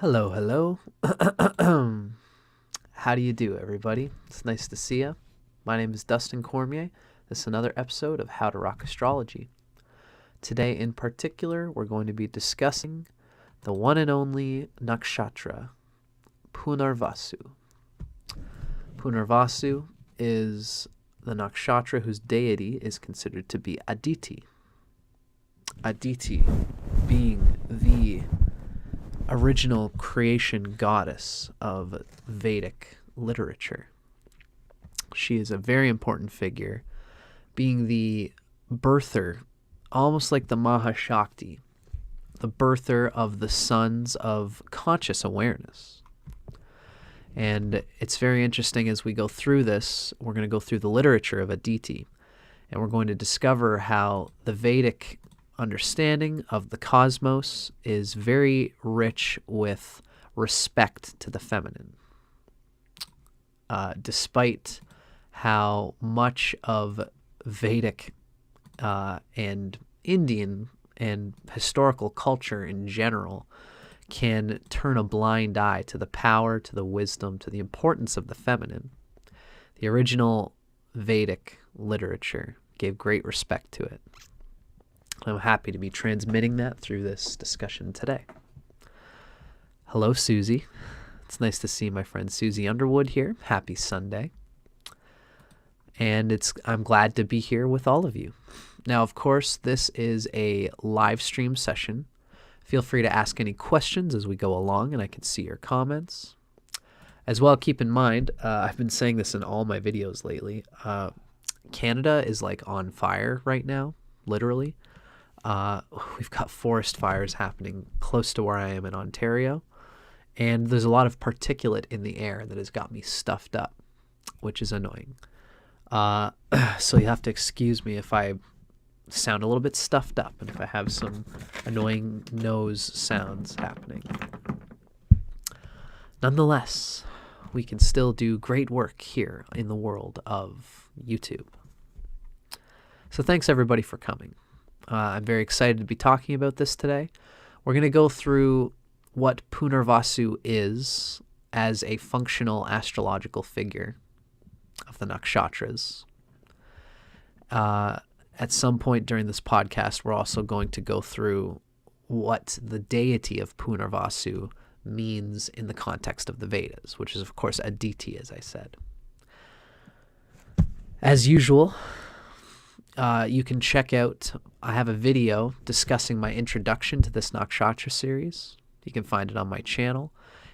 Hello, hello. How do you do, everybody? It's nice to see you. My name is Dustin Cormier. This is another episode of How to Rock Astrology. Today, in particular, we're going to be discussing the one and only Nakshatra, Punarvasu. Punarvasu is the nakshatra whose deity is considered to be Aditi. Aditi being the original creation goddess of Vedic literature. She is a very important figure, being the birther, almost like the Mahashakti, the birther of the sons of conscious awareness. And it's very interesting as we go through this. We're going to go through the literature of Aditi, and we're going to discover how the Vedic understanding of the cosmos is very rich with respect to the feminine. Despite how much of Vedic and Indian and historical culture in general can turn a blind eye to the power, to the wisdom, to the importance of the feminine, the original Vedic literature gave great respect to it. I'm happy to be transmitting that through this discussion today. Hello, Susie. It's nice to see my friend Susie Underwood here. Happy Sunday. And I'm glad to be here with all of you. Now, of course, this is a live stream session. Feel free to ask any questions as we go along, and I can see your comments. As well, keep in mind, I've been saying this in all my videos lately, Canada is like on fire right now, literally. We've got forest fires happening close to where I am in Ontario, and there's a lot of particulate in the air that has got me stuffed up, which is annoying. So you have to excuse me if I sound a little bit stuffed up and if I have some annoying nose sounds happening. Nonetheless, we can still do great work here in the world of YouTube. So thanks everybody for coming. I'm very excited to be talking about this today. We're going to go through what Punarvasu is as a functional astrological figure of the Nakshatras. At some point during this podcast, we're also going to go through what the deity of Punarvasu means in the context of the Vedas, which is, of course, Aditi, as I said. As usual, you can check out, I have a video discussing my introduction to this Nakshatra series. You can find it on my channel,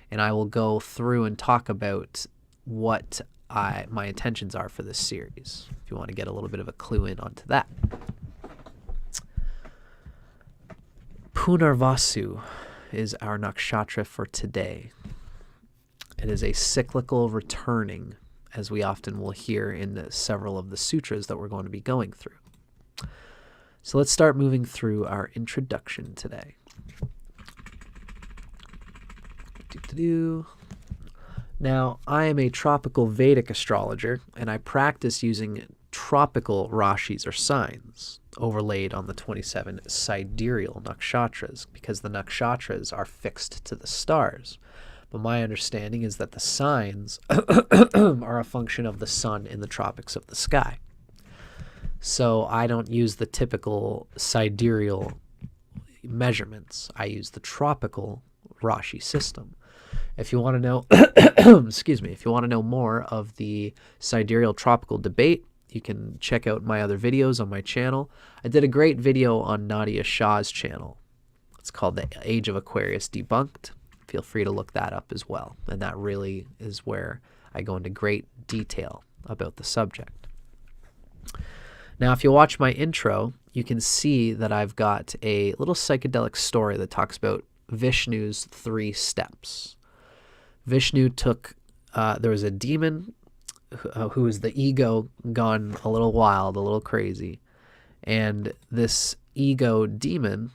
and I will go through and talk about what my intentions are for this series, if you want to get a little bit of a clue in onto that. Punarvasu is our nakshatra for today. It is a cyclical returning, as we often will hear in several of the sutras that we're going to be going through. So let's start moving through our introduction today. Now, I am a tropical Vedic astrologer, and I practice using tropical rashis or signs overlaid on the 27 sidereal nakshatras, because the nakshatras are fixed to the stars. But my understanding is that the signs are a function of the sun in the tropics of the sky. So I don't use the typical sidereal measurements. I use the tropical Rashi system. If you want to know, if you want to know more of the sidereal tropical debate, you can check out my other videos on my channel. I did a great video on Nadia Shah's channel. It's called The Age of Aquarius Debunked. Feel free to look that up as well. And that really is where I go into great detail about the subject. Now, if you watch my intro, you can see that I've got a little psychedelic story that talks about Vishnu's 3 steps. Vishnu took, there was a demon who was the ego gone a little wild, a little crazy. And this ego demon,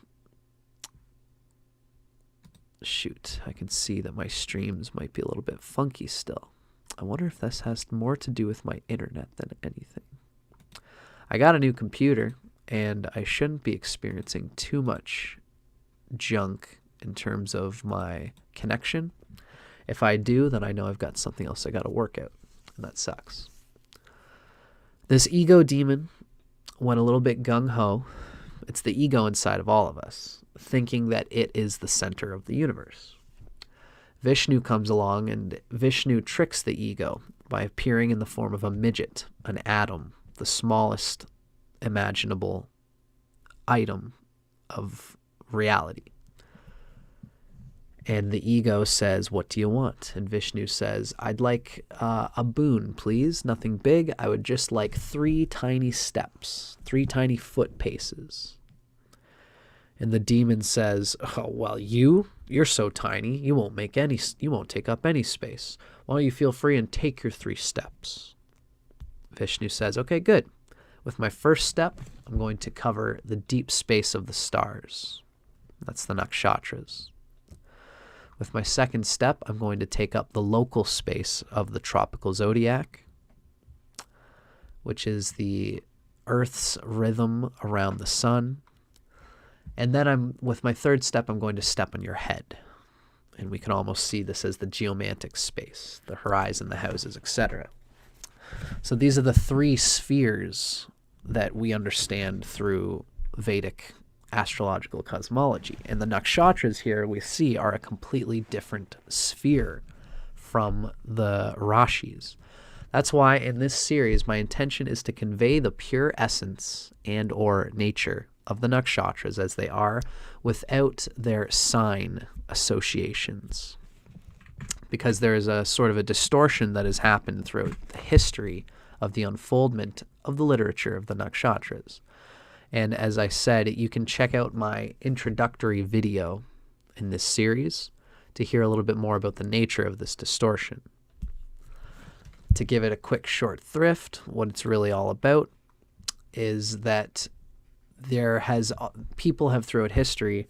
shoot, I can see that my streams might be a little bit funky still. I wonder if this has more to do with my internet than anything. I got a new computer, and I shouldn't be experiencing too much junk in terms of my connection. If I do, then I know I've got something else I got to work out, and that sucks. This ego demon went a little bit gung-ho. It's the ego inside of all of us, thinking that it is the center of the universe. Vishnu comes along, and Vishnu tricks the ego by appearing in the form of a midget, an atom, the smallest imaginable item of reality. And the ego says, what do you want? And Vishnu says, I'd like a boon, please. Nothing big. I would just like 3 tiny steps, 3 tiny foot paces. And the demon says, oh, well, you're so tiny, you won't take up any space. Why don't you feel free and take your 3 steps? Vishnu says, okay, good. With my first step, I'm going to cover the deep space of the stars. That's the Nakshatras. With my second step, I'm going to take up the local space of the tropical zodiac, which is the Earth's rhythm around the sun. And then with my third step, I'm going to step on your head. And we can almost see this as the geomantic space, the horizon, the houses, etc. So these are the 3 spheres that we understand through Vedic astrological cosmology. And the nakshatras here we see are a completely different sphere from the rashis. That's why in this series my intention is to convey the pure essence and or nature of the nakshatras as they are without their sign associations. Because there is a sort of a distortion that has happened throughout the history of the unfoldment of the literature of the nakshatras. And as I said, you can check out my introductory video in this series to hear a little bit more about the nature of this distortion. To give it a quick short thrift, what it's really all about is that people have throughout history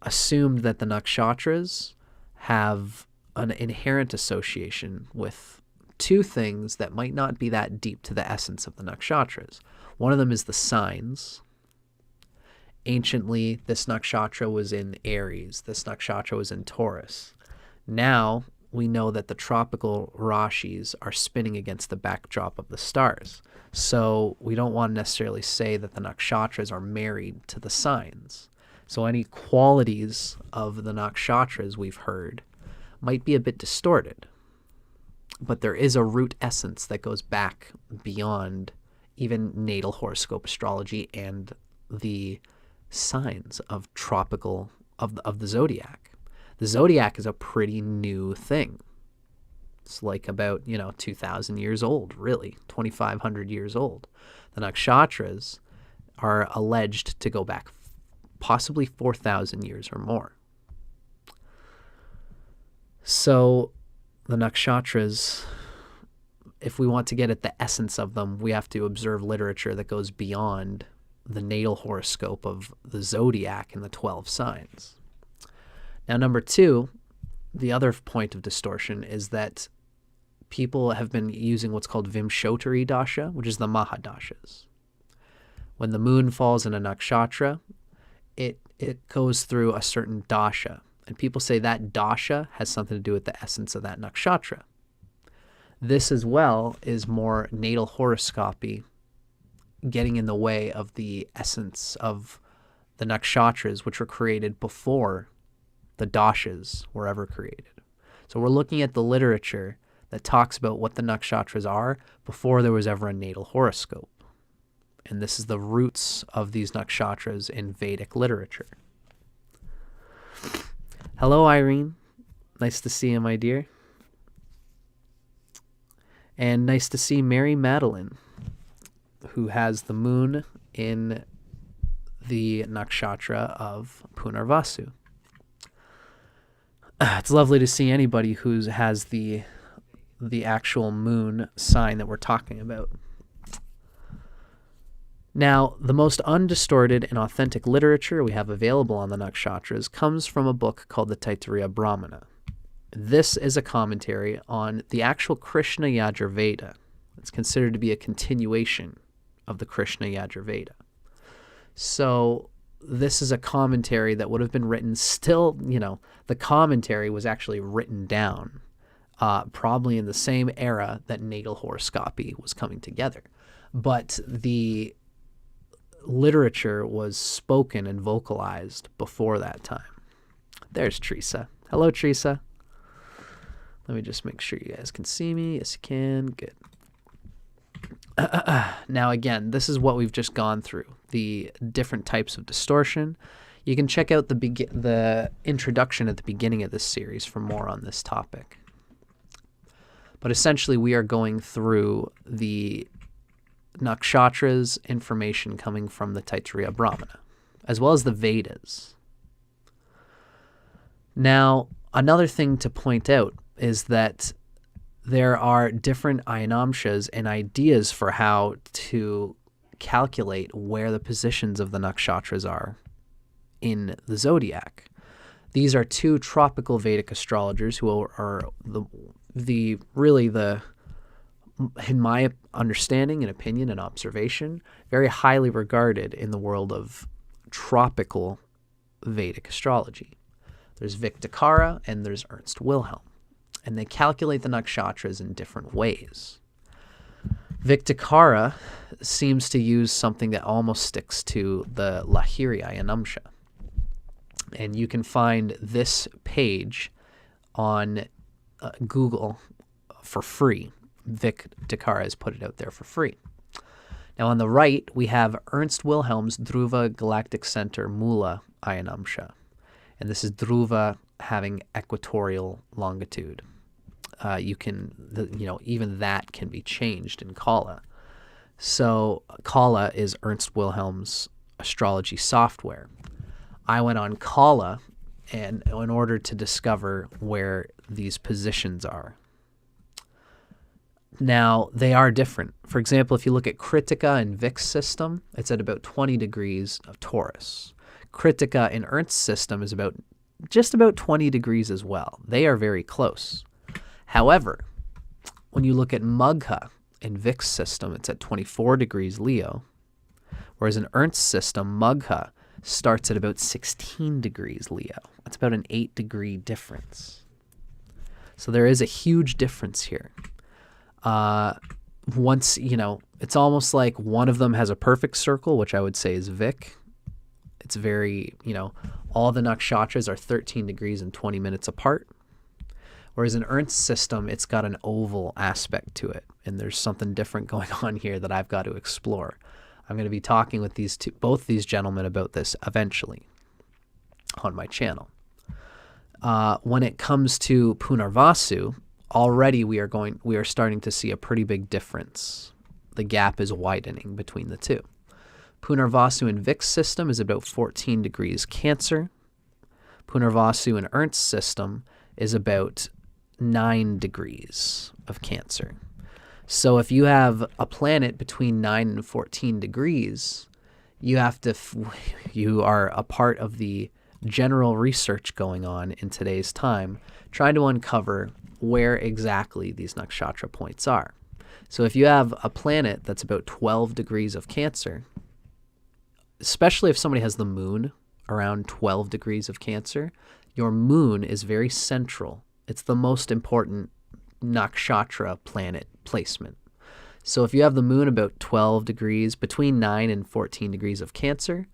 assumed that the nakshatras have an inherent association with 2 things that might not be that deep to the essence of the nakshatras. One of them is the signs. Anciently, this nakshatra was in Aries. This nakshatra was in Taurus. Now, we know that the tropical rashis are spinning against the backdrop of the stars. So we don't want to necessarily say that the nakshatras are married to the signs. So any qualities of the nakshatras we've heard might be a bit distorted. But there is a root essence that goes back beyond even natal horoscope astrology and the signs of the zodiac. The zodiac is a pretty new thing. It's like about 2,000 years old, really, 2,500 years old. The nakshatras are alleged to go back possibly 4,000 years or more. So the nakshatras, if we want to get at the essence of them, we have to observe literature that goes beyond the natal horoscope of the zodiac and the 12 signs. Now, number 2, the other point of distortion is that people have been using what's called Vimshotari dasha, which is the Mahadashas. When the moon falls in a nakshatra, it goes through a certain dasha. And people say that dasha has something to do with the essence of that nakshatra. This as well is more natal horoscopy, getting in the way of the essence of the nakshatras, which were created before the dashas were ever created. So we're looking at the literature that talks about what the nakshatras are before there was ever a natal horoscope. And this is the roots of these nakshatras in Vedic literature. Hello, Irene. Nice to see you, my dear. And nice to see Mary Madeline, who has the moon in the nakshatra of Punarvasu. It's lovely to see anybody who has the actual moon sign that we're talking about. Now, the most undistorted and authentic literature we have available on the nakshatras comes from a book called the Taittiriya Brahmana. This is a commentary on the actual Krishna Yajurveda. It's considered to be a continuation of the Krishna Yajurveda. So this is a commentary that would have been written still, the commentary was actually written down, probably in the same era that natal horoscopy was coming together. But the literature was spoken and vocalized before that time. There's Teresa. Hello, Teresa. Let me just make sure you guys can see me. Yes, you can. Good. Now, again, this is what we've just gone through, the different types of distortion. You can check out the introduction at the beginning of this series for more on this topic. But essentially, we are going through the Nakshatras information coming from the Taittiriya Brahmana, as well as the Vedas. Now, another thing to point out is that there are different ayanamshas and ideas for how to calculate where the positions of the nakshatras are in the zodiac. These are two tropical Vedic astrologers who are in my understanding and opinion and observation, very highly regarded in the world of tropical Vedic astrology. There's Vic Dicara and there's Ernst Wilhelm. And they calculate the nakshatras in different ways. Vic Dicara seems to use something that almost sticks to the Lahiri ayanamsha. And you can find this page on Google for free. Vic Dicara has put it out there for free. Now on the right, we have Ernst Wilhelm's Dhruva Galactic Center Mula ayanamsha. And this is Dhruva having equatorial longitude. Even that can be changed in Kala. So Kala is Ernst Wilhelm's astrology software. I went on Kala in order to discover where these positions are. Now, they are different. For example, if you look at Kritika in Vic's system, it's at about 20 degrees of Taurus. Kritika in Ernst's system is just about 20 degrees as well. They are very close. However, when you look at Magha in Vic's system, it's at 24 degrees Leo, whereas in Ernst's system, Magha starts at about 16 degrees Leo. That's about an 8-degree difference. So there is a huge difference here. It's almost like one of them has a perfect circle, which I would say is Vic. It's very, all the nakshatras are 13 degrees and 20 minutes apart. Whereas in Ernst's system, it's got an oval aspect to it. And there's something different going on here that I've got to explore. I'm going to be talking with both these gentlemen about this eventually on my channel. When it comes to Punarvasu, already we are starting to see a pretty big difference. The gap is widening between the two. Punarvasu in Vic's system is about 14 degrees Cancer. Punarvasu in Ernst's system is about 9 degrees of Cancer. So if you have a planet between 9 and 14 degrees, you are a part of the general research going on in today's time, trying to uncover where exactly these nakshatra points are. So if you have a planet that's about 12 degrees of Cancer, especially if somebody has the moon around 12 degrees of Cancer, your moon is very central. It's the most important nakshatra planet placement. So if you have the moon about 12 degrees, between 9 and 14 degrees of Cancer,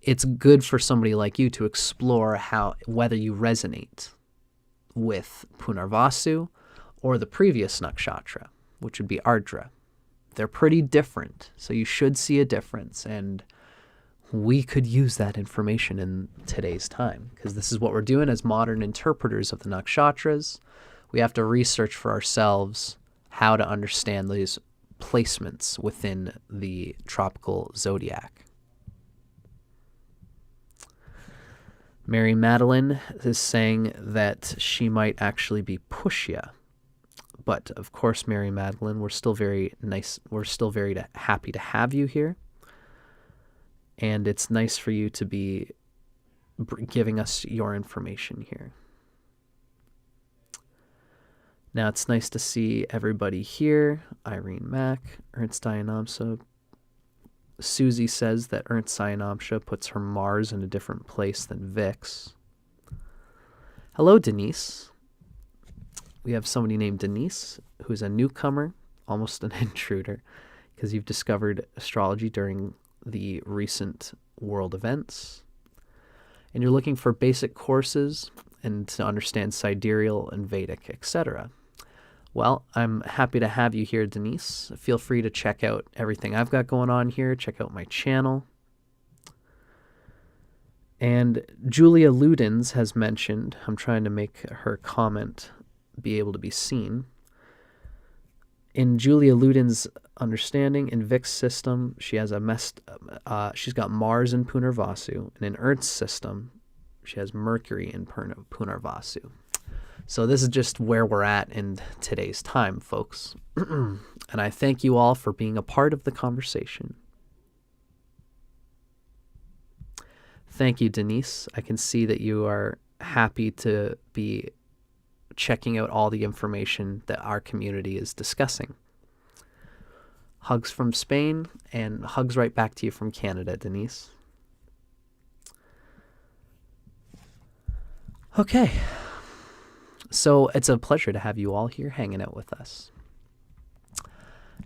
it's good for somebody like you to explore whether you resonate with Punarvasu or the previous nakshatra, which would be Ardra. They're pretty different, so you should see a difference, and we could use that information in today's time, because this is what we're doing as modern interpreters of the nakshatras. We have to research for ourselves how to understand these placements within the tropical zodiac. Mary Madeline is saying that she might actually be Pushya. But of course, Mary Madeline, we're still very nice. We're still very happy to have you here. And it's nice for you to be giving us your information here. Now it's nice to see everybody here. Irene Mack, Ernst Dianamso, Susie says that Ernst Cyanamsha puts her Mars in a different place than Vic's. Hello, Denise. We have somebody named Denise, who's a newcomer, almost an intruder, because you've discovered astrology during the recent world events. And you're looking for basic courses and to understand sidereal and Vedic, etc. Well, I'm happy to have you here, Denise. Feel free to check out everything I've got going on here. Check out my channel. And Julia Ludens has mentioned, I'm trying to make her comment be able to be seen. In Julia Ludens' understanding, in Vic's system, she has she's got Mars in Punarvasu, and in Ernst's system, she has Mercury in Punarvasu. So this is just where we're at in today's time, folks. And I thank you all for being a part of the conversation. Thank you, Denise. I can see that you are happy to be checking out all the information that our community is discussing. Hugs from Spain, and hugs right back to you from Canada, Denise. Okay. So it's a pleasure to have you all here hanging out with us.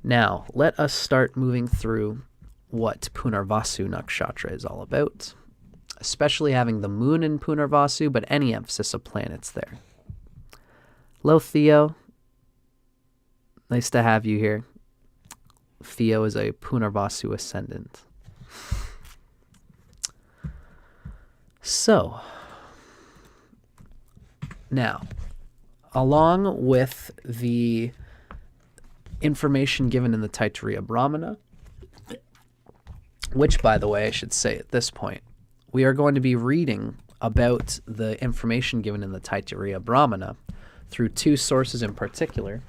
Now, let us start moving through what Punarvasu Nakshatra is all about, especially having the moon in Punarvasu, but any emphasis of planets there. Hello, Theo. Nice to have you here. Theo is a Punarvasu ascendant. So, now, along with the information given in the Taittiriya Brahmana, which, by the way, I should say at this point, we are going to be reading about the information given in the Taittiriya Brahmana through two sources in particular.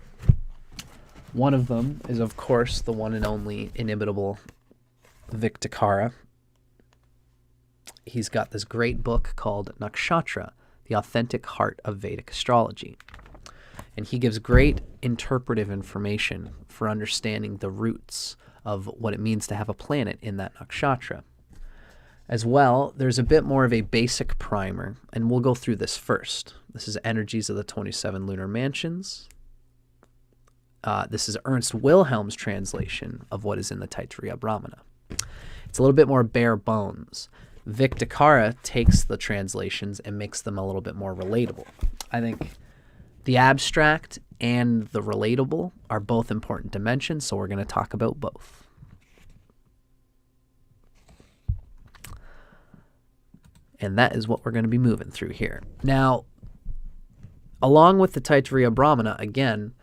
One of them is, of course, the one and only inimitable Vic Dicara. He's got this great book called Nakshatra, The Authentic Heart of Vedic Astrology. And he gives great interpretive information for understanding the roots of what it means to have a planet in that nakshatra. As well, there's a bit more of a basic primer, and we'll go through this first. This is Energies of the 27 Lunar Mansions. This is Ernst Wilhelm's translation of what is in the Taittiriya Brahmana. It's a little bit more bare bones. Vic Dicara takes the translations and makes them a little bit more relatable. I think the abstract and the relatable are both important dimensions, so we're going to talk about both. And that is what we're going to be moving through here. Now, along with the Taittiriya Brahmana, again,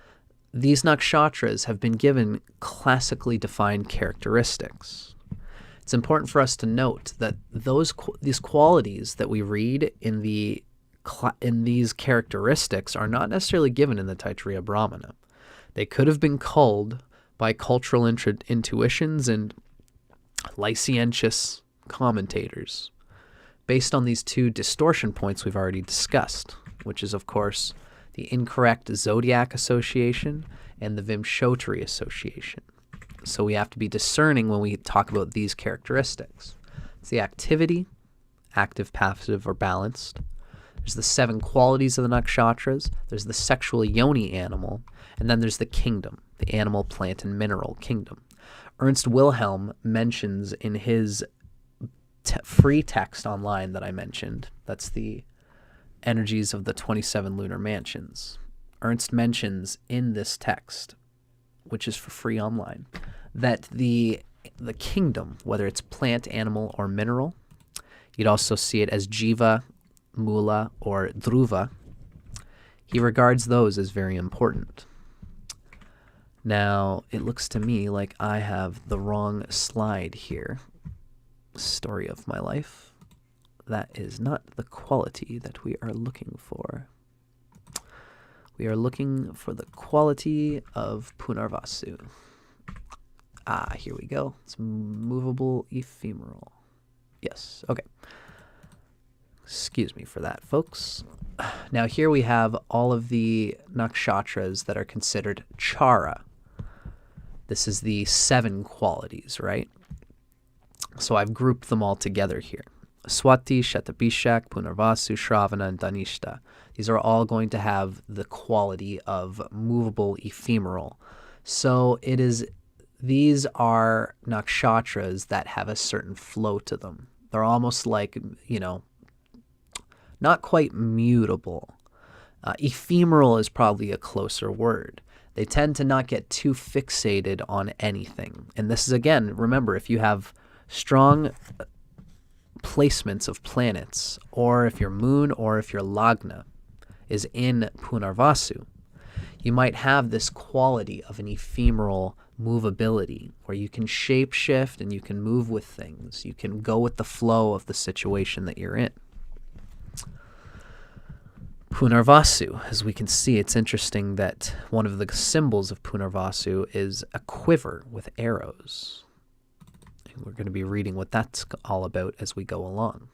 these nakshatras have been given classically defined characteristics. It's important for us to note that these qualities that we read in these characteristics are not necessarily given in the Taittiriya Brahmana. They could have been culled by cultural intuitions and licentious commentators based on these two distortion points we've already discussed, which is, of course, the incorrect Zodiac association and the Vimshotri association. So we have to be discerning when we talk about these characteristics. It's the activity, active, passive, or balanced. There's the 7 qualities of the nakshatras. There's the sexual yoni animal. And then there's the kingdom, the animal, plant, and mineral kingdom. Ernst Wilhelm mentions in his free text online that I mentioned, that's the Energies of the 27 Lunar Mansions. Ernst mentions in this text, which is for free online, that the kingdom, whether it's plant, animal, or mineral, you'd also see it as jiva, mula, or dhruva. He regards those as very important. Now, it looks to me like I have the wrong slide here. Story of my life. That is not the quality that we are looking for. We are looking for the quality of Punarvasu. Ah, here we go. It's movable ephemeral. Yes, okay. Excuse me for that, folks. Now here we have all of the nakshatras that are considered chara. This is the 7 qualities, right? So I've grouped them all together here. Swati, Shatabhishak, Punarvasu, Shravana, and Dhanishta. These are all going to have the quality of movable, ephemeral. So these are nakshatras that have a certain flow to them. They're almost like, not quite mutable. Ephemeral is probably a closer word. They tend to not get too fixated on anything. And this is, again, remember, if you have strong placements of planets, or if your moon or if your lagna is in Punarvasu, you might have this quality of an ephemeral movability where you can shape shift and you can move with things. You can go with the flow of the situation that you're in. Punarvasu, as we can see, it's interesting that one of the symbols of Punarvasu is a quiver with arrows. And we're going to be reading what that's all about as we go along.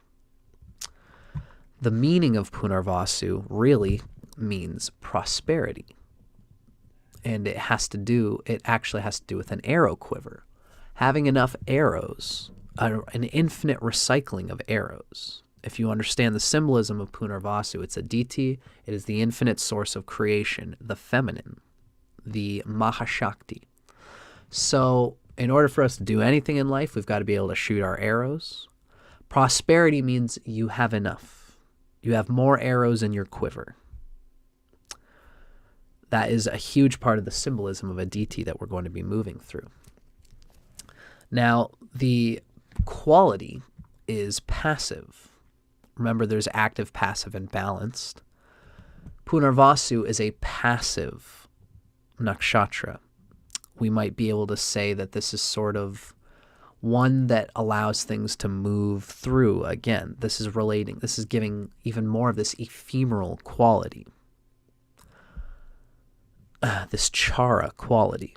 The meaning of Punarvasu really means prosperity. And it actually has to do with an arrow quiver. Having enough arrows, an infinite recycling of arrows. If you understand the symbolism of Punarvasu, it's Aditi. It is the infinite source of creation, the feminine, the Mahashakti. So in order for us to do anything in life, we've got to be able to shoot our arrows. Prosperity means you have enough. You have more arrows in your quiver. That is a huge part of the symbolism of Aditi that we're going to be moving through. Now, the quality is passive. Remember, there's active, passive, and balanced. Punarvasu is a passive nakshatra. We might be able to say that this is sort of one that allows things to move through. Again, this is giving even more of this ephemeral quality. This chara quality.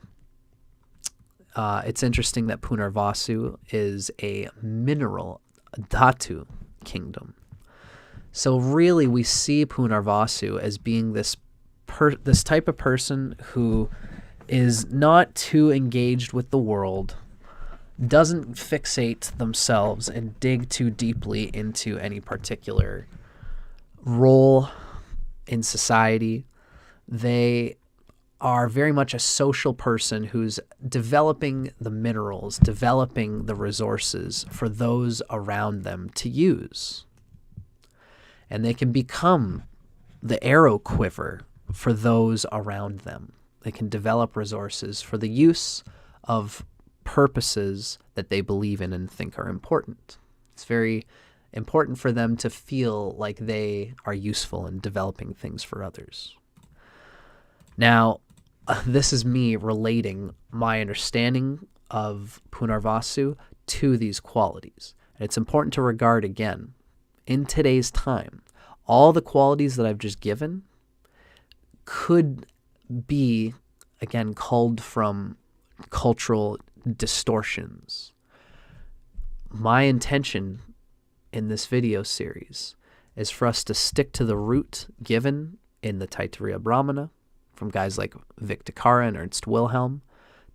It's interesting that Punarvasu is a mineral, dhatu kingdom. So really we see Punarvasu as being this type of person who is not too engaged with the world, doesn't fixate themselves and dig too deeply into any particular role in society. They are very much a social person who's developing the minerals, developing the resources for those around them to use. And they can become the arrow quiver for those around them. They can develop resources for the use of purposes that they believe in and think are important. It's very important for them to feel like they are useful in developing things for others. Now, this is me relating my understanding of Punarvasu to these qualities. And it's important to regard, again, in today's time, all the qualities that I've just given could be, again, culled from cultural distortions. My intention in this video series is for us to stick to the root given in the Taittiriya Brahmana, from guys like Vic Dicara and Ernst Wilhelm,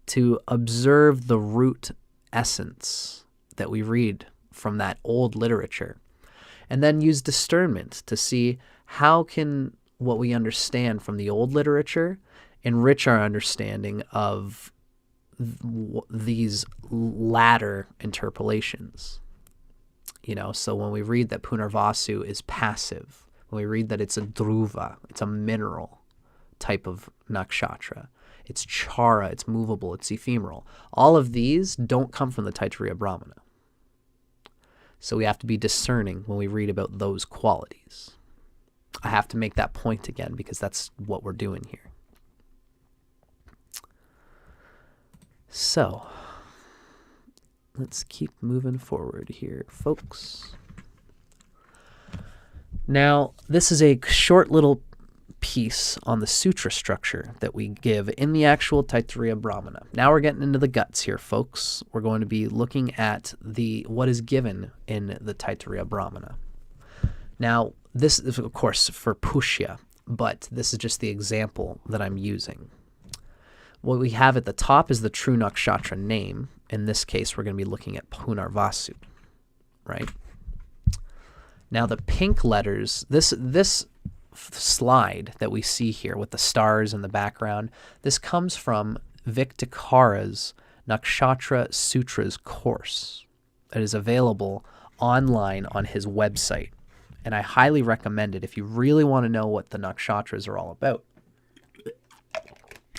to observe the root essence that we read from that old literature, and then use discernment to see how can what we understand from the old literature enrich our understanding of these latter interpolations. So when we read that Punarvasu is passive, when we read that it's a dhruva, it's a mineral type of nakshatra, it's chara, it's movable, it's ephemeral. All of these don't come from the Taittiriya Brahmana. So we have to be discerning when we read about those qualities. I have to make that point again because that's what we're doing here. So, let's keep moving forward here, folks. Now, this is a short little piece on the sutra structure that we give in the actual Taittiriya Brahmana. Now we're getting into the guts here, folks. We're going to be looking at what is given in the Taittiriya Brahmana. Now, this is, of course, for Pushya, but this is just the example that I'm using. What we have at the top is the true nakshatra name, In this case, we're going to be looking at Punarvasu, right? Now the pink letters, this slide that we see here with the stars in the background, this comes from Vic Dicara's Nakshatra Sutras course. It is available online on his website, and I highly recommend it if you really want to know what the nakshatras are all about.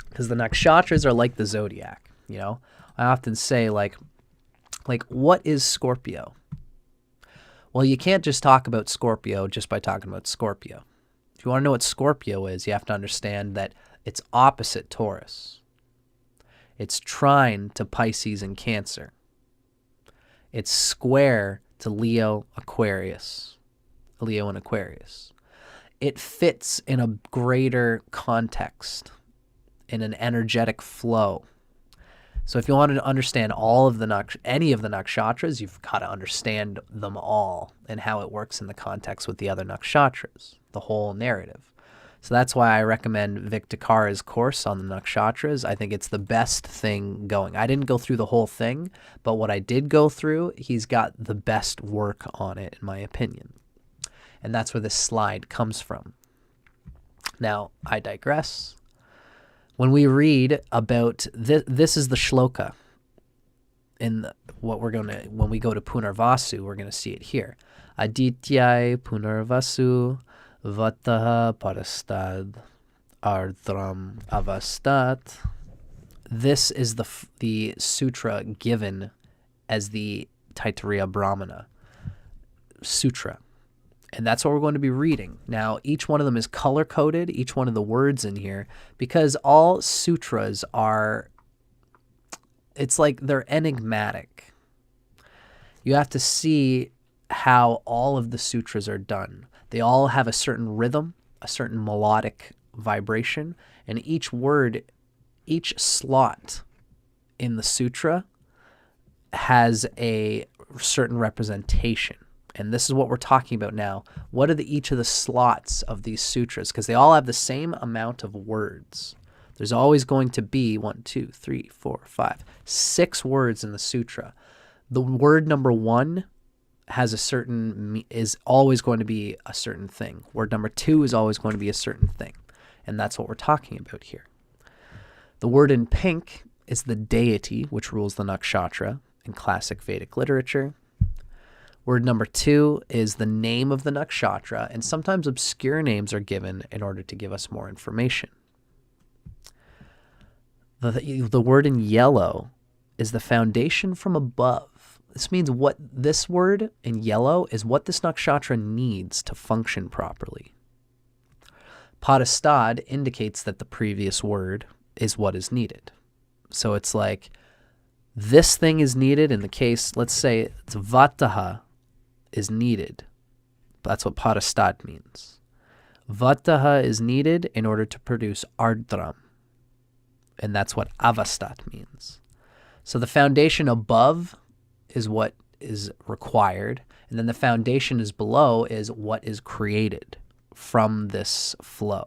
Because the nakshatras are like the zodiac, you know? I often say, like, what is Scorpio? Well, you can't just talk about Scorpio just by talking about Scorpio. If you want to know what Scorpio is, you have to understand that it's opposite Taurus. It's trine to Pisces and Cancer. It's square to Leo and Aquarius. It fits in a greater context, in an energetic flow. So if you want to understand any of the nakshatras, you've got to understand them all and how it works in the context with the other nakshatras, the whole narrative. So that's why I recommend Vic Dicara's course on the nakshatras. I think it's the best thing going. I didn't go through the whole thing, but what I did go through, he's got the best work on it, in my opinion. And that's where this slide comes from. Now, I digress. When we read about this is the shloka. When we go to Punarvasu, we're going to see it here. Aditya Punarvasu Vataha Parastad Ardram Avastat. This is the sutra given as the Taittiriya Brahmana sutra. And that's what we're going to be reading. Now, each one of them is color-coded, each one of the words in here, because all sutras it's like they're enigmatic. You have to see how all of the sutras are done. They all have a certain rhythm, a certain melodic vibration, and each word, each slot in the sutra has a certain representation. And this is what we're talking about now. What are each of the slots of these sutras? Because they all have the same amount of words. There's always going to be 6 words in the sutra. The word number 1 is always going to be a certain thing. Word number 2 is always going to be a certain thing. And that's what we're talking about here. The word in pink is the deity, which rules the nakshatra in classic Vedic literature. Word number 2 is the name of the nakshatra, and sometimes obscure names are given in order to give us more information. The word in yellow is the foundation from above. This means what this word in yellow is what this nakshatra needs to function properly. Padastad indicates that the previous word is what is needed. So it's like this thing is needed in the case, let's say it's vataha is needed. That's what padastad means. Vataha is needed in order to produce ardram. And that's what avastat means. So the foundation above is what is required, and then the foundation is below is what is created from this flow.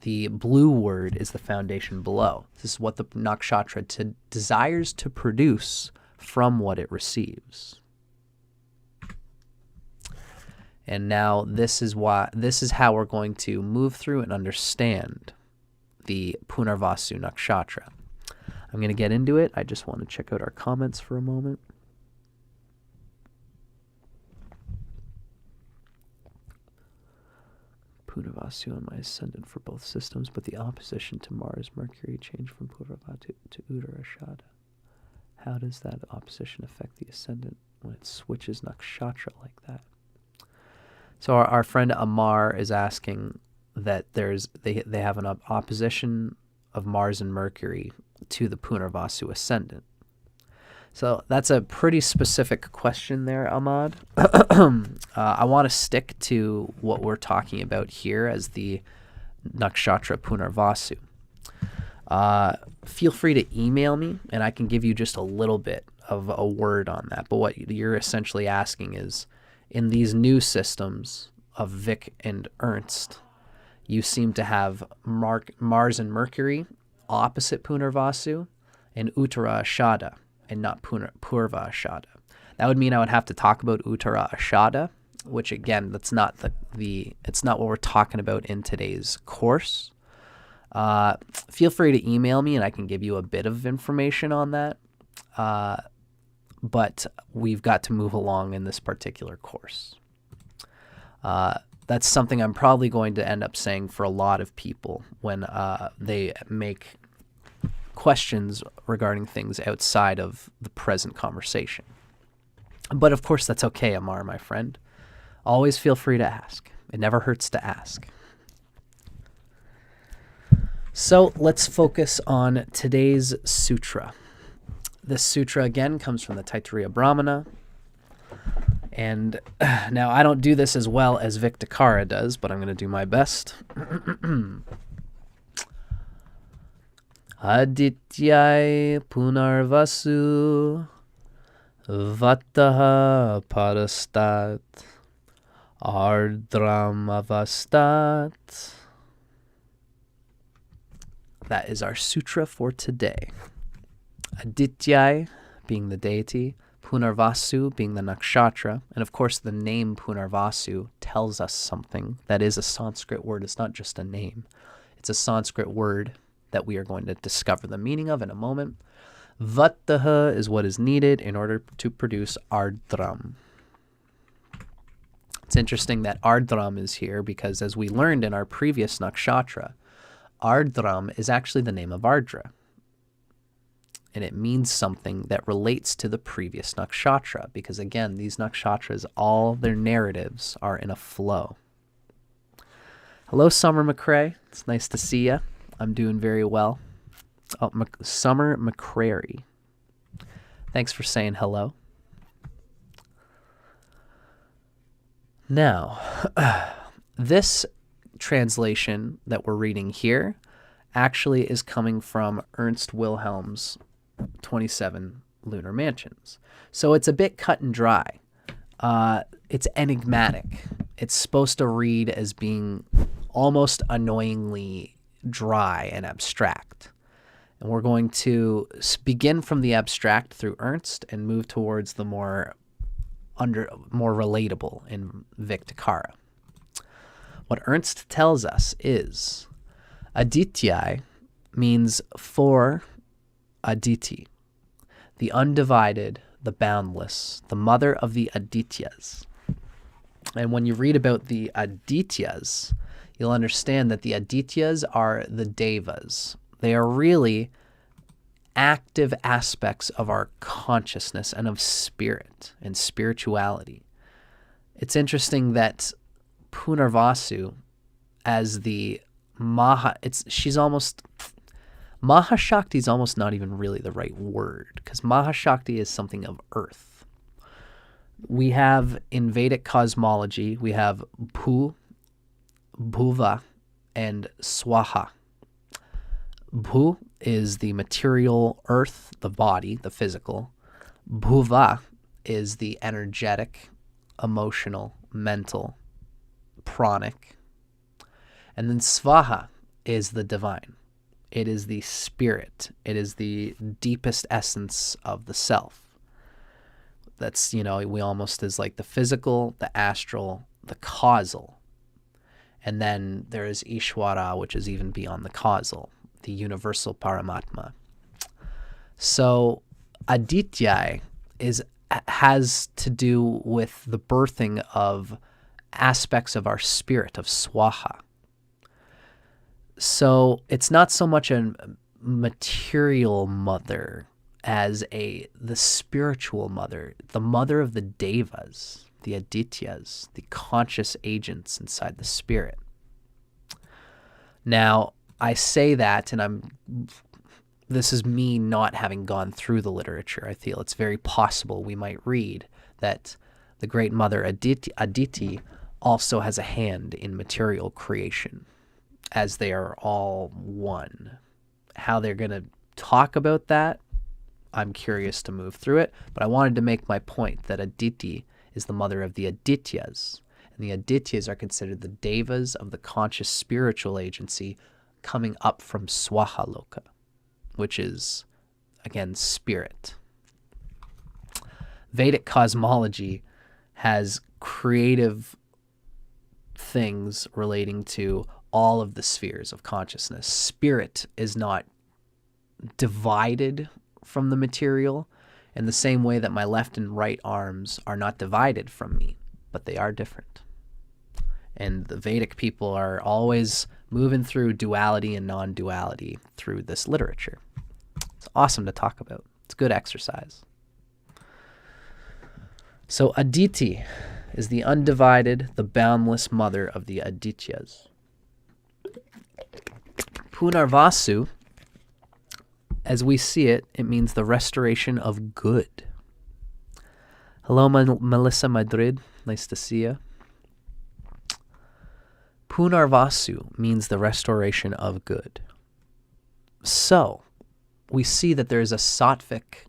The blue word is the foundation below. This is what the nakshatra desires to produce from what it receives. And now this is how we're going to move through and understand the Punarvasu Nakshatra. I'm going to get into it. I just want to check out our comments for a moment. Punarvasu on my ascendant for both systems, but the opposition to Mars, Mercury changed from Punarvasu to Uttarashada. How does that opposition affect the ascendant when it switches nakshatra like that? So our friend Amar is asking that they have an opposition of Mars and Mercury to the Punarvasu ascendant. So that's a pretty specific question there, Ahmad. I want to stick to what we're talking about here as the Nakshatra Punarvasu. Feel free to email me, and I can give you just a little bit of a word on that. But what you're essentially asking is, in these new systems of Vic and Ernst, you seem to have Mars and Mercury opposite Punarvasu, and Uttara Ashada and not Purva Ashada. That would mean I would have to talk about Uttara Ashada, which again, that's not it's not what we're talking about in today's course. Feel free to email me and I can give you a bit of information on that. But we've got to move along in this particular course. That's something I'm probably going to end up saying for a lot of people when they make questions regarding things outside of the present conversation. But of course, that's okay, Amar, my friend. Always feel free to ask. It never hurts to ask. So let's focus on today's sutra. This sutra, again, comes from the Taittiriya Brahmana. And now I don't do this as well as Vic Dicara does, but I'm going to do my best. Aditya Punarvasu Vataha Parastat Ardram Avastat. That is our sutra for today. Aditya being the deity, Punarvasu being the nakshatra, and of course the name Punarvasu tells us something. That is a Sanskrit word. It's not just a name. It's a Sanskrit word that we are going to discover the meaning of in a moment. Vataha is what is needed in order to produce Ardram. It's interesting that Ardram is here because, as we learned in our previous nakshatra, Ardram is actually the name of Ardra. And it means something that relates to the previous nakshatra because, again, these nakshatras, all their narratives are in a flow. Hello, Summer McCrae. It's nice to see you. I'm doing very well. Oh, Summer McCrary. Thanks for saying hello. Now, this translation that we're reading here actually is coming from Ernst Wilhelm's 27 Lunar Mansions. So it's a bit cut and dry. It's enigmatic. It's supposed to read as being almost annoyingly dry and abstract. And we're going to begin from the abstract through Ernst and move towards the more relatable in Vic Dicara. What Ernst tells us is Aditya means for Aditi, the undivided, the boundless, the mother of the Adityas. And when you read about the Adityas, you'll understand that the Adityas are the devas. They are really active aspects of our consciousness and of spirit and spirituality. It's interesting that Punarvasu, as the Mahashakti is almost not even really the right word, because Mahashakti is something of earth. We have, in Vedic cosmology, we have Pu, Bhuva, and Swaha. Bhu is the material earth, the body, the physical. Bhuva is the energetic, emotional, mental, pranic. And then Swaha is the divine. It is the spirit. It is the deepest essence of the self. That's, we almost is like the physical, the astral, the causal. And then there is Ishvara, which is even beyond the causal, the universal Paramatma. So Aditya has to do with the birthing of aspects of our spirit, of Swaha. So it's not so much a material mother as the spiritual mother, the mother of the devas, the Adityas, the conscious agents inside the spirit. Now, I say that, and this is me not having gone through the literature. I feel it's very possible we might read that the great mother Aditi also has a hand in material creation, as they are all one. How they're going to talk about that, I'm curious to move through it, but I wanted to make my point that Aditi is the mother of the Adityas, and the Adityas are considered the devas of the conscious spiritual agency coming up from Swahaloka, which is, again, spirit. Vedic cosmology has creative things relating to all of the spheres of consciousness. Spirit is not divided from the material in the same way that my left and right arms are not divided from me, but they are different. And the Vedic people are always moving through duality and non-duality through this literature. It's awesome to talk about. It's good exercise. So Aditi is the undivided, the boundless mother of the Adityas. Punarvasu, as we see it, it means the restoration of good. Hello, Melissa Madrid. Nice to see you. Punarvasu means the restoration of good. So, we see that there is a sattvic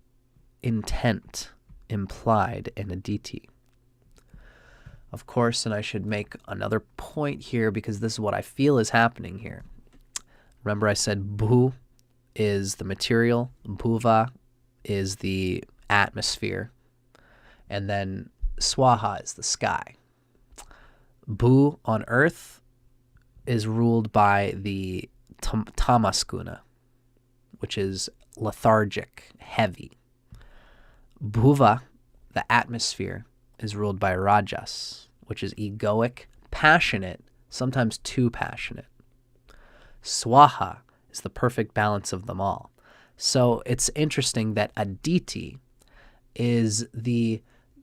intent implied in Aditi. Of course, and I should make another point here because this is what I feel is happening here. Remember I said Bhu is the material, Bhuva is the atmosphere, and then Swaha is the sky. Bhu on earth is ruled by the Tamasguna, which is lethargic, heavy. Bhuva, the atmosphere, is ruled by Rajas, which is egoic, passionate, sometimes too passionate. Swaha is the perfect balance of them all. So it's interesting that Aditi is the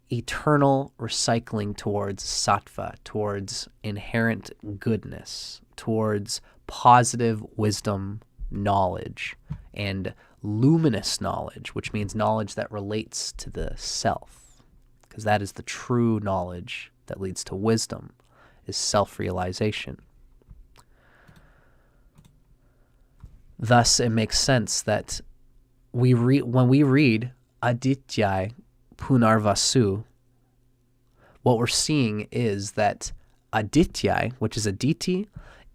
eternal recycling towards sattva, towards inherent goodness, towards positive wisdom, knowledge, and luminous knowledge, which means knowledge that relates to the self, because that is the true knowledge that leads to wisdom, is self-realization. Thus, it makes sense that when we read Aditya Punarvasu, what we're seeing is that Aditya, which is Aditi,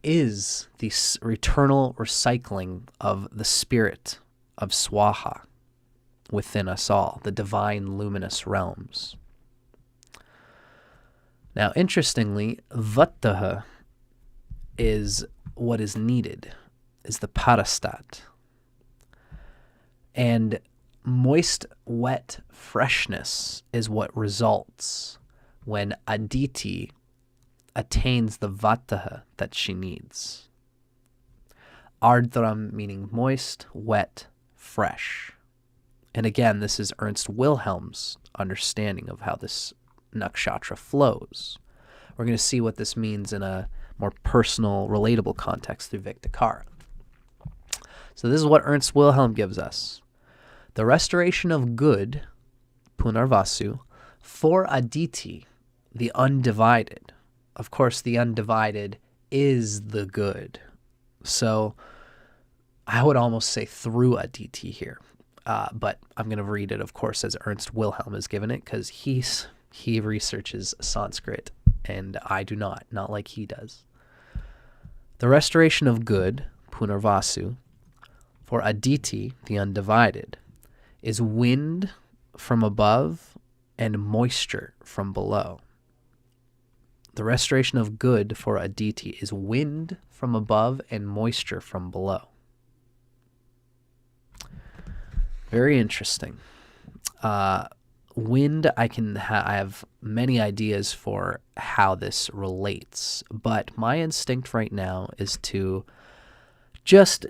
is the eternal recycling of the spirit of Swaha within us all, the divine luminous realms. Now, interestingly, Vattaha is what is needed, is the parastat. And moist, wet freshness is what results when Aditi attains the Vattaha that she needs. Ardram meaning moist, wet, fresh. And again, this is Ernst Wilhelm's understanding of how this nakshatra flows. We're going to see what this means in a more personal, relatable context through Vic Dicara. So this is what Ernst Wilhelm gives us. The restoration of good, Punarvasu, for Aditi, the undivided. Of course, the undivided is the good. So I would almost say through Aditi here. But I'm going to read it, of course, as Ernst Wilhelm has given it, because he researches Sanskrit, and I do not like he does. The restoration of good, Punarvasu, for Aditi, the undivided, is wind from above and moisture from below. The restoration of good for Aditi is wind from above and moisture from below. Very interesting. Wind, I have many ideas for how this relates, but my instinct right now is to just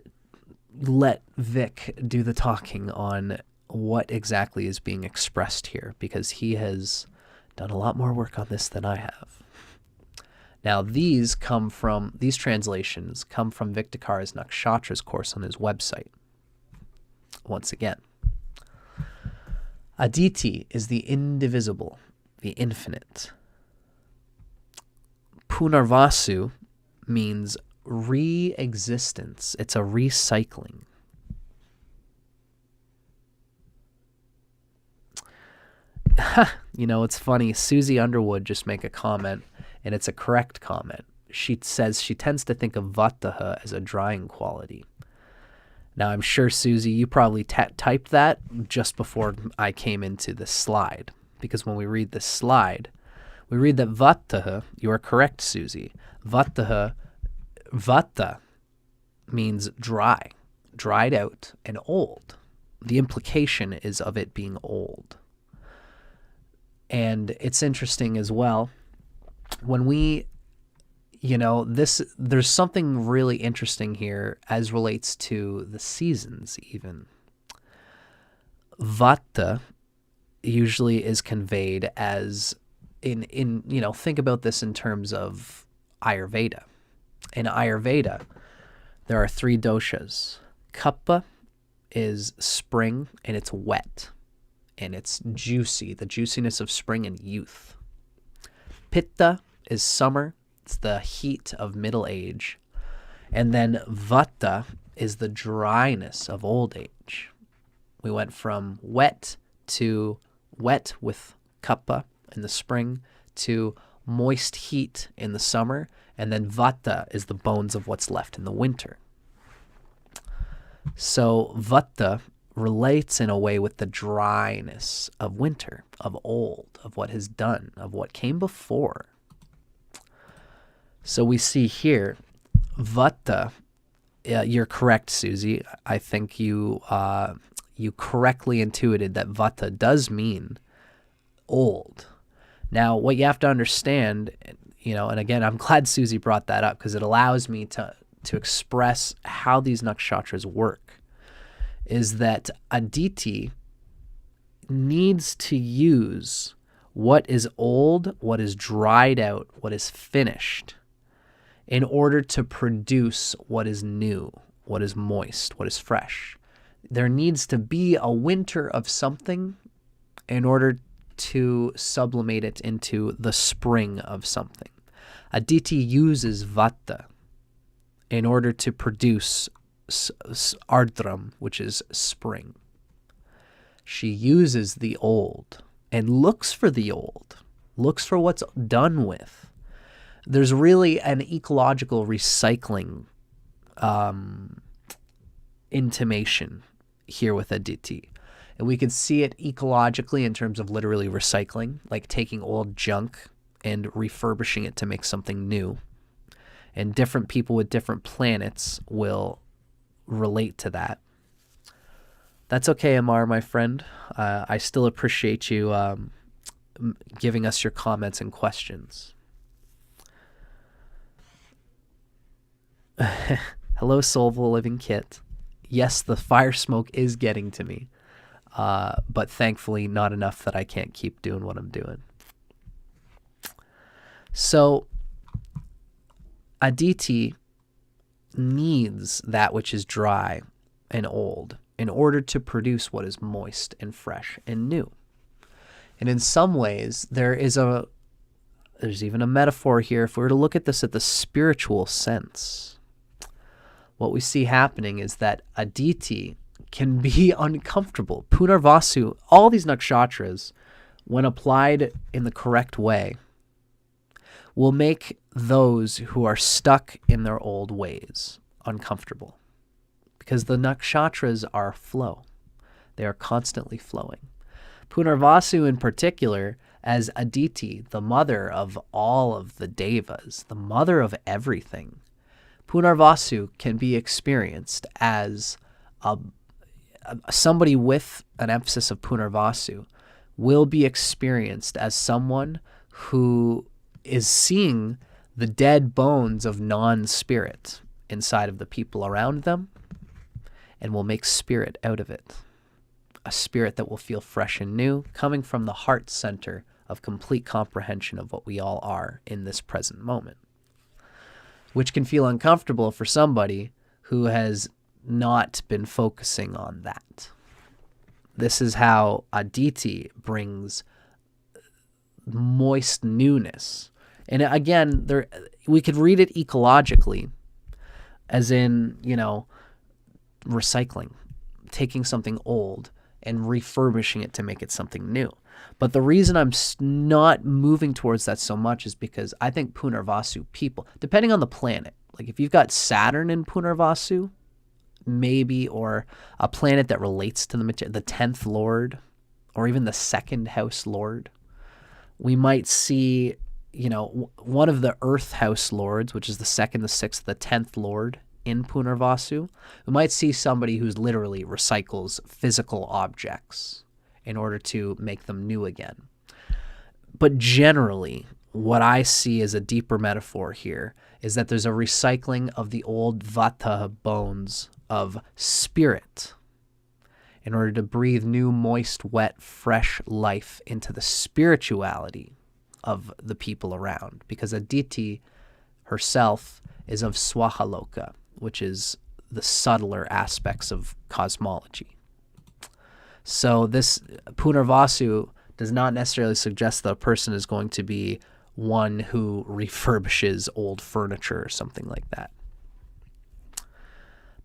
let Vic do the talking on what exactly is being expressed here, because he has done a lot more work on this than I have. Now, these translations come from Vic Dicara's Nakshatras course on his website. Once again, Aditi is the indivisible, the infinite. Punarvasu means re-existence. It's a recycling. You know, it's funny. Susie Underwood just make a comment, and it's a correct comment. She says she tends to think of Vattaha as a drying quality. Now, I'm sure, Susie, you probably typed that just before I came into this slide, because when we read this slide, we read that Vata, you are correct, Susie. Vata means dry, dried out, and old. The implication is of it being old. And it's interesting as well, when we, there's something really interesting here as relates to the seasons even. Vata usually is conveyed as think about this in terms of Ayurveda. In Ayurveda, there are 3 doshas. Kapha is spring, and it's wet, and it's juicy, the juiciness of spring and youth. Pitta is summer, it's the heat of middle age. And then Vata is the dryness of old age. We went from wet to wet with Kapha in the spring to moist heat in the summer, and then Vata is the bones of what's left in the winter. So Vata relates in a way with the dryness of winter, of old, of what has done, of what came before. So we see here, Vata, you're correct, Susie. I think you correctly intuited that Vata does mean old. Now, what you have to understand, and again, I'm glad Susie brought that up because it allows me to express how these nakshatras work, is that Aditi needs to use what is old, what is dried out, what is finished, in order to produce what is new, what is moist, what is fresh. There needs to be a winter of something in order to sublimate it into the spring of something. Aditi uses Vata in order to produce Ardram, which is spring. She uses the old and looks for the old, looks for what's done with. There's really an ecological recycling intimation here with Aditi. And we can see it ecologically in terms of literally recycling, like taking old junk and refurbishing it to make something new. And different people with different planets will relate to that. That's okay, Amar, my friend. I still appreciate you giving us your comments and questions. Hello, Soulful Living Kit. Yes, the fire smoke is getting to me, but thankfully not enough that I can't keep doing what I'm doing. So Aditi needs that which is dry and old in order to produce what is moist and fresh and new. And in some ways, there's even a metaphor here. If we were to look at this at the spiritual sense, what we see happening is that Aditi can be uncomfortable. Punarvasu, all these nakshatras, when applied in the correct way, will make those who are stuck in their old ways uncomfortable. Because the nakshatras are flow. They are constantly flowing. Punarvasu in particular, as Aditi, the mother of all of the devas, the mother of everything, Punarvasu can be experienced as somebody with an emphasis of Punarvasu will be experienced as someone who is seeing the dead bones of non-spirit inside of the people around them and will make spirit out of it. A spirit that will feel fresh and new, coming from the heart center of complete comprehension of what we all are in this present moment, which can feel uncomfortable for somebody who has not been focusing on that. This is how Aditi brings moist newness. And again, we could read it ecologically, as in, recycling, taking something old and refurbishing it to make it something new. But the reason I'm not moving towards that so much is because I think Punarvasu people, depending on the planet, like if you've got Saturn in Punarvasu, maybe, or a planet that relates to the 10th lord, or even the second house lord. We might see, one of the earth house lords, which is the second, the sixth, the 10th lord in Punarvasu. We might see somebody who's literally recycles physical objects in order to make them new again. But generally, what I see as a deeper metaphor here is that there's a recycling of the old vata bones of spirit in order to breathe new, moist, wet, fresh life into the spirituality of the people around. Because Aditi herself is of Swahaloka, which is the subtler aspects of cosmology. So this Punarvasu does not necessarily suggest that a person is going to be one who refurbishes old furniture or something like that.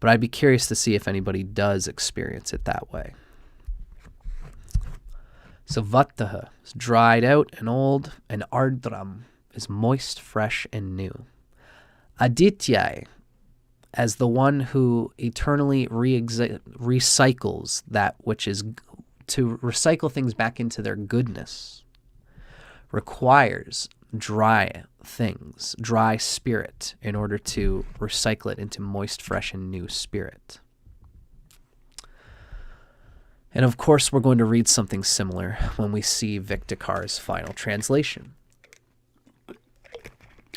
But I'd be curious to see if anybody does experience it that way. So Vataha is dried out and old, and Ardram is moist, fresh, and new. Aditya, as the one who eternally recycles that which is, to recycle things back into their goodness, requires dry things, dry spirit, in order to recycle it into moist, fresh, and new spirit. And of course, we're going to read something similar when we see Vic Dicara's final translation.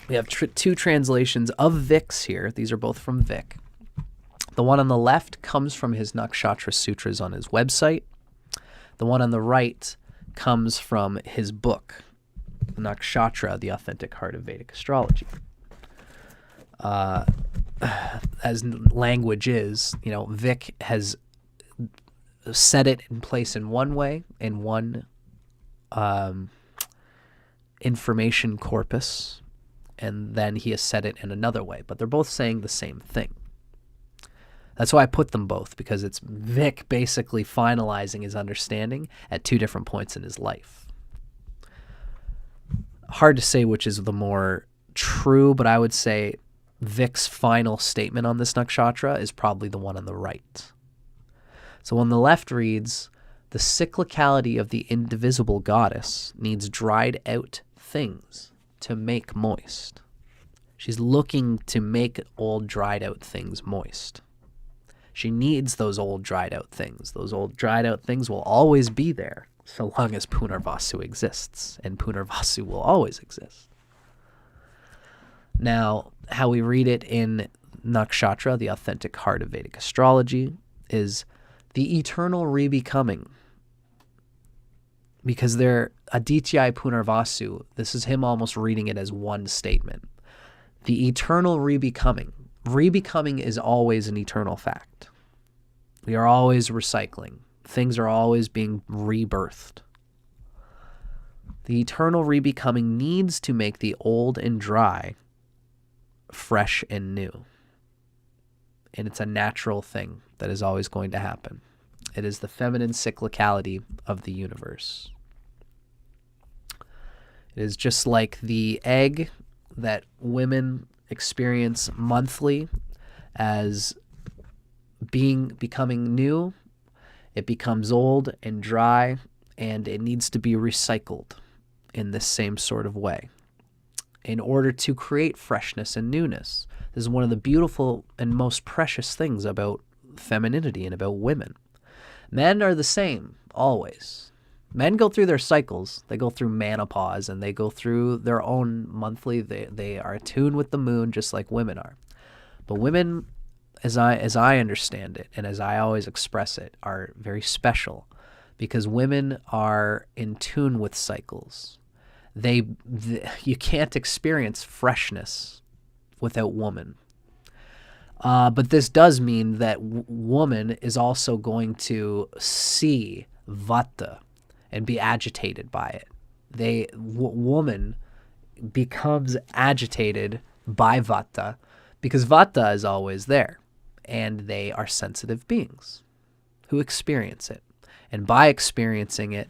We have two translations of Vic's here. These are both from Vic. The one on the left comes from his Nakshatra Sutras on his website. The one on the right comes from his book, Nakshatra, The Authentic Heart of Vedic Astrology. As language is, Vic has set it in place in one way, in one information corpus, and then he has set it in another way. But they're both saying the same thing. That's why I put them both, because it's Vic basically finalizing his understanding at two different points in his life. Hard to say which is the more true, but I would say Vic's final statement on this nakshatra is probably the one on the right. So on the left reads, the cyclicality of the indivisible goddess needs dried out things to make moist. She's looking to make old dried out things moist. She needs those old dried out things. Those old dried out things will always be there so long as Punarvasu exists, and Punarvasu will always exist. Now, how we read it in Nakshatra, the authentic heart of Vedic astrology, is the eternal rebecoming. Because they're Aditya Punarvasu, this is him almost reading it as one statement. The eternal rebecoming. Rebecoming is always an eternal fact. We are always recycling. Things are always being rebirthed. The eternal rebecoming needs to make the old and dry fresh and new. And it's a natural thing that is always going to happen. It is the feminine cyclicality of the universe. It is just like the egg that women experience monthly as becoming new. It becomes old and dry, and it needs to be recycled in this same sort of way in order to create freshness and newness. This is one of the beautiful and most precious things about femininity and about women. Men are the same, always. Men go through their cycles. They go through menopause, and they go through their own monthly. They are attuned with the moon just like women are. But women, as I understand it, and as I always express it, are very special because women are in tune with cycles. You can't experience freshness without woman. But this does mean that woman is also going to see vata and be agitated by it. Woman becomes agitated by vata because vata is always there, and they are sensitive beings who experience it. And by experiencing it,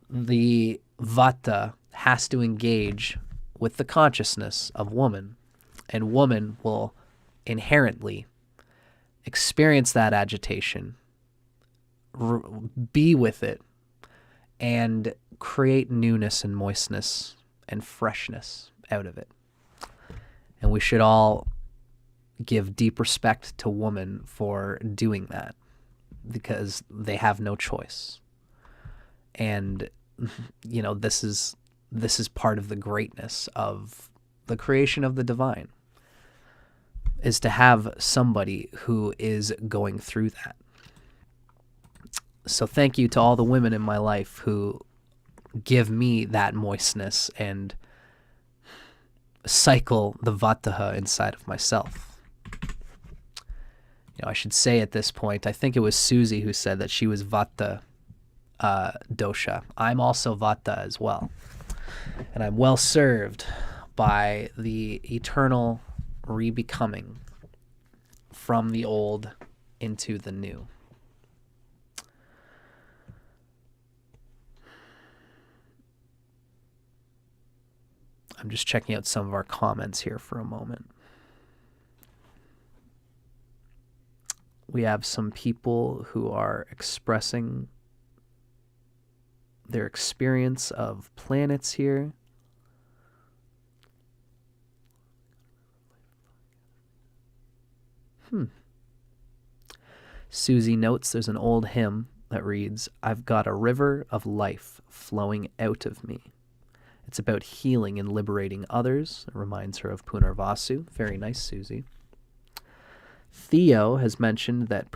the vata has to engage with the consciousness of woman, and woman will inherently experience that agitation, be with it, and create newness and moistness and freshness out of it. And we should all give deep respect to women for doing that, because they have no choice. And, you know, this is part of the greatness of the creation of the divine, is to have somebody who is going through that. So thank you to all the women in my life who give me that moistness and cycle the Vataha inside of myself. You know, I should say at this point, I think it was Susie who said that she was Vata dosha. I'm also Vata as well. And I'm well served by the eternal rebecoming from the old into the new. I'm just checking out some of our comments here for a moment. We have some people who are expressing their experience of planets here. Susie notes there's an old hymn that reads, "I've got a river of life flowing out of me." It's about healing and liberating others. It reminds her of Punarvasu. Very nice, Susie. Theo has mentioned that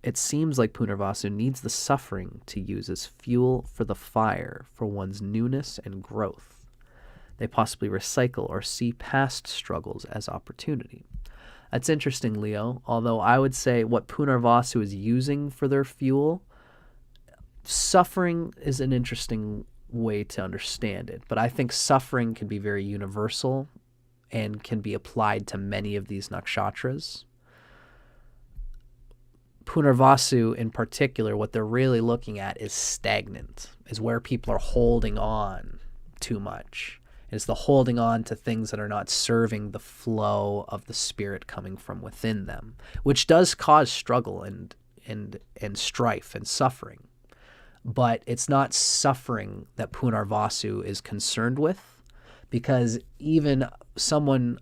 it seems like Punarvasu needs the suffering to use as fuel for the fire for one's newness and growth. They possibly recycle or see past struggles as opportunity. That's interesting, Leo, although I would say what Punarvasu is using for their fuel, suffering is an interesting way to understand it, but I think suffering can be very universal and can be applied to many of these nakshatras. Punarvasu in particular, what they're really looking at is stagnant, is where people are holding on too much. It's the holding on to things that are not serving the flow of the spirit coming from within them, which does cause struggle and strife and suffering. But it's not suffering that Punarvasu is concerned with, because even someone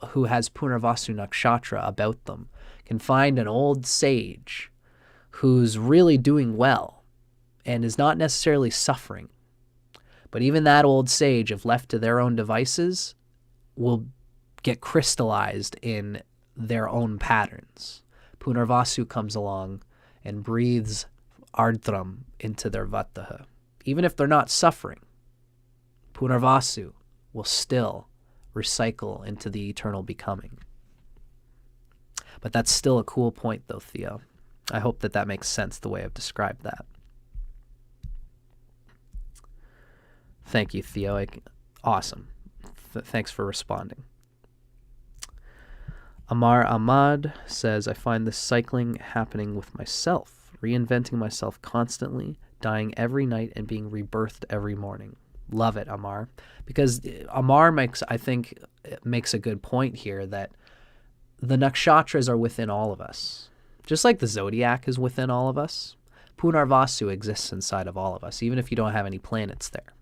who has Punarvasu Nakshatra about them can find an old sage who's really doing well and is not necessarily suffering. But even that old sage, if left to their own devices, will get crystallized in their own patterns. Punarvasu comes along and breathes ardram into their vataha. Even if they're not suffering, Punarvasu will still recycle into the eternal becoming. But that's still a cool point, though, Theo. I hope that makes sense the way I've described that. Thank you, Theo. Awesome. Thanks for responding. Amar Ahmad says, I find this cycling happening with myself, reinventing myself constantly, dying every night and being rebirthed every morning. Love it, Amar. Because Amar makes a good point here that the nakshatras are within all of us. Just like the Zodiac is within all of us, Punarvasu exists inside of all of us, even if you don't have any planets there.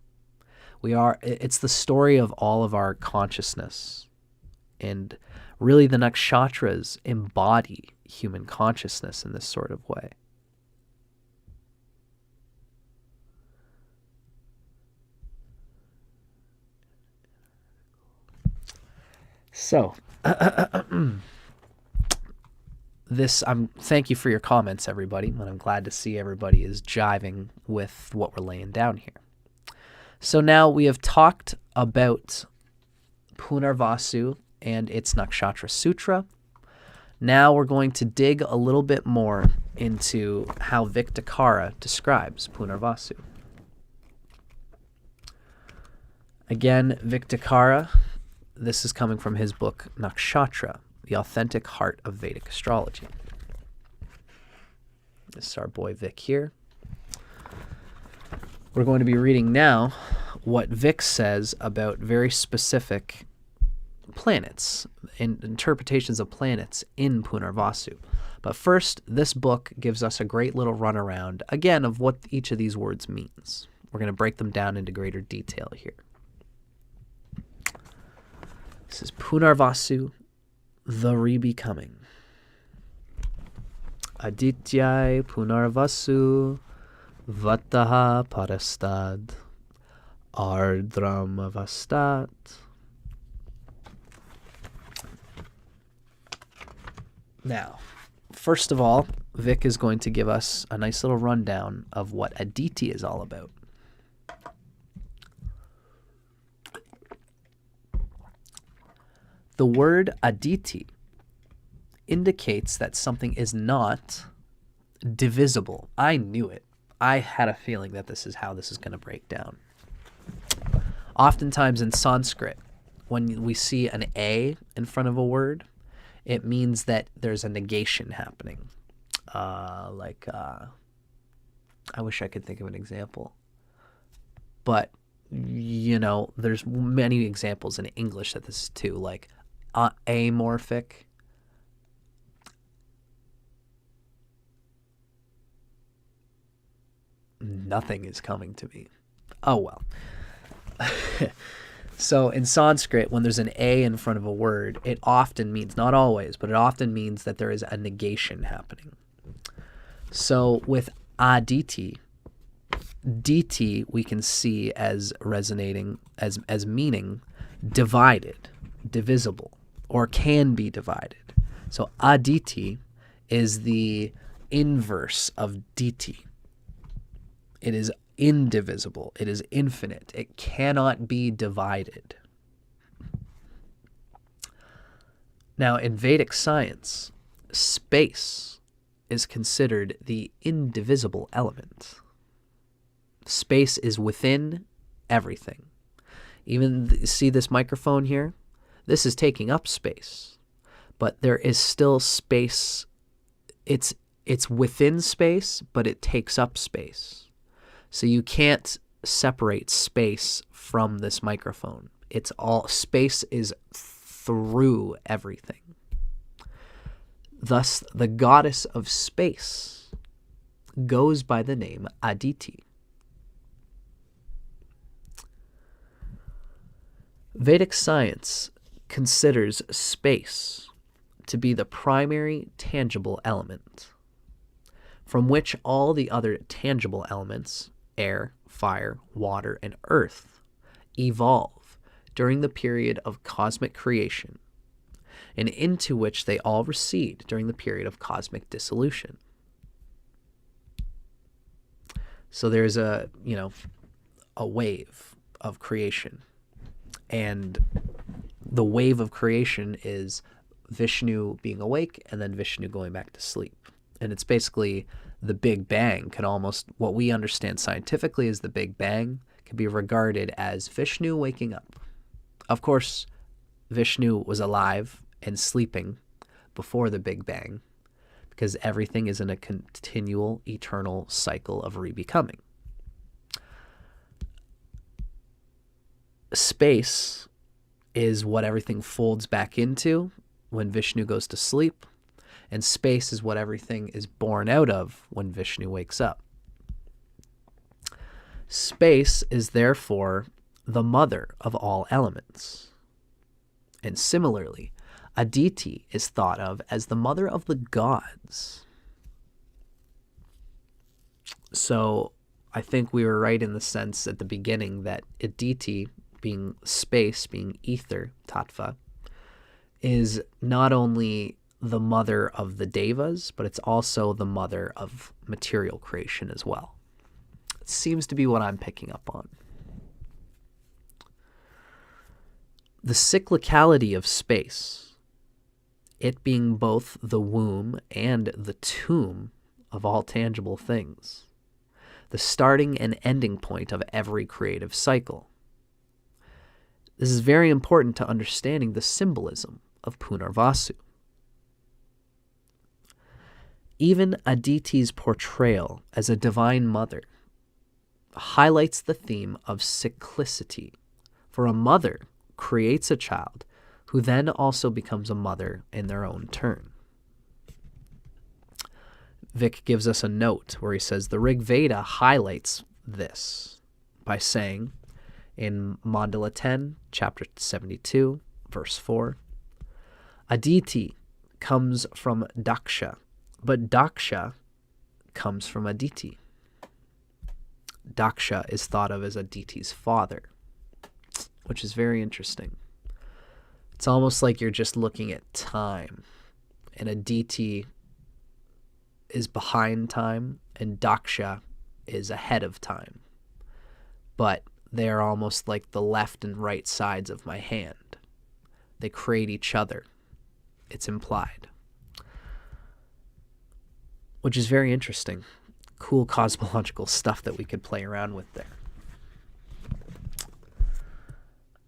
It's the story of all of our consciousness. And really the nakshatras embody human consciousness in this sort of way. So, thank you for your comments, everybody, and I'm glad to see everybody is jiving with what we're laying down here. So now we have talked about Punarvasu and its Nakshatra Sutra. Now we're going to dig a little bit more into how Vic Dicara describes Punarvasu. Again, Vic Dicara, this is coming from his book Nakshatra, The Authentic Heart of Vedic Astrology. This is our boy Vic here. We're going to be reading now what Vic says about very specific planets and interpretations of planets in Punarvasu. But first, this book gives us a great little runaround, again, of what each of these words means. We're going to break them down into greater detail here. This is Punarvasu, the rebecoming. Aditya Punarvasu Vataha Parastad Ardram Avastat. Now, first of all, Vic is going to give us a nice little rundown of what Aditi is all about. The word Aditi indicates that something is not divisible. I knew it. I had a feeling that this is how this is going to break down. Oftentimes in Sanskrit, when we see an A in front of a word, it means that there's a negation happening. I wish I could think of an example. But, you know, there's many examples in English that this is too, like amorphic. Nothing is coming to me. Oh, well. So in Sanskrit, when there's an A in front of a word, it often means, not always, but it often means that there is a negation happening. So with Aditi, Diti we can see as resonating, as meaning divided, divisible, or can be divided. So Aditi is the inverse of Diti. It is indivisible. It is infinite. It cannot be divided. Now, in Vedic science, space is considered the indivisible element. Space is within everything. Even see this microphone here? This is taking up space, but there is still space. It's within space, but it takes up space. So you can't separate space from this microphone. It's all, space is through everything. Thus, the goddess of space goes by the name Aditi. Vedic science considers space to be the primary tangible element, from which all the other tangible elements, air, fire, water, and earth, evolve during the period of cosmic creation, and into which they all recede during the period of cosmic dissolution. So there's a wave of creation, and the wave of creation is Vishnu being awake and then Vishnu going back to sleep. And it's basically the Big Bang can almost, what we understand scientifically as the Big Bang, can be regarded as Vishnu waking up. Of course, Vishnu was alive and sleeping before the Big Bang, because everything is in a continual, eternal cycle of rebecoming. Space is what everything folds back into when Vishnu goes to sleep, and space is what everything is born out of when Vishnu wakes up. Space is therefore the mother of all elements. And similarly, Aditi is thought of as the mother of the gods. So I think we were right in the sense at the beginning that Aditi, being space, being ether, tattva, is not only the mother of the devas, but it's also the mother of material creation as well. It seems to be what I'm picking up on. The cyclicality of space, it being both the womb and the tomb of all tangible things, the starting and ending point of every creative cycle. This is very important to understanding the symbolism of Punarvasu. Even Aditi's portrayal as a divine mother highlights the theme of cyclicity, for a mother creates a child who then also becomes a mother in their own turn. Vic gives us a note where he says the Rig Veda highlights this by saying in Mandala 10, chapter 72, verse 4, Aditi comes from Daksha, but Daksha comes from Aditi. Daksha is thought of as Aditi's father, which is very interesting. It's almost like you're just looking at time, and Aditi is behind time, and Daksha is ahead of time. But they are almost like the left and right sides of my hand. They create each other. It's implied. Which is very interesting. Cool cosmological stuff that we could play around with there.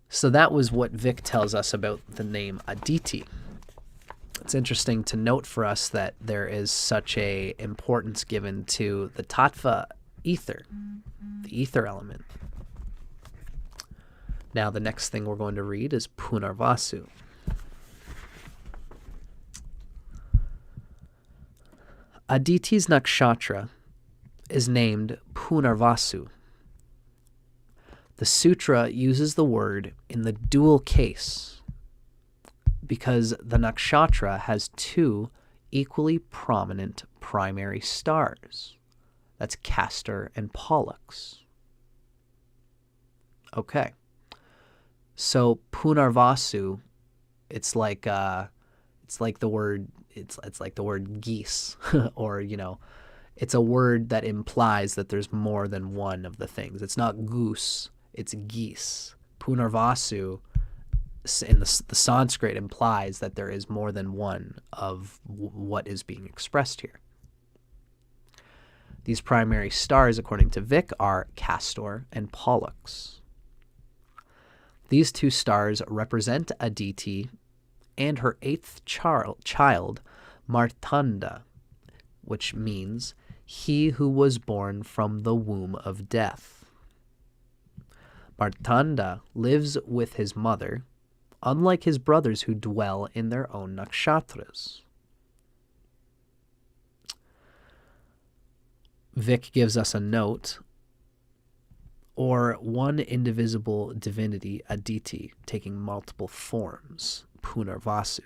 So that was what Vic tells us about the name Aditi. It's interesting to note for us that there is such a importance given to the tattva ether, the ether element. Now the next thing we're going to read is Punarvasu. Aditi's nakshatra is named Punarvasu. The sutra uses the word in the dual case because the nakshatra has two equally prominent primary stars. That's Castor and Pollux. Okay. So Punarvasu, it's like the word geese, or it's a word that implies that there's more than one of the things. It's not goose, it's geese. Punarvasu in the Sanskrit implies that there is more than one of what is being expressed here. These primary stars, according to Vic, are Castor and Pollux. These two stars represent Aditi and her eighth child, Martanda, which means he who was born from the womb of death. Martanda lives with his mother, unlike his brothers who dwell in their own nakshatras. Vic gives us a note, or one indivisible divinity, Aditi, taking multiple forms, Punarvasu.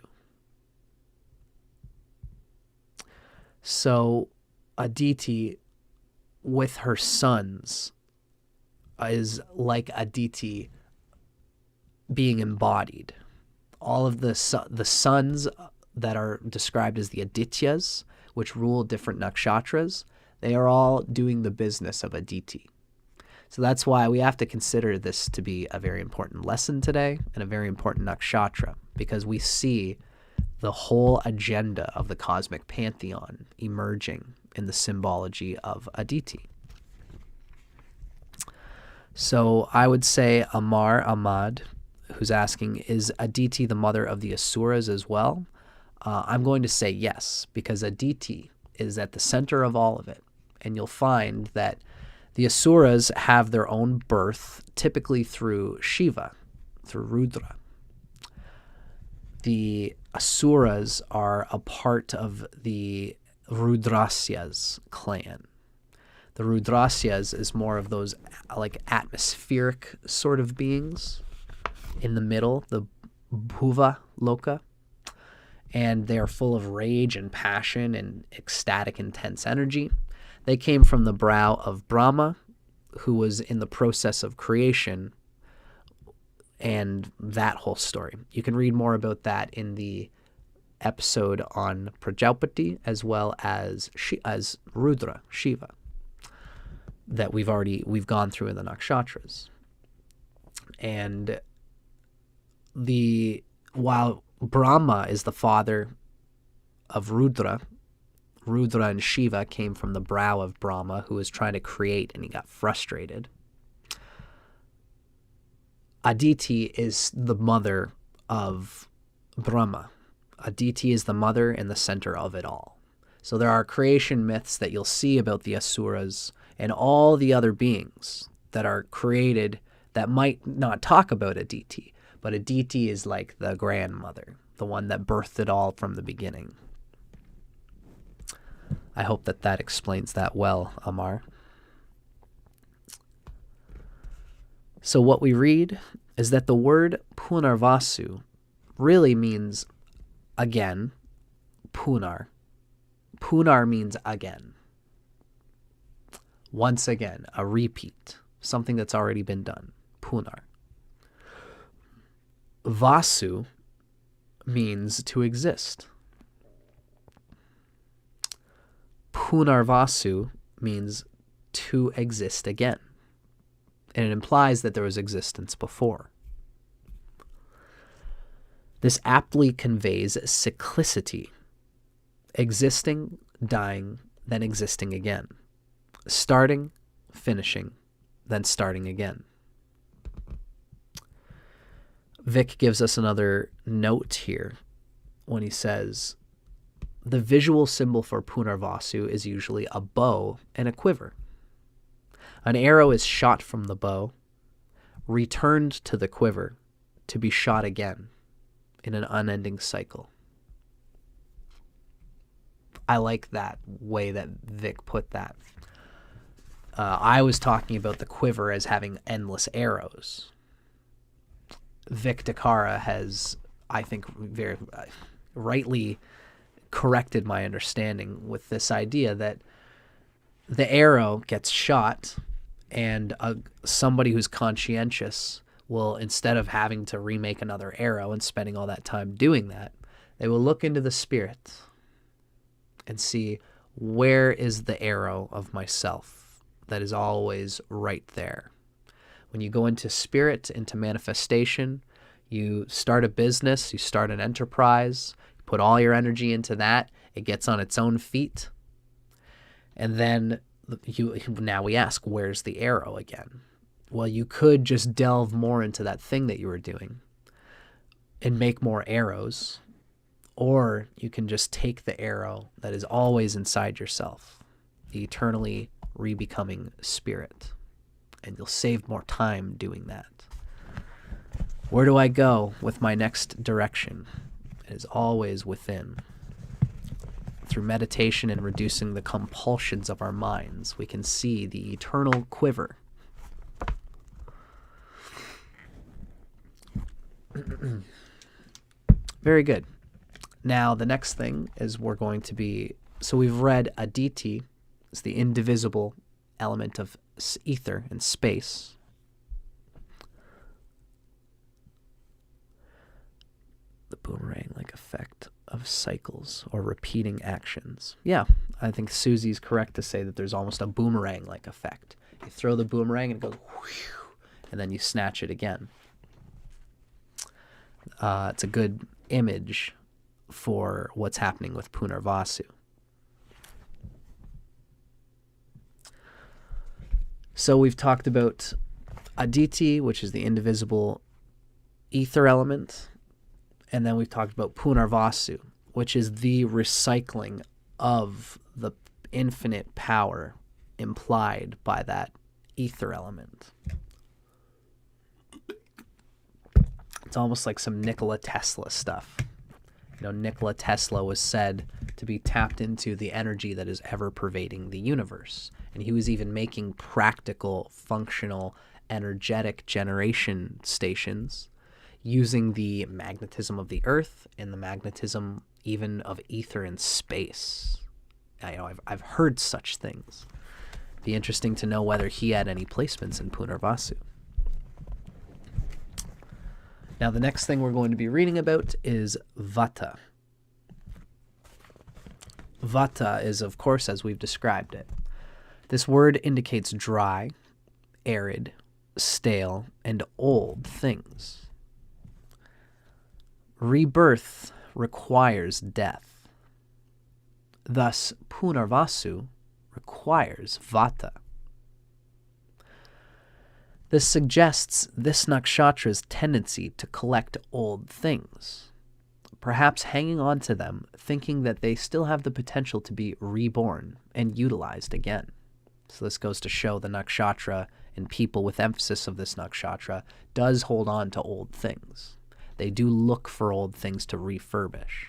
So Aditi with her sons is like Aditi being embodied. All of the sons that are described as the Adityas, which rule different nakshatras, they are all doing the business of Aditi. So that's why we have to consider this to be a very important lesson today and a very important nakshatra, because we see the whole agenda of the cosmic pantheon emerging in the symbology of Aditi. So I would say Amar Ahmad, who's asking, is Aditi the mother of the Asuras as well? I'm going to say yes, because Aditi is at the center of all of it. And you'll find that the Asuras have their own birth, typically through Shiva, through Rudra. The Asuras are a part of the Rudrasya's clan. The Rudrasya's is more of those like atmospheric sort of beings in the middle, the Bhuva Loka. And they are full of rage and passion and ecstatic, intense energy. They came from the brow of Brahma, who was in the process of creation, and that whole story. You can read more about that in the episode on Prajapati, as well as Rudra, Shiva, that we've gone through in the nakshatras. And while Brahma is the father of Rudra and Shiva came from the brow of Brahma, who was trying to create, and he got frustrated. Aditi is the mother of Brahma. Aditi is the mother and the center of it all. So there are creation myths that you'll see about the Asuras and all the other beings that are created that might not talk about Aditi, But Aditi is like the grandmother, the one that birthed it all from the beginning. I hope that that explains that well, Amar. So what we read is that the word Punarvasu really means again, Punar. Punar means again. Once again, a repeat, something that's already been done. Punar. Vasu means to exist. Punarvasu means to exist again. And it implies that there was existence before. This aptly conveys cyclicity, existing, dying, then existing again, starting, finishing, then starting again. Vic gives us another note here when he says, the visual symbol for Punarvasu is usually a bow and a quiver. An arrow is shot from the bow, returned to the quiver, to be shot again in an unending cycle. I like that way that Vic put that. I was talking about the quiver as having endless arrows. Vic Dicara has, I think, very rightly corrected my understanding with this idea that the arrow gets shot and somebody who's conscientious will, instead of having to remake another arrow and spending all that time doing that, they will look into the spirit and see, where is the arrow of myself that is always right there? When you go into spirit, into manifestation, you start a business, you start an enterprise, you put all your energy into that, it gets on its own feet, and then now we ask, where's the arrow again? Well, you could just delve more into that thing that you were doing and make more arrows, or you can just take the arrow that is always inside yourself, the eternally re-becoming spirit, and you'll save more time doing that. Where do I go with my next direction? It is always within. Through meditation and reducing the compulsions of our minds, we can see the eternal quiver. Very good. Now, the next thing is we're going to be, so we've read Aditi is the indivisible element of ether and space. The boomerang-like effect of cycles or repeating actions. Yeah, I think Susie's correct to say that there's almost a boomerang-like effect. You throw the boomerang and it goes whew, and then you snatch it again. It's a good image for what's happening with Punarvasu. So we've talked about Aditi, which is the indivisible ether element, and then we've talked about Punarvasu, which is the recycling of the infinite power implied by that ether element. It's almost like some Nikola Tesla stuff. You know, Nikola Tesla was said to be tapped into the energy that is ever pervading the universe. And he was even making practical, functional, energetic generation stations using the magnetism of the earth and the magnetism even of ether and space. I've heard such things. Be interesting to know whether he had any placements in Punarvasu. Now, the next thing we're going to be reading about is Vata. Vata is, of course, as we've described it. This word indicates dry, arid, stale, and old things. Rebirth requires death. Thus, Punarvasu requires Vata. This suggests this nakshatra's tendency to collect old things, perhaps hanging on to them, thinking that they still have the potential to be reborn and utilized again. So this goes to show the nakshatra and people with emphasis of this nakshatra does hold on to old things. They do look for old things to refurbish.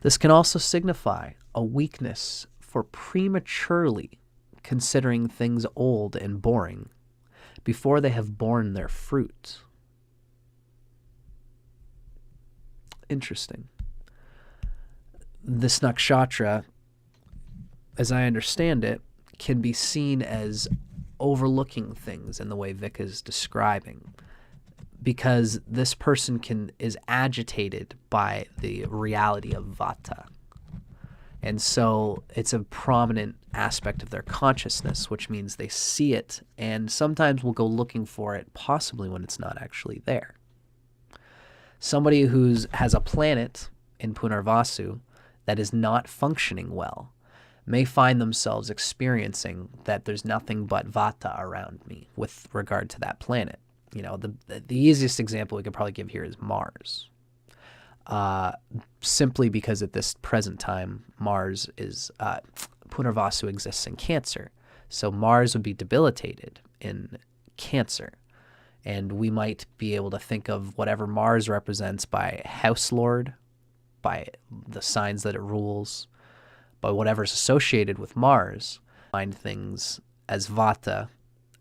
This can also signify a weakness for prematurely considering things old and boring before they have borne their fruit. Interesting. This nakshatra, as I understand it, can be seen as overlooking things in the way Vic is describing, because this person is agitated by the reality of vata. And so it's a prominent aspect of their consciousness, which means they see it and sometimes will go looking for it, possibly when it's not actually there. Somebody who has a planet in Punarvasu that is not functioning well may find themselves experiencing that there's nothing but vata around me with regard to that planet. You know, the easiest example we could probably give here is Mars. Simply because at this present time, Mars is, Punarvasu exists in Cancer. So Mars would be debilitated in Cancer. And we might be able to think of whatever Mars represents by house lord, by the signs that it rules, by whatever's associated with Mars, find things as vata,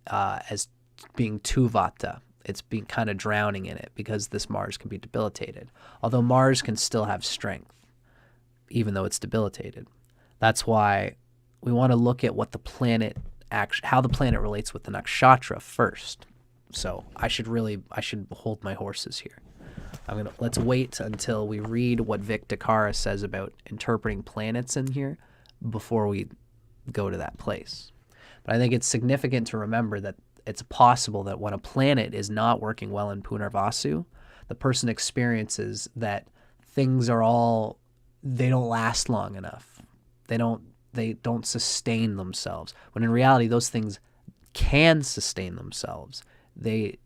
as being too vata. It's being kind of drowning in it because this Mars can be debilitated. Although Mars can still have strength, even though it's debilitated. That's why we want to look at what the planet, how the planet relates with the nakshatra first. So I should hold my horses here. Let's wait until we read what Vic Dicara says about interpreting planets in here before we go to that place. But I think it's significant to remember that it's possible that when a planet is not working well in Punarvasu, the person experiences that things they don't last long enough. They don't sustain themselves. When in reality, those things can sustain themselves. They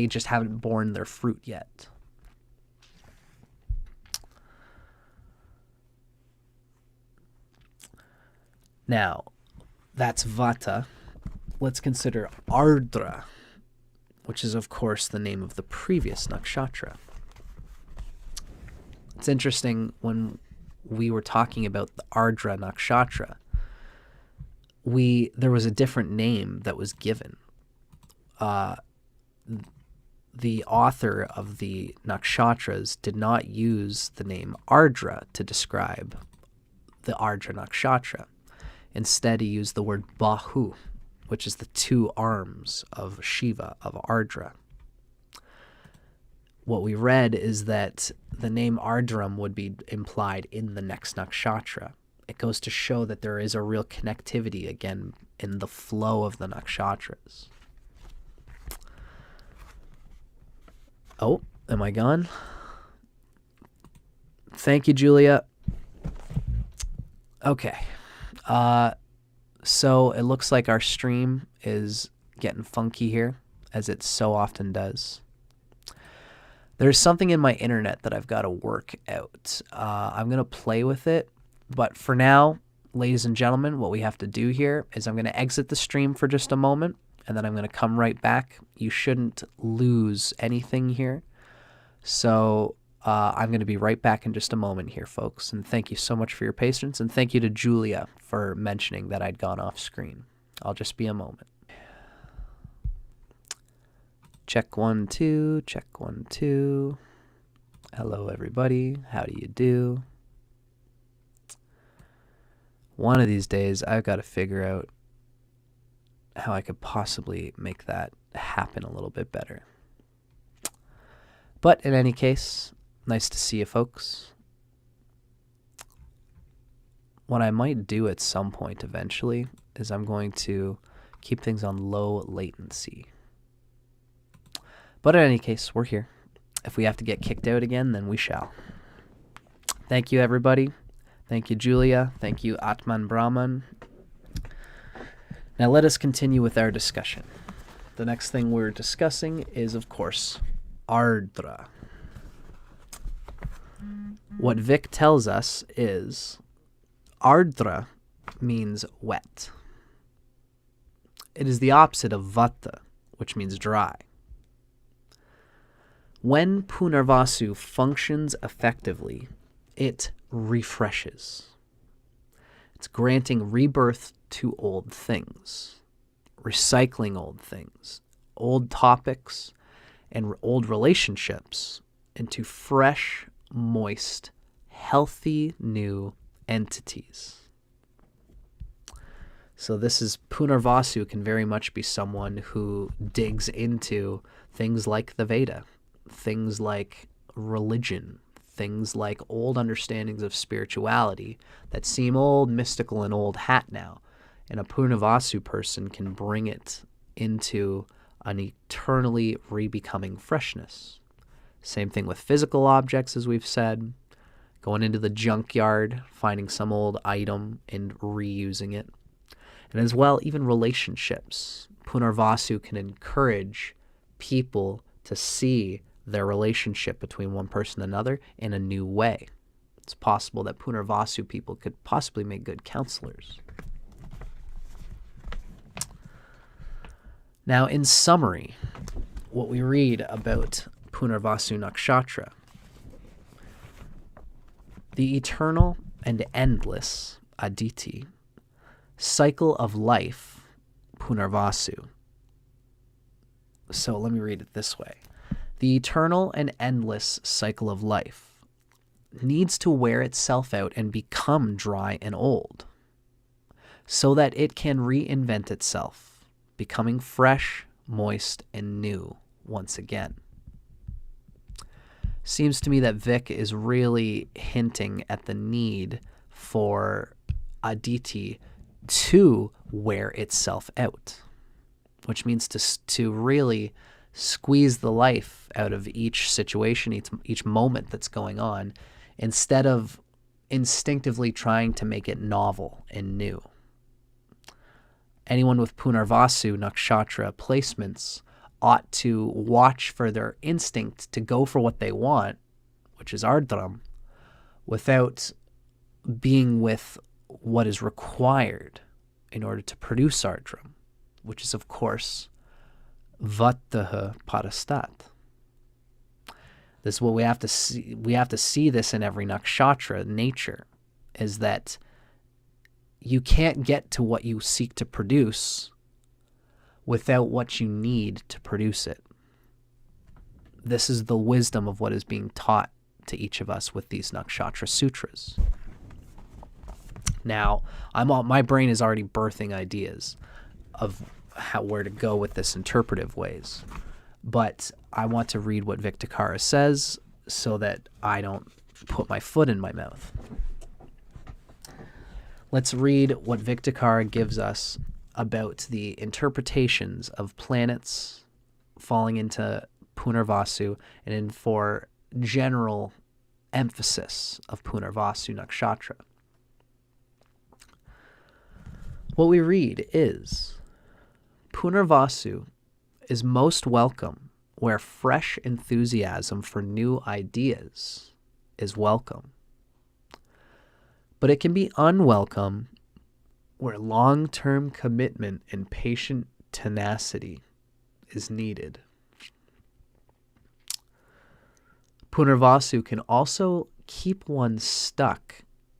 just haven't borne their fruit yet. Now, that's vata. Let's consider ardra, which is, of course, the name of the previous nakshatra. It's interesting, when we were talking about the ardra nakshatra, there was a different name that was given. The author of the nakshatras did not use the name ardra to describe the ardra nakshatra. Instead, he used the word bahu, which is the two arms of Shiva, of Ardra. What we read is that the name Ardram would be implied in the next nakshatra. It goes to show that there is a real connectivity, again, in the flow of the nakshatras. Oh, am I gone? Thank you, Julia. Okay. So it looks like our stream is getting funky here, as it so often does. There's something in my internet that I've got to work out. I'm going to play with it, but for now, ladies and gentlemen, what we have to do here is I'm going to exit the stream for just a moment, and then I'm going to come right back. You shouldn't lose anything here. So I'm going to be right back in just a moment here, folks. And thank you so much for your patience. And thank you to Julia for mentioning that I'd gone off screen. I'll just be a moment. Check 1, 2, check 1, 2. Hello, everybody. How do you do? One of these days, I've got to figure out how I could possibly make that happen a little bit better. But in any case, nice to see you, folks. What I might do at some point eventually is I'm going to keep things on low latency. But in any case, we're here. If we have to get kicked out again, then we shall. Thank you, everybody. Thank you, Julia. Thank you, Atman Brahman. Now let us continue with our discussion. The next thing we're discussing is, of course, Ardra. What Vic tells us is Ardra means wet. It is the opposite of Vata, which means dry. When Punarvasu functions effectively, it refreshes. It's granting rebirth to old things, recycling old things, old topics, and old relationships into fresh, moist, healthy new entities. So this is Punarvasu can very much be someone who digs into things like the Veda, things like religion, things like old understandings of spirituality that seem old, mystical, and old hat now. And a Punarvasu person can bring it into an eternally re-becoming freshness. Same thing with physical objects, as we've said. Going into the junkyard, finding some old item and reusing it. And as well, even relationships. Punarvasu can encourage people to see their relationship between one person and another in a new way. It's possible that Punarvasu people could possibly make good counselors. Now, in summary, what we read about Punarvasu Nakshatra: the eternal and endless Aditi, cycle of life, Punarvasu. So let me read it this way. The eternal and endless cycle of life needs to wear itself out and become dry and old so that it can reinvent itself, becoming fresh, moist, and new once again. Seems to me that Vic is really hinting at the need for Aditi to wear itself out, which means to really squeeze the life out of each situation, each moment that's going on, instead of instinctively trying to make it novel and new. Anyone with Punarvasu Nakshatra placements ought to watch for their instinct to go for what they want, which is Ardram, without being with what is required in order to produce Ardram, which is, of course, Vataha Parastat. This is what we have to see. We have to see this in every nakshatra nature, is that you can't get to what you seek to produce without what you need to produce it. This is the wisdom of what is being taught to each of us with these Nakshatra Sutras. Now, my brain is already birthing ideas of where to go with this interpretive ways, but I want to read what Vic Dicara says so that I don't put my foot in my mouth. Let's read what Vic Dicara gives us about the interpretations of planets falling into Punarvasu and for general emphasis of Punarvasu Nakshatra. What we read is, Punarvasu is most welcome where fresh enthusiasm for new ideas is welcome. But it can be unwelcome where long-term commitment and patient tenacity is needed. Punarvasu can also keep one stuck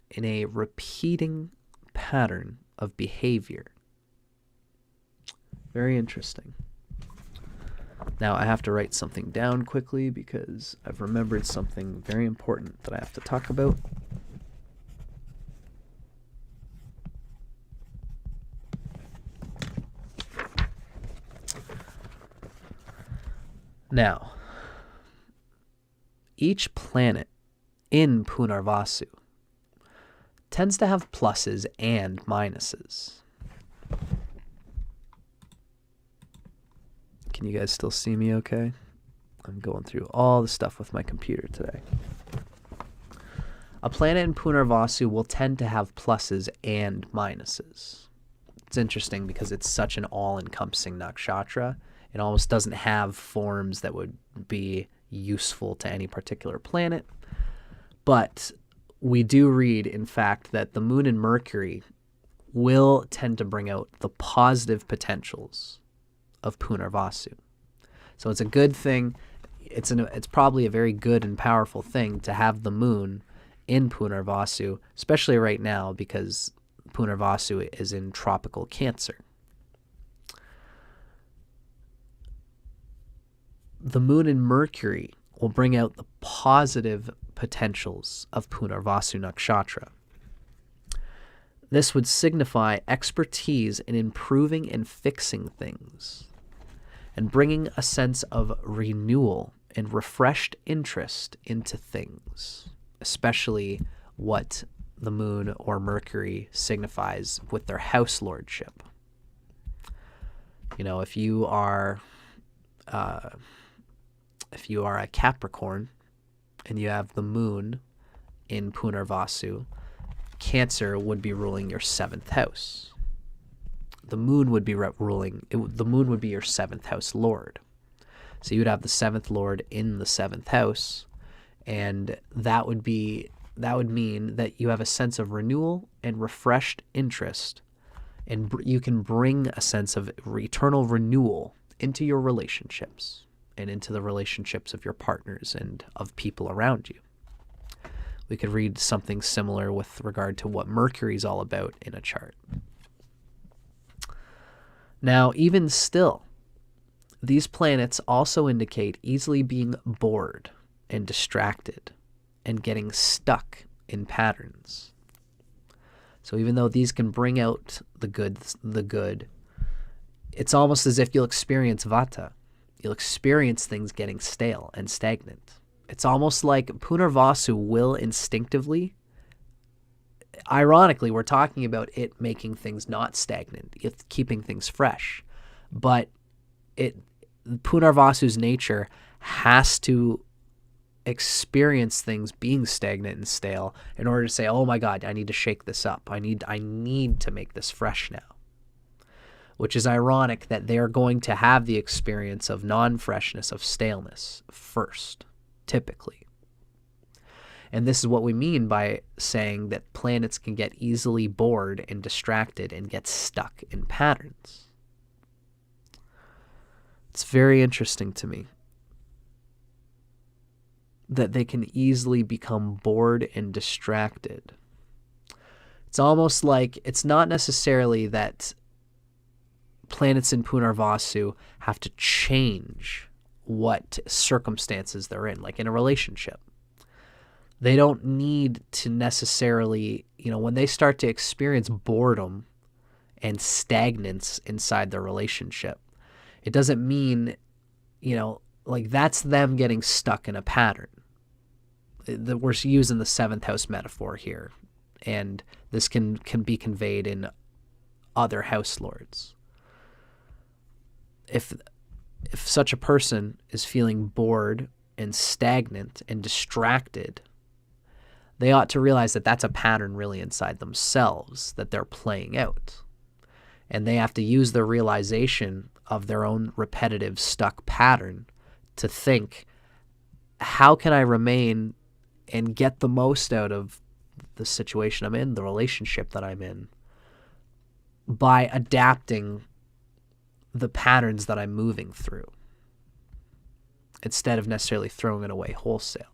in a repeating pattern of behavior. Very interesting. Now I have to write something down quickly because I've remembered something very important that I have to talk about. Now, each planet in Punarvasu tends to have pluses and minuses. Can you guys still see me okay? I'm going through all the stuff with my computer today. A planet in Punarvasu will tend to have pluses and minuses. It's interesting because it's such an all-encompassing nakshatra. It almost doesn't have forms that would be useful to any particular planet. But we do read, in fact, that the Moon and Mercury will tend to bring out the positive potentials of Punarvasu. So it's a good thing. it's probably a very good and powerful thing to have the moon in Punarvasu, especially right now because Punarvasu is in tropical Cancer. The moon in Mercury will bring out the positive potentials of Punarvasu Nakshatra. This would signify expertise in improving and fixing things, and bringing a sense of renewal and refreshed interest into things, especially what the moon or Mercury signifies with their house lordship. You know, if you are a Capricorn and you have the moon in Punarvasu, Cancer would be ruling your 7th house. The moon would be the moon would be your 7th house lord. So you would have the 7th lord in the 7th house, and that would mean that you have a sense of renewal and refreshed interest, and you can bring a sense of eternal renewal into your relationships and into the relationships of your partners and of people around you. We could read something similar with regard to what Mercury's all about in a chart. Now, even still, these planets also indicate easily being bored and distracted and getting stuck in patterns. So even though these can bring out the good, it's almost as if you'll experience vata. You'll experience things getting stale and stagnant. It's almost like Punarvasu will instinctively, ironically, we're talking about it making things not stagnant, it's keeping things fresh. But Punarvasu's nature has to experience things being stagnant and stale in order to say, oh my God, I need to shake this up. I need to make this fresh now. Which is ironic that they're going to have the experience of non-freshness, of staleness first, typically. And this is what we mean by saying that planets can get easily bored and distracted and get stuck in patterns. It's very interesting to me that they can easily become bored and distracted. It's almost like it's not necessarily that planets in Punarvasu have to change what circumstances they're in, like in a relationship. They don't need to necessarily, when they start to experience boredom and stagnance inside their relationship, it doesn't mean, like that's them getting stuck in a pattern. We're using the 7th house metaphor here, and this can be conveyed in other house lords. If such a person is feeling bored and stagnant and distracted, they ought to realize that that's a pattern really inside themselves that they're playing out. And they have to use the realization of their own repetitive stuck pattern to think, how can I remain and get the most out of the situation I'm in, the relationship that I'm in, by adapting the patterns that I'm moving through, instead of necessarily throwing it away wholesale.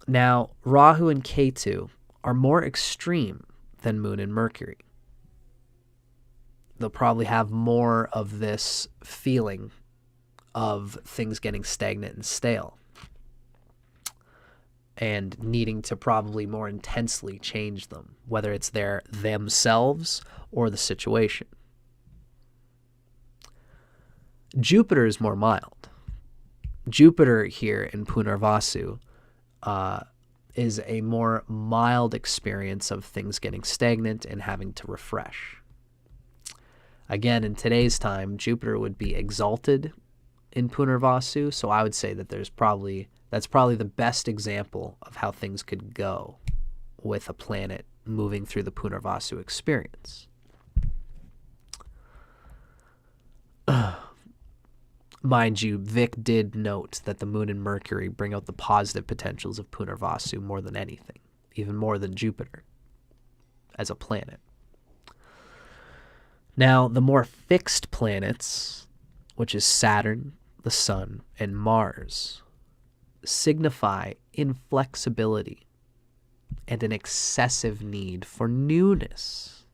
Now, Rahu and Ketu are more extreme than Moon and Mercury. They'll probably have more of this feeling of things getting stagnant and stale, and needing to probably more intensely change them, whether it's themselves or the situation. Jupiter is more mild. Jupiter here in Punarvasu is a more mild experience of things getting stagnant and having to refresh. Again, in today's time, Jupiter would be exalted in Punarvasu, so I would say that that's probably the best example of how things could go with a planet moving through the Punarvasu experience. Mind you, Vic did note that the Moon and Mercury bring out the positive potentials of Punarvasu more than anything, even more than Jupiter as a planet. Now, the more fixed planets, which is Saturn, the Sun, and Mars, signify inflexibility and an excessive need for newness.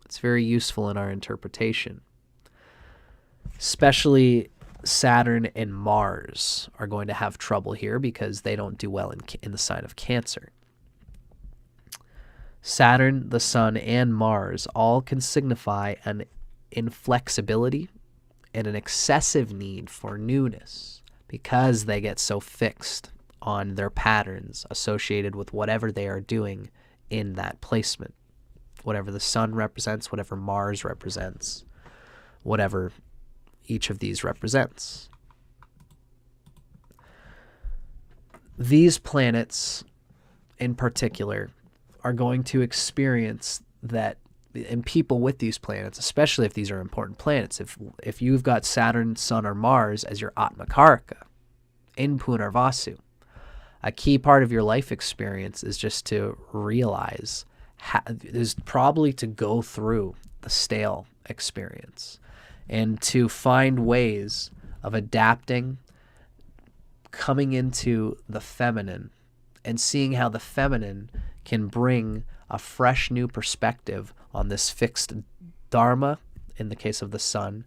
It's very useful in our interpretation. Especially Saturn and Mars are going to have trouble here because they don't do well in the sign of Cancer. Saturn, the Sun, and Mars all can signify an inflexibility and an excessive need for newness because they get so fixed on their patterns associated with whatever they are doing in that placement. Whatever the Sun represents, whatever Mars represents, whatever each of these represents. These planets in particular are going to experience that, and people with these planets, especially if these are important planets, if you've got Saturn, Sun, or Mars as your Atmakaraka in Punarvasu, a key part of your life experience is just to realize is probably to go through the stale experience and to find ways of adapting, coming into the feminine, and seeing how the feminine can bring a fresh new perspective on this fixed dharma, in the case of the Sun,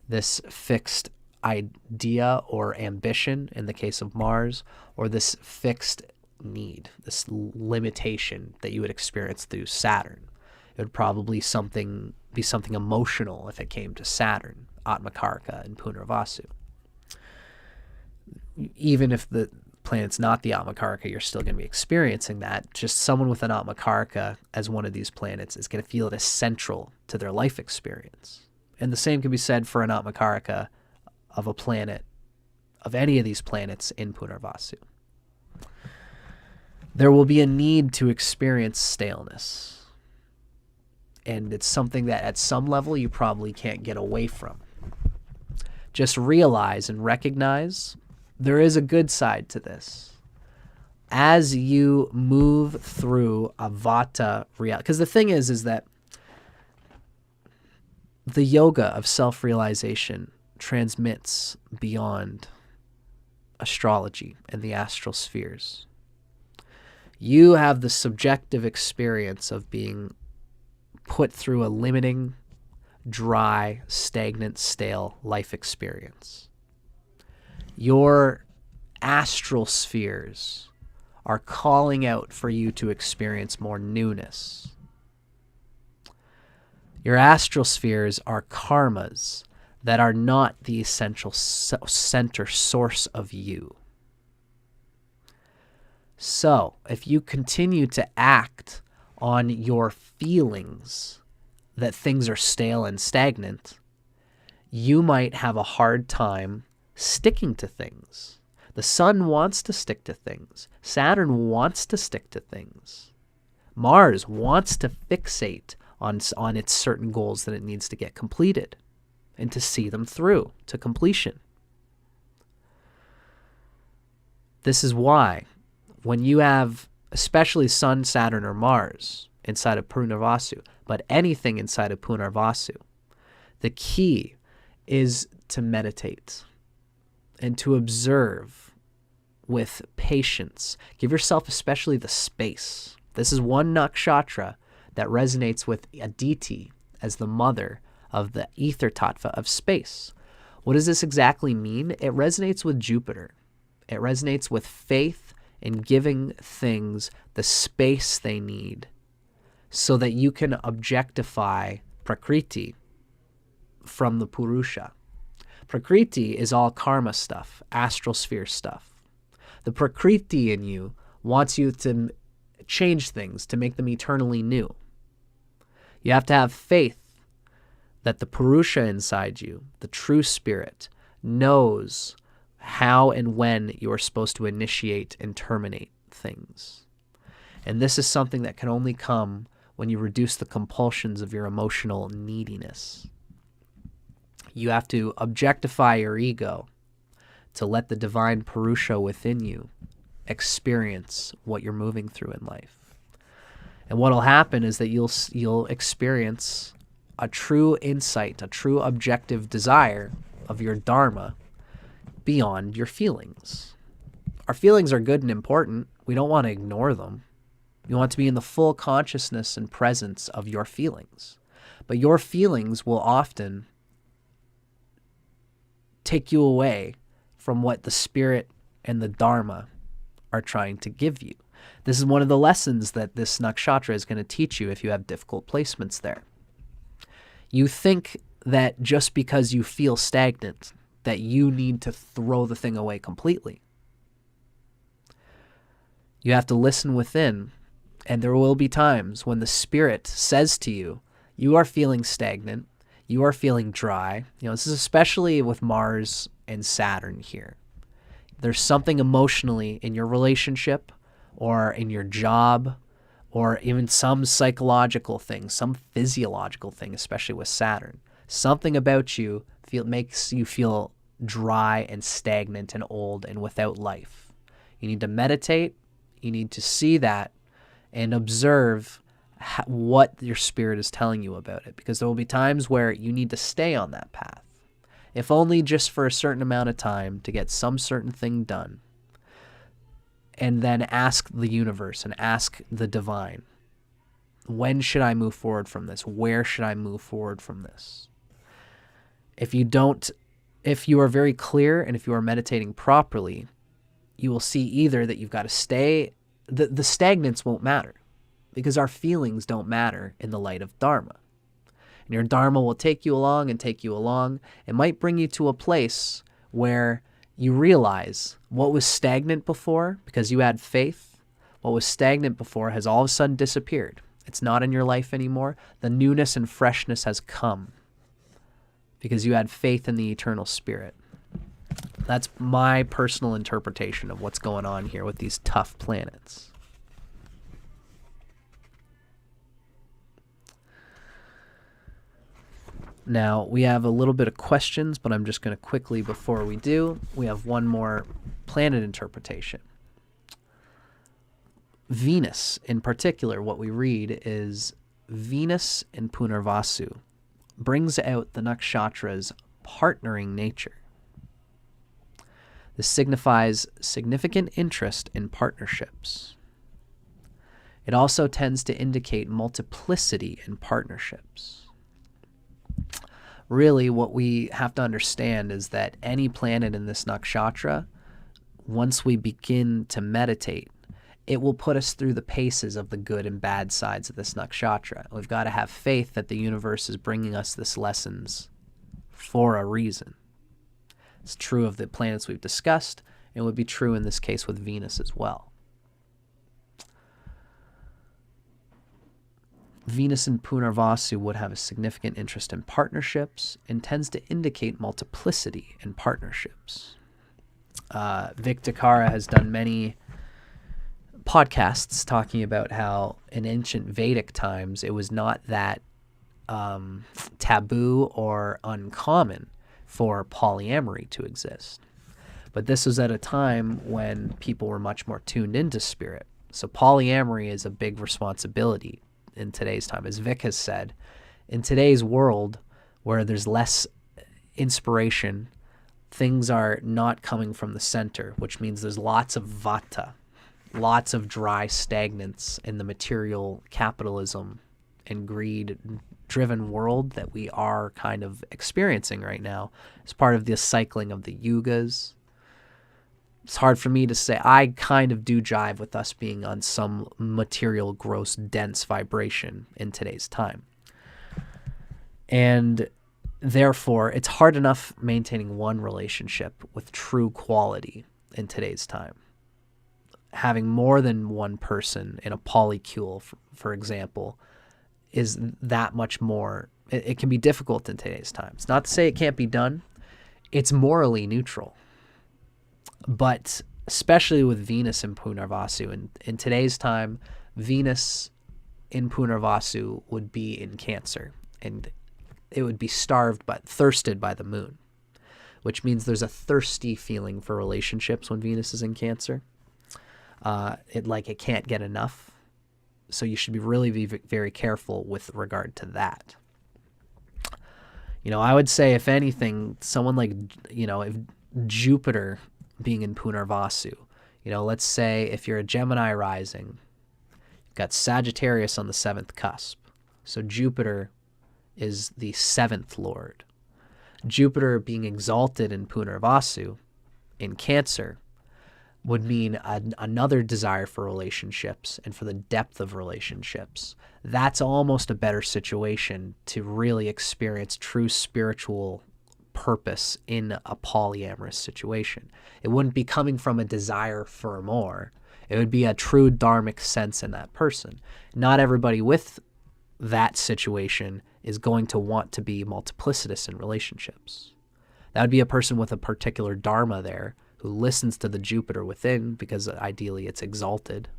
this fixed idea or ambition in the case of Mars, or this fixed need, this limitation that you would experience through Saturn. It would probably be something emotional if it came to Saturn, Atmakaraka, and Punarvasu. Even if the planet's not the Atmakaraka, you're still going to be experiencing that. Just someone with an Atmakaraka as one of these planets is going to feel it as central to their life experience. And the same can be said for an Atmakaraka of a planet, of any of these planets in Punarvasu. There will be a need to experience staleness. And it's something that at some level you probably can't get away from. Just realize and recognize there is a good side to this. As you move through a Vata reality, because the thing is that the yoga of self-realization transmits beyond astrology and the astral spheres. You have the subjective experience of being put through a limiting, dry, stagnant, stale life experience. Your astral spheres are calling out for you to experience more newness. Your astral spheres are karmas that are not the essential center source of you. So, if you continue to act on your feelings that things are stale and stagnant, you might have a hard time sticking to things. The Sun wants to stick to things. Saturn wants to stick to things. Mars wants to fixate on its certain goals that it needs to get completed and to see them through to completion. This is why when you have especially Sun, Saturn, or Mars inside of Punarvasu, but anything inside of Punarvasu, the key is to meditate and to observe with patience. Give yourself especially the space. This is one nakshatra that resonates with Aditi as the mother of the ether tattva of space. What does this exactly mean? It resonates with Jupiter. It resonates with faith in giving things the space they need so that you can objectify Prakriti from the Purusha. Prakriti is all karma stuff, astral sphere stuff. The Prakriti in you wants you to change things, to make them eternally new. You have to have faith that the Purusha inside you, the true spirit, knows how and when you are supposed to initiate and terminate things. And this is something that can only come when you reduce the compulsions of your emotional neediness. You have to objectify your ego to let the divine Purusha within you experience what you're moving through in life. And what will happen is that you'll experience a true insight, a true objective desire of your dharma beyond your feelings. Our feelings are good and important. We don't want to ignore them. You want to be in the full consciousness and presence of your feelings. But your feelings will often take you away from what the spirit and the dharma are trying to give you. This is one of the lessons that this nakshatra is going to teach you if you have difficult placements there. You think that just because you feel stagnant, that you need to throw the thing away completely. You have to listen within, and there will be times when the spirit says to you, you are feeling stagnant, you are feeling dry. This is especially with Mars and Saturn here. There's something emotionally in your relationship or in your job or even some psychological thing, some physiological thing, especially with Saturn. Something about you makes you feel dry and stagnant and old and without life. You need to meditate. You need to see that and observe what your spirit is telling you about it, because there will be times where you need to stay on that path, if only just for a certain amount of time to get some certain thing done, and then ask the universe and ask the divine, when should I move forward from this? Where should I move forward from this? If you are very clear and if you are meditating properly, you will see either that you've got to stay, the stagnance won't matter, because our feelings don't matter in the light of dharma. And your dharma will take you along and take you along. It might bring you to a place where you realize what was stagnant before, because you had faith, what was stagnant before has all of a sudden disappeared. It's not in your life anymore. The newness and freshness has come because you had faith in the eternal spirit. That's my personal interpretation of what's going on here with these tough planets. Now, we have a little bit of questions, but I'm just going to quickly, before we do, we have one more planet interpretation. Venus, in particular, what we read is Venus in Punarvasu brings out the nakshatra's partnering nature. This signifies significant interest in partnerships. It also tends to indicate multiplicity in partnerships. Really, what we have to understand is that any planet in this nakshatra, once we begin to meditate, it will put us through the paces of the good and bad sides of this nakshatra. We've got to have faith that the universe is bringing us these lessons for a reason. It's true of the planets we've discussed, and it would be true in this case with Venus as well. Venus in Punarvasu would have a significant interest in partnerships and tends to indicate multiplicity in partnerships. Vic Dicara has done many podcasts talking about how in ancient Vedic times it was not that taboo or uncommon for polyamory to exist. But this was at a time when people were much more tuned into spirit. So polyamory is a big responsibility in today's time. As Vic has said, in today's world where there's less inspiration, things are not coming from the center, which means there's lots of vata, lots of dry stagnance in the material capitalism and greed-driven world that we are kind of experiencing right now as part of the cycling of the yugas. It's hard for me to say. I kind of do jive with us being on some material, gross, dense vibration in today's time. And therefore, it's hard enough maintaining one relationship with true quality in today's time. Having more than one person in a polycule, for example, is that much more. It can be difficult in today's time. It's not to say it can't be done. It's morally neutral. But especially with Venus in Punarvasu, in today's time, Venus in Punarvasu would be in Cancer, and it would be thirsted by the moon, which means there's a thirsty feeling for relationships when Venus is in Cancer. It can't get enough. So you should be very careful with regard to that. I would say, if anything, someone like, if Jupiter being in Punarvasu, let's say if you're a Gemini rising, you've got Sagittarius on the 7th cusp. So Jupiter is the 7th lord. Jupiter being exalted in Punarvasu, in Cancer, would mean another desire for relationships and for the depth of relationships. That's almost a better situation to really experience true spiritual purpose in a polyamorous situation. It wouldn't be coming from a desire for more. It would be a true dharmic sense in that person. Not everybody with that situation is going to want to be multiplicitous in relationships. That would be a person with a particular dharma there who listens to the Jupiter within, because ideally it's exalted,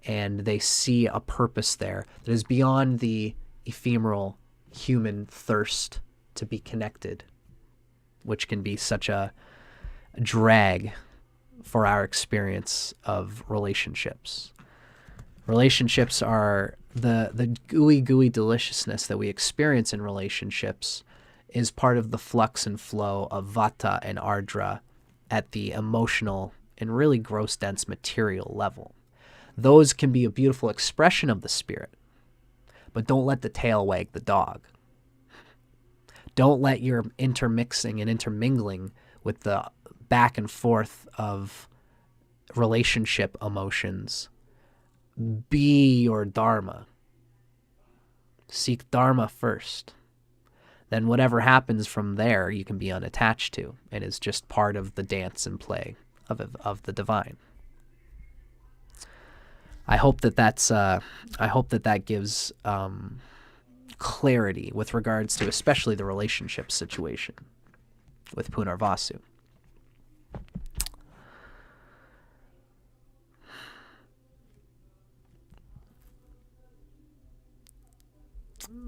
and they see a purpose there that is beyond the ephemeral human thirst to be connected, which can be such a drag for our experience of relationships. Relationships are the gooey deliciousness that we experience in relationships is part of the flux and flow of Vata and Ardra at the emotional and really gross, dense material level. Those can be a beautiful expression of the spirit, but don't let the tail wag the dog. Don't let your intermixing and intermingling with the back and forth of relationship emotions be your dharma. Seek dharma first. Then whatever happens from there, you can be unattached to, and is just part of the dance and play of the divine. I hope that gives clarity with regards to especially the relationship situation with Punarvasu.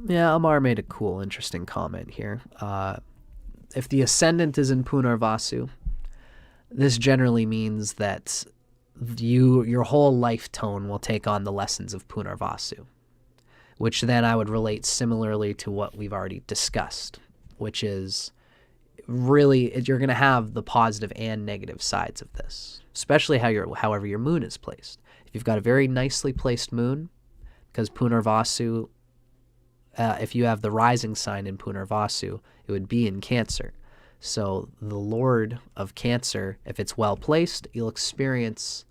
Yeah, Amar made a cool, interesting comment here. If the ascendant is in Punarvasu, this generally means that your whole life tone will take on the lessons of Punarvasu, which then I would relate similarly to what we've already discussed, which is really you're going to have the positive and negative sides of this, especially however your moon is placed. If you've got a very nicely placed moon, because Punarvasu, if you have the rising sign in Punarvasu, it would be in Cancer. So the Lord of Cancer, if it's well placed, you'll experience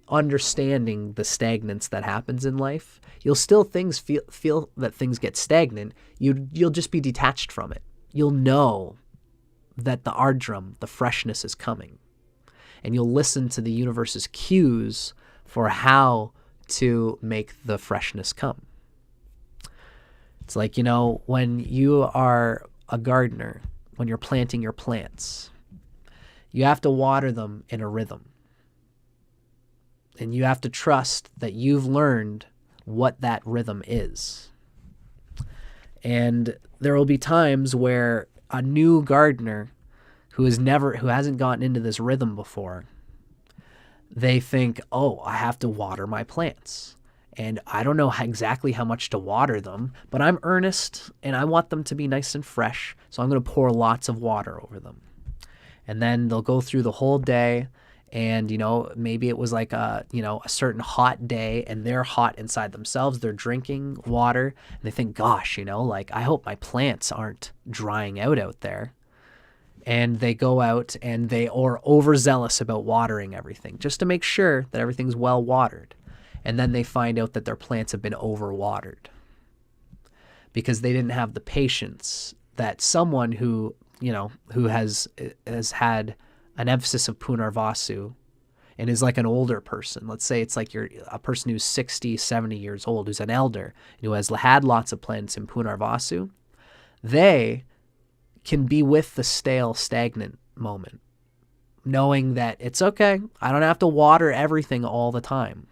understanding the stagnance that happens in life. You'll still feel that things get stagnant. You'll just be detached from it. You'll know that the ardrum, the freshness, is coming. And you'll listen to the universe's cues for how to make the freshness come. It's like, when you are a gardener, when you're planting your plants, you have to water them in a rhythm. And you have to trust that you've learned what that rhythm is. And there will be times where a new gardener who hasn't gotten into this rhythm before, they think, oh, I have to water my plants. And I don't know exactly how much to water them, but I'm earnest and I want them to be nice and fresh. So I'm going to pour lots of water over them. And then they'll go through the whole day, and, maybe it was like a certain hot day, and they're hot inside themselves. They're drinking water and they think, gosh, I hope my plants aren't drying out there. And they go out and they are overzealous about watering everything just to make sure that everything's well watered. And then they find out that their plants have been overwatered because they didn't have the patience that someone who has had an emphasis of Punarvasu and is like an older person. Let's say it's like you're a person who's 60, 70 years old, who's an elder, and who has had lots of plants in Punarvasu. They can be with the stale, stagnant moment, knowing that it's okay. I don't have to water everything all the time.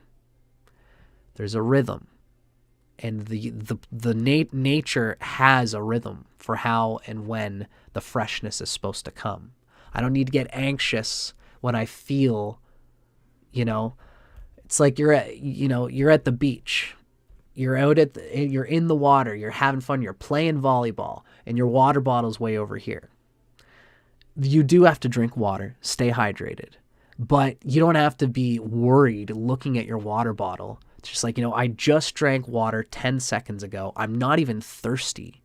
There's a rhythm, and the nature has a rhythm for how and when the freshness is supposed to come. I don't need to get anxious when I feel, it's like you're at the beach. You're you're in the water, you're having fun, you're playing volleyball, and your water bottle's way over here. You do have to drink water, stay hydrated, but you don't have to be worried looking at your water bottle. It's just like, I just drank water 10 seconds ago. I'm not even thirsty,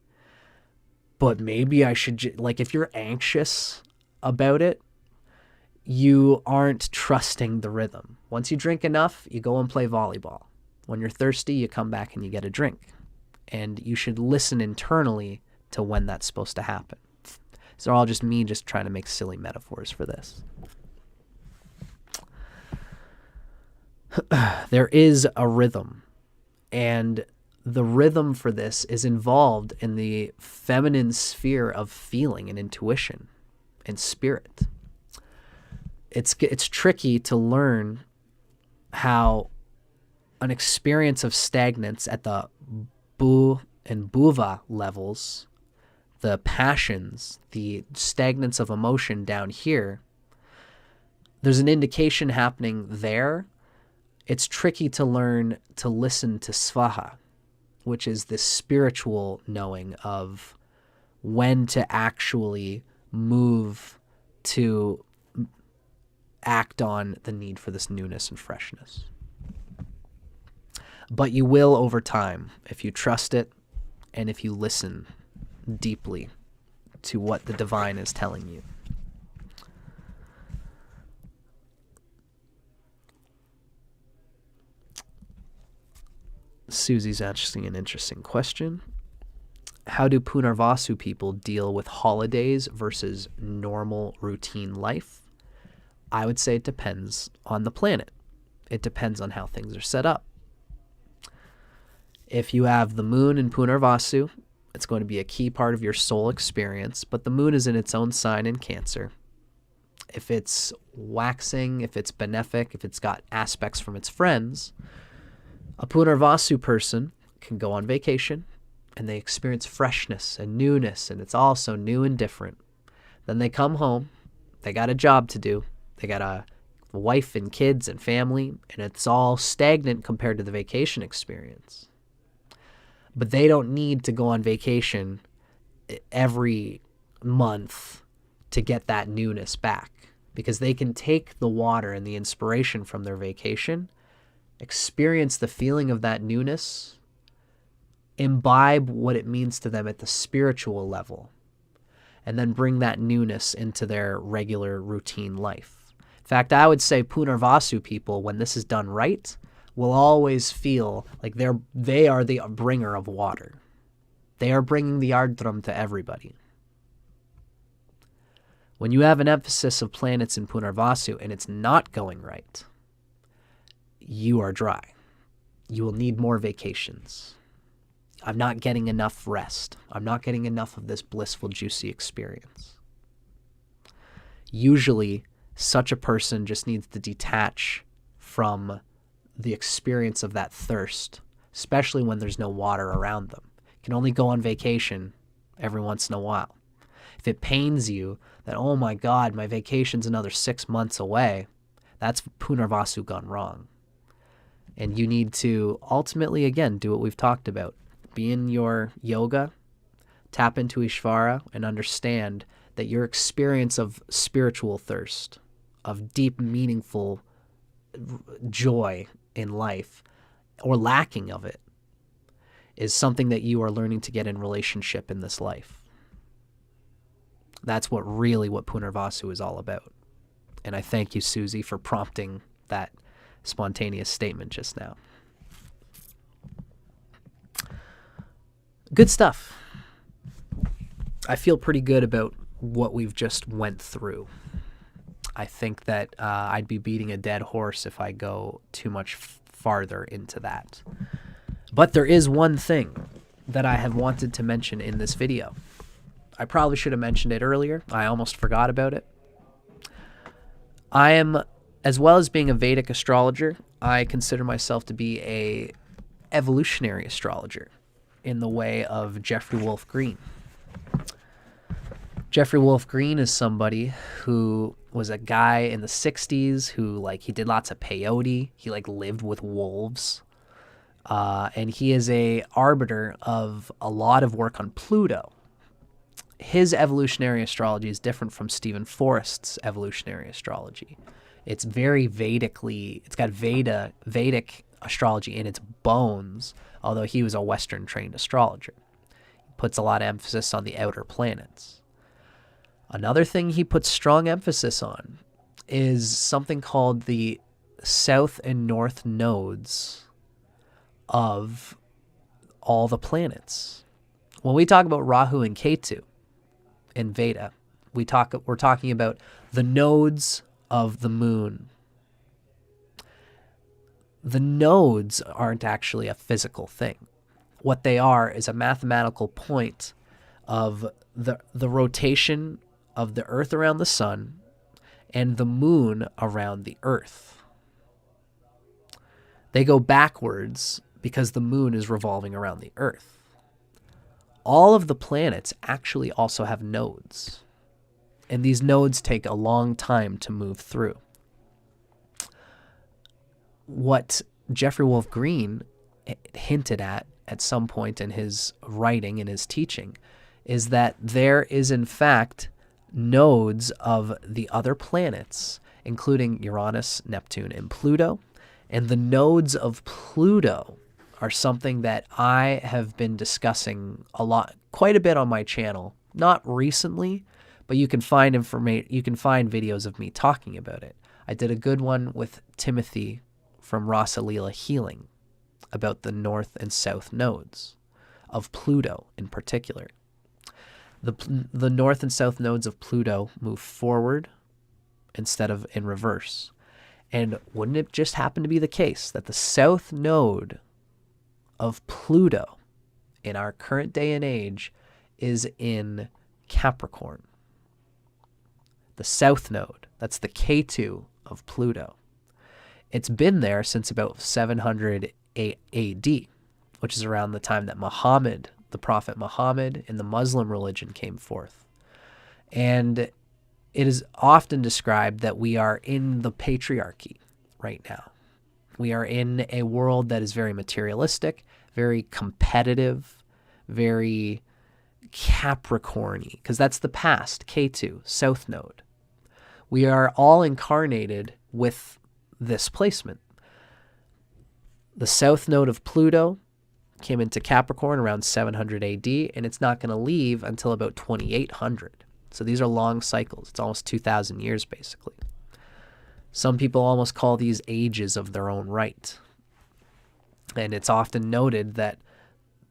but maybe I should, like, if you're anxious about it, you aren't trusting the rhythm. Once you drink enough, you go and play volleyball. When you're thirsty, you come back and you get a drink. And you should listen internally to when that's supposed to happen. These are all just me just trying to make silly metaphors for this. There is a rhythm, and the rhythm for this is involved in the feminine sphere of feeling and intuition and spirit. It's tricky to learn how an experience of stagnance at the bu and bhuva levels, the passions, the stagnance of emotion down here, there's an indication happening there. It's tricky to learn to listen to svaha, which is this spiritual knowing of when to actually move to act on the need for this newness and freshness. But you will over time if you trust it and if you listen deeply to what the divine is telling you. Susie's asking an interesting question. How do Punarvasu people deal with holidays versus normal routine life? I would say it depends on the planet. It depends on how things are set up. If you have the moon in Punarvasu, it's going to be a key part of your soul experience, but the moon is in its own sign in Cancer. If it's waxing, if it's benefic, if it's got aspects from its friends, a Punarvasu person can go on vacation and they experience freshness and newness, and it's all so new and different. Then they come home, they got a job to do, they got a wife and kids and family, and it's all stagnant compared to the vacation experience. But they don't need to go on vacation every month to get that newness back, because they can take the water and the inspiration from their vacation, experience the feeling of that newness, imbibe what it means to them at the spiritual level, and then bring that newness into their regular routine life. In fact, I would say Punarvasu people, when this is done right, will always feel like they are the bringer of water. They are bringing the ardram to everybody. When you have an emphasis of planets in Punarvasu and it's not going right, you are dry. You will need more vacations. I'm not getting enough rest. I'm not getting enough of this blissful, juicy experience. Usually, such a person just needs to detach from the experience of that thirst, especially when there's no water around them. You can only go on vacation every once in a while. If it pains you that, oh my God, my vacation's another 6 months away, that's Punarvasu gone wrong. And you need to ultimately, again, do what we've talked about. Be in your yoga, tap into Ishvara, and understand that your experience of spiritual thirst, of deep, meaningful joy in life, or lacking of it, is something that you are learning to get in relationship in this life. That's what Punarvasu is all about. And I thank you, Susie, for prompting that spontaneous statement just now. Good stuff. I feel pretty good about what we've just went through. I think that I'd be beating a dead horse if I go too much farther into that. But there is one thing that I have wanted to mention in this video. I probably should have mentioned it earlier. I almost forgot about it. I am, as well as being a Vedic astrologer, I consider myself to be a evolutionary astrologer in the way of Jeffrey Wolf Green. Jeffrey Wolf Green is somebody who was a guy in the 60s who, he did lots of peyote. He, lived with wolves. and he is a arbiter of a lot of work on Pluto. His evolutionary astrology is different from Stephen Forrest's evolutionary astrology. It's very it's got Vedic astrology in its bones, although he was a Western trained astrologer. He puts a lot of emphasis on the outer planets. Another thing he puts strong emphasis on is something called the south and north nodes of all the planets. When we talk about Rahu and Ketu in Veda, we're talking about the nodes of the moon. The nodes aren't actually a physical thing. What they are is a mathematical point of the rotation of the Earth around the sun and the moon around the Earth. They go backwards because the moon is revolving around the Earth. All of the planets actually also have nodes, and these nodes take a long time to move through. What Jeffrey Wolf Green hinted at some point in his writing, in his teaching, is that there is in fact nodes of the other planets, including Uranus, Neptune, and Pluto. And the nodes of Pluto are something that I have been discussing quite a bit on my channel. Not recently, but you can find videos of me talking about it. I did a good one with Timothy from Rasa Leela Healing about the north and south nodes of Pluto in particular. The north and south nodes of Pluto move forward instead of in reverse. And wouldn't it just happen to be the case that the south node of Pluto in our current day and age is in Capricorn? The south node, that's the Ketu of Pluto. It's been there since about 700 AD, which is around the time that Muhammad, the Prophet Muhammad, in the Muslim religion came forth. And it is often described that we are in the patriarchy right now. We are in a world that is very materialistic, very competitive, very Capricorn-y, because that's the past, Ketu, South Node. We are all incarnated with this placement. The South Node of Pluto came into Capricorn around 700 AD, and it's not going to leave until about 2800. So these are long cycles. It's almost 2,000 years, basically. Some people almost call these ages of their own right. And it's often noted that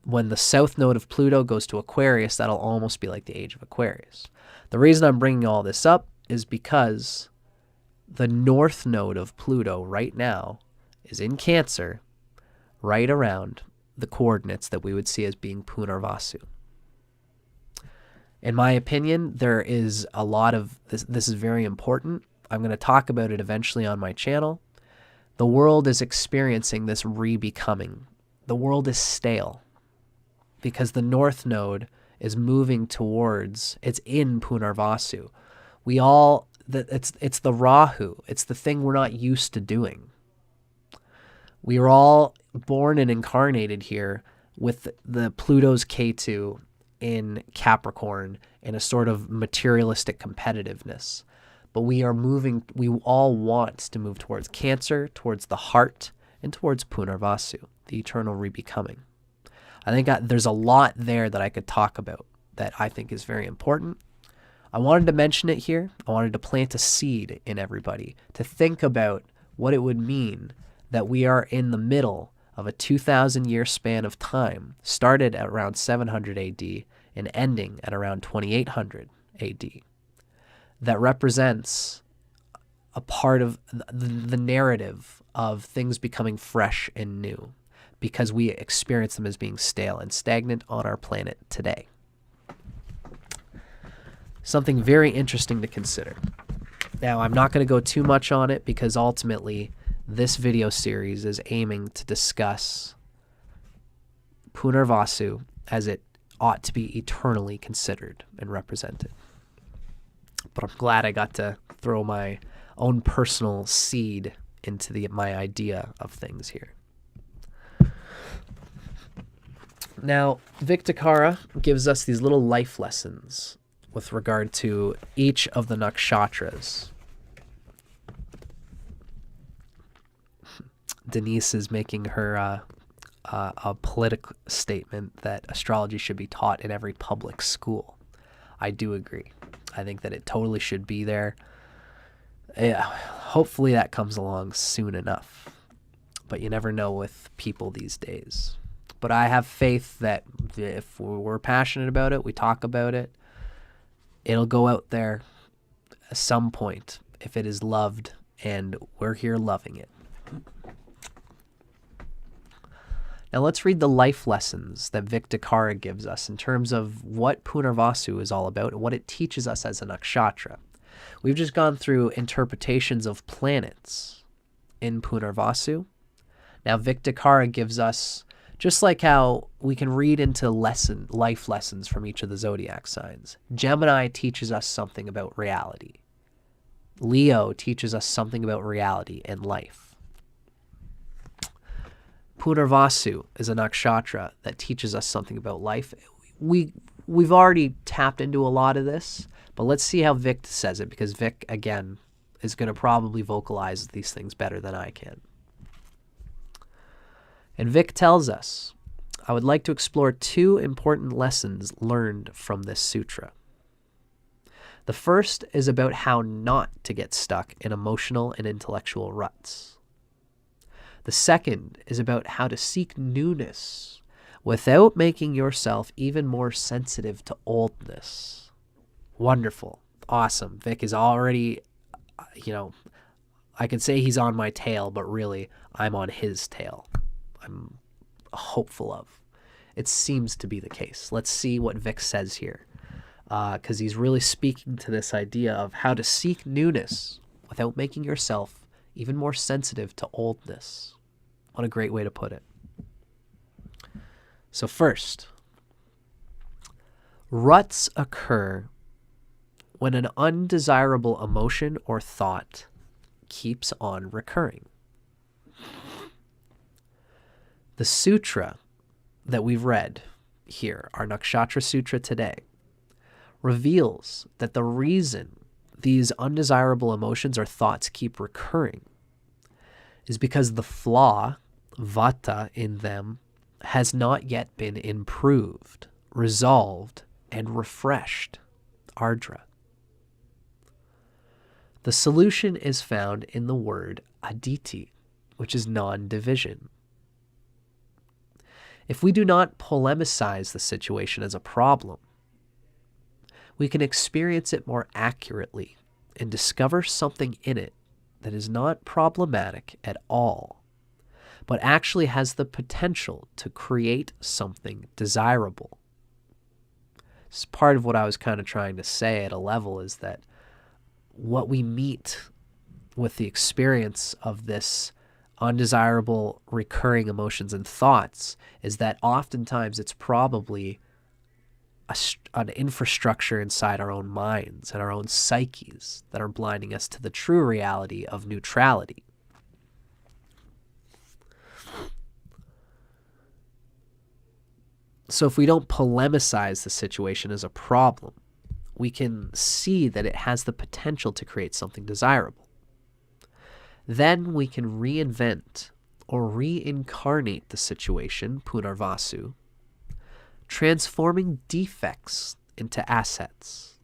when the south node of Pluto goes to Aquarius, that'll almost be like the age of Aquarius. The reason I'm bringing all this up is because the north node of Pluto right now is in Cancer, right around the coordinates that we would see as being Punarvasu. In my opinion, there is a lot of this. This is very important. I'm going to talk about it eventually on my channel. The world is experiencing this re-becoming. The world is stale because the north node is moving towards, it's in Punarvasu. It's the Rahu. It's the thing we're not used to doing. We are all born and incarnated here with the Pluto's Ketu in Capricorn in a sort of materialistic competitiveness. But we all want to move towards Cancer, towards the heart, and towards Punarvasu, the eternal rebecoming. I think there's a lot there that I could talk about that I think is very important. I wanted to mention it here. I wanted to plant a seed in everybody to think about what it would mean that we are in the middle of a 2,000-year span of time, started at around 700 AD and ending at around 2800 AD. That represents a part of the narrative of things becoming fresh and new because we experience them as being stale and stagnant on our planet today. Something very interesting to consider. Now, I'm not going to go too much on it because ultimately this video series is aiming to discuss Punarvasu as it ought to be eternally considered and represented. But I'm glad I got to throw my own personal seed into my idea of things here. Now, Vic Dicara gives us these little life lessons with regard to each of the nakshatras. Denise is making her a political statement that astrology should be taught in every public school. I do agree. I think that it totally should be there. Yeah, hopefully that comes along soon enough. But you never know with people these days. But I have faith that if we're passionate about it, we talk about it, it'll go out there at some point if it is loved, and we're here loving it. Now let's read the life lessons that Vic Dicara gives us in terms of what Punarvasu is all about and what it teaches us as a nakshatra. We've just gone through interpretations of planets in Punarvasu. Now Vic Dicara gives us, just like how we can read into life lessons from each of the zodiac signs. Gemini teaches us something about reality. Leo teaches us something about reality and life. Punarvasu is a nakshatra that teaches us something about life. We've already tapped into a lot of this, but let's see how Vic says it, because Vic, again, is going to probably vocalize these things better than I can. And Vic tells us, I would like to explore two important lessons learned from this sutra. The first is about how not to get stuck in emotional and intellectual ruts. The second is about how to seek newness without making yourself even more sensitive to oldness. Wonderful. Awesome. Vic is already, I could say he's on my tail, but really I'm on his tail. I'm hopeful of. It seems to be the case. Let's see what Vic says here, because he's really speaking to this idea of how to seek newness without making yourself even more sensitive to oldness. What a great way to put it. So first, ruts occur when an undesirable emotion or thought keeps on recurring. The sutra that we've read here, our Nakshatra Sutra today, reveals that the reason these undesirable emotions or thoughts keep recurring is because the flaw, vata, in them has not yet been improved, resolved, and refreshed, ardra. The solution is found in the word Aditi, which is non-division. If we do not polemicize the situation as a problem, we can experience it more accurately and discover something in it that is not problematic at all, but actually has the potential to create something desirable. It's part of what I was kind of trying to say at a level, is that what we meet with the experience of this undesirable recurring emotions and thoughts is that oftentimes it's probably an infrastructure inside our own minds and our own psyches that are blinding us to the true reality of neutrality. So if we don't polemicize the situation as a problem, we can see that it has the potential to create something desirable. Then we can reinvent or reincarnate the situation, Punarvasu, transforming defects into assets.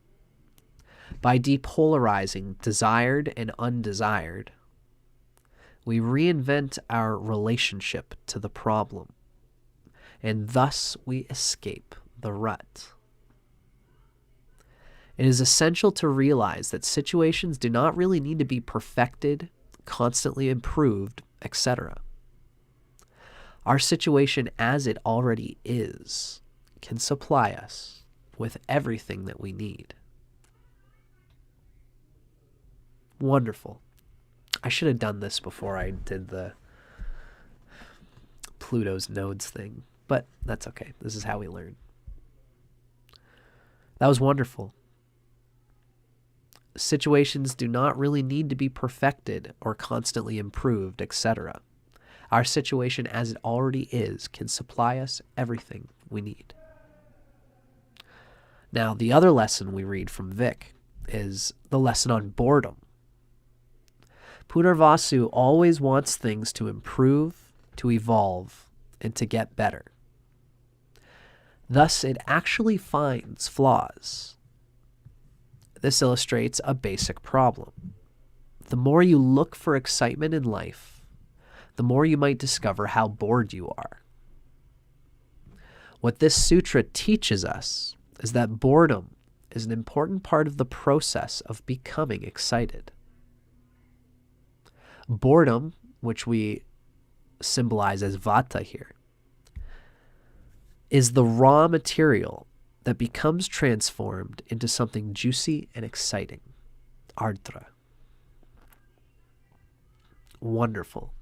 By depolarizing desired and undesired, we reinvent our relationship to the problem, and thus we escape the rut. It is essential to realize that situations do not really need to be perfected, constantly improved, etc. Our situation as it already is can supply us with everything that we need. Wonderful. I should have done this before I did the Pluto's nodes thing, but that's okay. This is how we learn. That was wonderful. Situations do not really need to be perfected or constantly improved, etc. Our situation as it already is can supply us everything we need. Now, the other lesson we read from Vic is the lesson on boredom. Punarvasu always wants things to improve, to evolve, and to get better. Thus, it actually finds flaws. This illustrates a basic problem. The more you look for excitement in life, the more you might discover how bored you are. What this sutra teaches us is that boredom is an important part of the process of becoming excited. Boredom, which we symbolize as vata here, is the raw material that becomes transformed into something juicy and exciting. Ardra. Wonderful.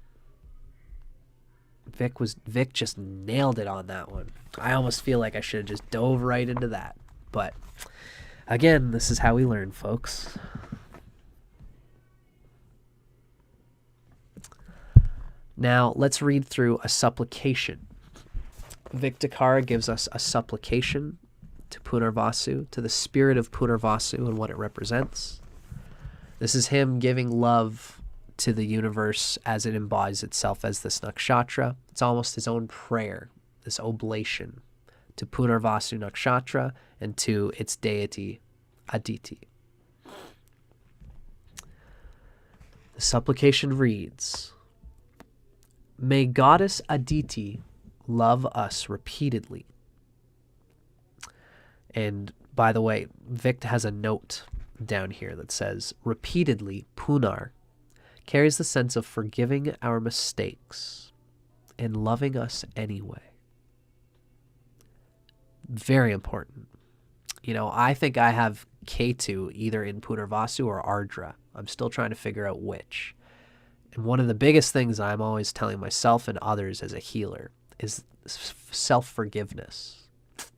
Vic just nailed it on that one. I almost feel like I should have just dove right into that. But again, this is how we learn, folks. Now, let's read through a supplication. Vic Dicara gives us a supplication to Punarvasu, to the spirit of Punarvasu and what it represents. This is him giving love to the universe as it embodies itself as this nakshatra. It's almost his own prayer, this oblation to Punarvasu Nakshatra and to its deity, Aditi. The supplication reads, "May Goddess Aditi love us repeatedly." And by the way, Vic has a note down here that says, repeatedly, Punar carries the sense of forgiving our mistakes and loving us anyway. Very important. You know, I think I have Ketu either in Punarvasu or Ardra. I'm still trying to figure out which. And one of the biggest things I'm always telling myself and others as a healer is self-forgiveness.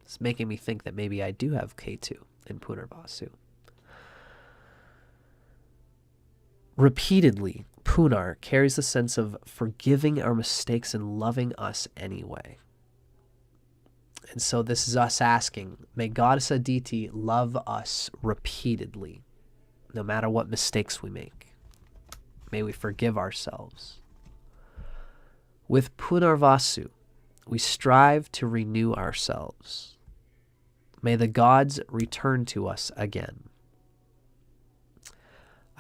It's making me think that maybe I do have Ketu in Punarvasu. Repeatedly, Punar carries the sense of forgiving our mistakes and loving us anyway. And so this is us asking, may Goddess Aditi love us repeatedly, no matter what mistakes we make. May we forgive ourselves. With Punarvasu, we strive to renew ourselves. May the gods return to us again.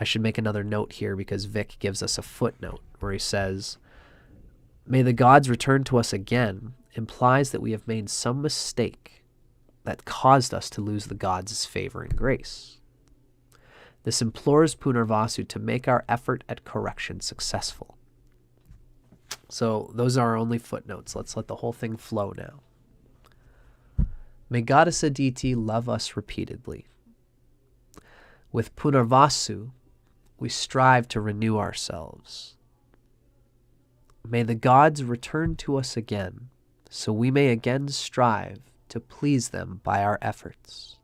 I should make another note here because Vic gives us a footnote where he says, may the gods return to us again implies that we have made some mistake that caused us to lose the gods' favor and grace. This implores Punarvasu to make our effort at correction successful. So those are our only footnotes. Let's let the whole thing flow now. May Goddess Aditi love us repeatedly. With Punarvasu, we strive to renew ourselves. May the gods return to us again, so we may again strive to please them by our efforts.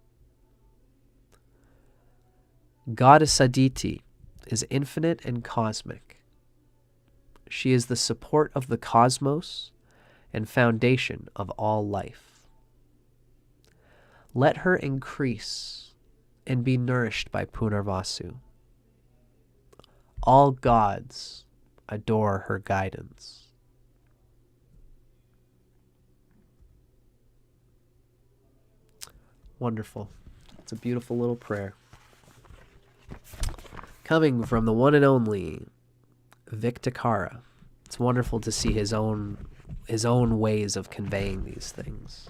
Goddess Aditi is infinite and cosmic. She is the support of the cosmos and foundation of all life. Let her increase and be nourished by Punarvasu. All gods adore her guidance. Wonderful. It's a beautiful little prayer. Coming from the one and only Vic Dicara. It's wonderful to see his own ways of conveying these things.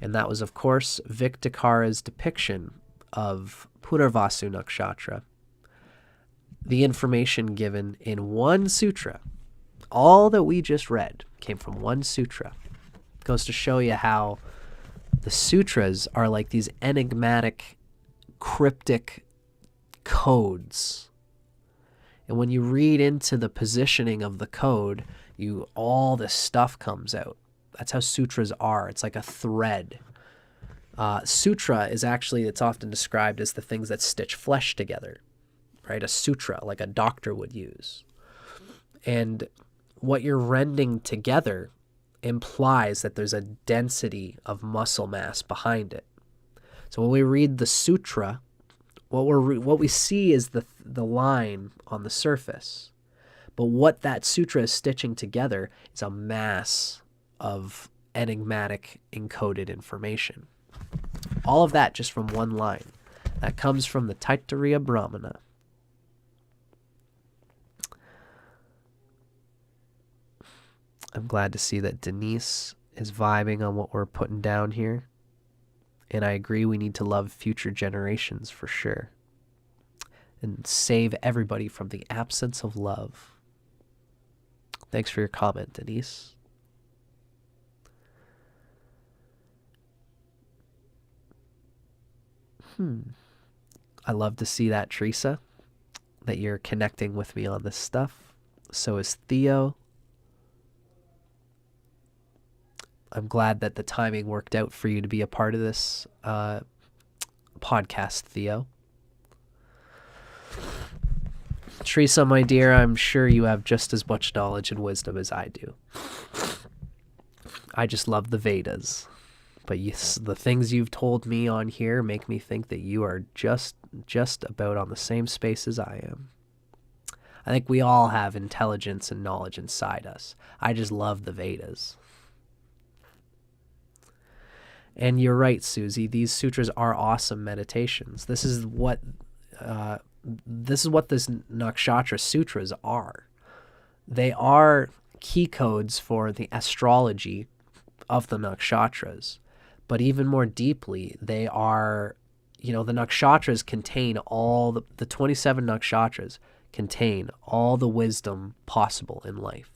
And that was, of course, Vic Dicara's depiction of Punarvasu Nakshatra. The information given in one sutra, all that we just read came from one sutra. It goes to show you how the sutras are like these enigmatic, cryptic codes. And when you read into the positioning of the code, all this stuff comes out. That's how sutras are. It's like a thread. Sutra is actually, it's often described as the things that stitch flesh together, right? A sutra, like a doctor would use. And what you're rending together implies that there's a density of muscle mass behind it. So when we read the sutra, what we see is the line on the surface. But what that sutra is stitching together is a mass of enigmatic encoded information. All of that just from one line. That comes from the Taittiriya Brahmana. I'm glad to see that Denise is vibing on what we're putting down here. And I agree, we need to love future generations for sure. And save everybody from the absence of love. Thanks for your comment, Denise. I love to see that, Teresa, that you're connecting with me on this stuff. So is Theo. I'm glad that the timing worked out for you to be a part of this podcast, Theo. Teresa, my dear, I'm sure you have just as much knowledge and wisdom as I do. I just love the Vedas. But yes, the things you've told me on here make me think that you are just about on the same space as I am. I think we all have intelligence and knowledge inside us. I just love the Vedas. And you're right, Susie. These sutras are awesome meditations. This is what this Nakshatra Sutras are. They are key codes for the astrology of the nakshatras. But even more deeply, they are, the nakshatras contain all the 27 nakshatras contain all the wisdom possible in life.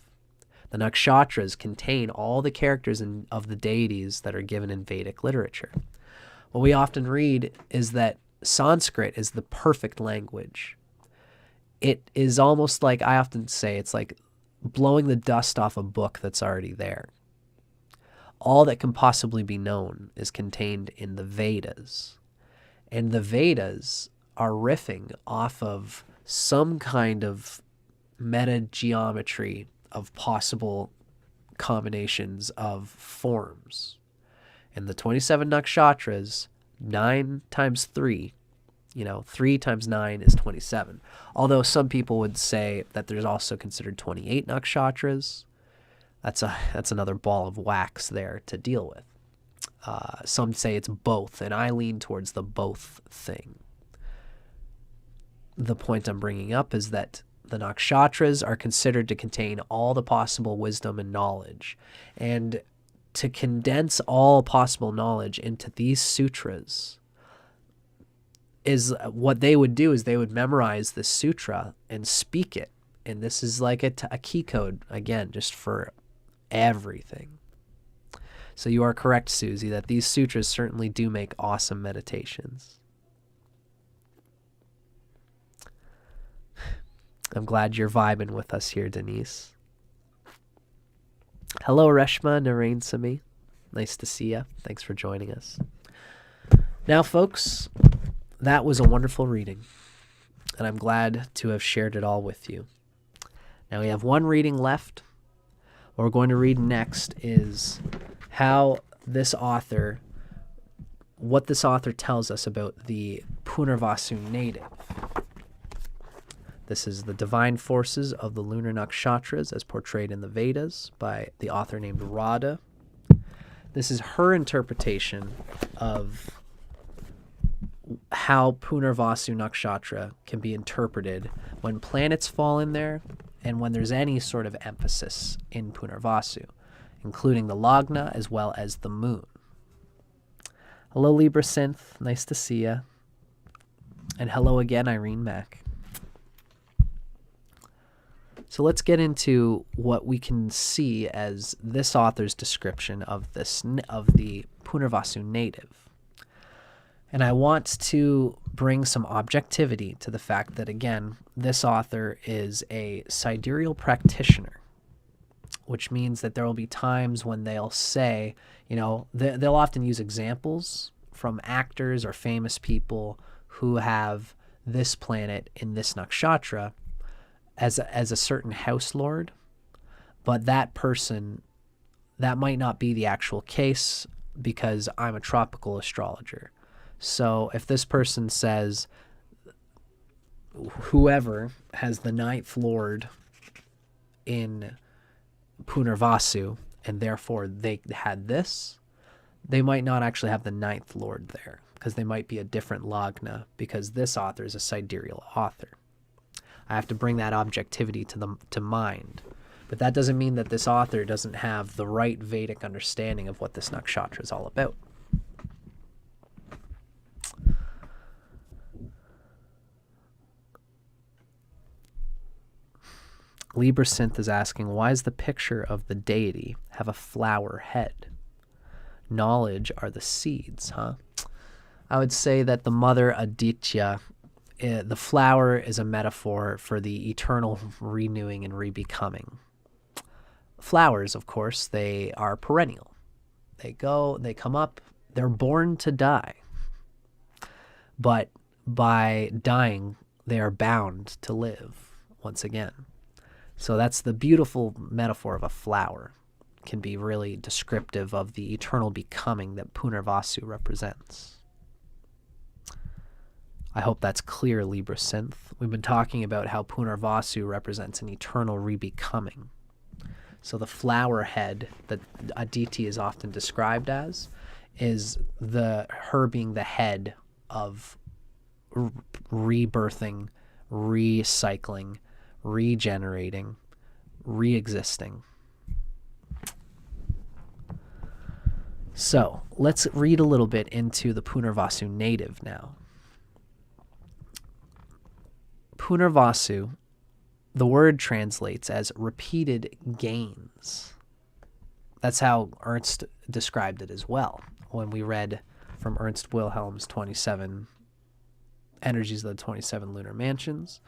The nakshatras contain all the characters of the deities that are given in Vedic literature. What we often read is that Sanskrit is the perfect language. It is almost like, I often say, it's like blowing the dust off a book that's already there. All that can possibly be known is contained in the Vedas. And the Vedas are riffing off of some kind of meta-geometry of possible combinations of forms. And the 27 nakshatras, 9 times 3, 3 times 9 is 27. Although some people would say that there's also considered 28 nakshatras. That's another ball of wax there to deal with. Some say it's both, and I lean towards the both thing. The point I'm bringing up is that the nakshatras are considered to contain all the possible wisdom and knowledge. And to condense all possible knowledge into these sutras is what they would do, is they would memorize this sutra and speak it. And this is like a key code, again, just for everything. So you are correct, Susie, that these sutras certainly do make awesome meditations. I'm glad you're vibing with us here, Denise. Hello, Reshma Narain-Sami. Nice to see you. Thanks for joining us. Now, folks, that was a wonderful reading, and I'm glad to have shared it all with you. Now we have one reading left. What we're going to read next is what this author tells us about the Punarvasu native. This is the divine forces of the lunar nakshatras as portrayed in the Vedas by the author named Radhe. This is her interpretation of how Punarvasu Nakshatra can be interpreted when planets fall in there and when there's any sort of emphasis in Punarvasu, including the Lagna as well as the moon. Hello, Libra Synth. Nice to see you. And hello again, Irene Mack. So let's get into what we can see as this author's description of the Punarvasu native. And I want to bring some objectivity to the fact that, again, this author is a sidereal practitioner, which means that there will be times when they'll say, they'll often use examples from actors or famous people who have this planet in this nakshatra as a certain house lord, but that person, that might not be the actual case because I'm a tropical astrologer. So if this person says whoever has the ninth lord in Punarvasu and therefore they had this, they might not actually have the ninth lord there because they might be a different lagna because this author is a sidereal author. I have to bring that objectivity to mind. But that doesn't mean that this author doesn't have the right Vedic understanding of what this nakshatra is all about. Libra Synth is asking, why does the picture of the deity have a flower head? Knowledge are the seeds, huh? I would say that the mother Aditi, the flower is a metaphor for the eternal renewing and rebecoming. Flowers, of course, they are perennial. They go, they come up, they're born to die. But by dying, they are bound to live once again. So that's the beautiful metaphor of a flower. It can be really descriptive of the eternal becoming that Punarvasu represents. I hope that's clear, Libra Synth. We've been talking about how Punarvasu represents an eternal rebecoming. So the flower head that Aditi is often described as is her being the head of rebirthing, recycling, regenerating, re-existing. So let's read a little bit into the Punarvasu native now. Punarvasu, the word translates as repeated gains. That's how Ernst described it as well. When we read from Ernst Wilhelm's 27 Energies of the 27 Lunar Mansions,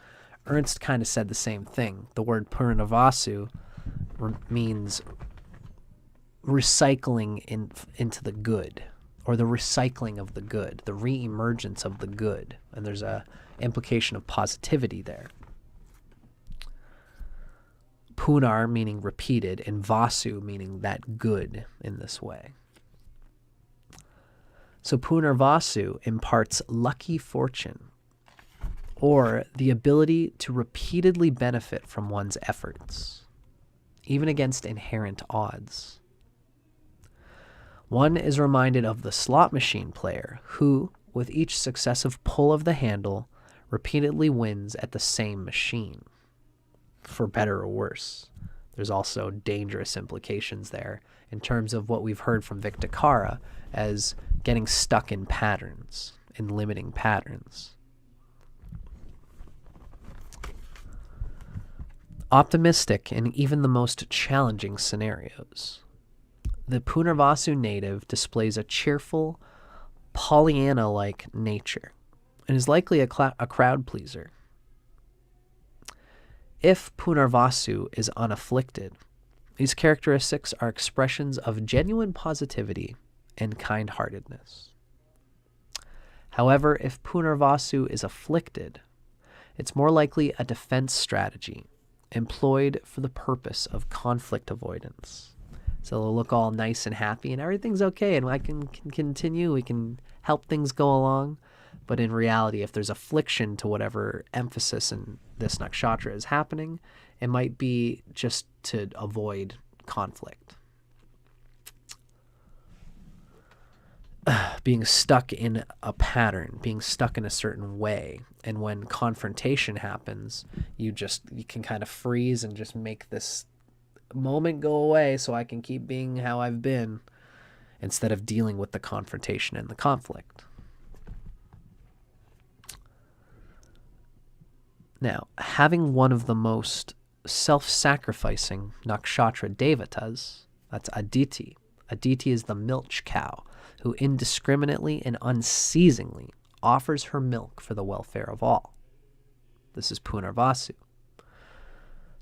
Ernst kind of said the same thing. The word Punarvasu means recycling into the good, or the recycling of the good, the re-emergence of the good. And there's a implication of positivity there. Punar meaning repeated, and Vasu meaning that good in this way. So Punarvasu imparts lucky fortune, or the ability to repeatedly benefit from one's efforts, even against inherent odds. One is reminded of the slot machine player who, with each successive pull of the handle, repeatedly wins at the same machine, for better or worse. There's also dangerous implications there in terms of what we've heard from Vic Dicara as getting stuck in patterns, in limiting patterns. Optimistic in even the most challenging scenarios. The Punarvasu native displays a cheerful, Pollyanna-like nature and is likely a crowd pleaser. If Punarvasu is unafflicted, these characteristics are expressions of genuine positivity and kind-heartedness. However, if Punarvasu is afflicted, it's more likely a defense strategy employed for the purpose of conflict avoidance. So they'll look all nice and happy and everything's okay and I can continue, we can help things go along. But in reality, if there's affliction to whatever emphasis in this nakshatra is happening, it might be just to avoid conflict. Being stuck in a pattern, being stuck in a certain way. And when confrontation happens, you can kind of freeze and just make this moment go away so I can keep being how I've been instead of dealing with the confrontation and the conflict. Now, having one of the most self-sacrificing nakshatra devatas, that's Aditi. Aditi is the milch cow who indiscriminately and unceasingly offers her milk for the welfare of all. This is Punarvasu.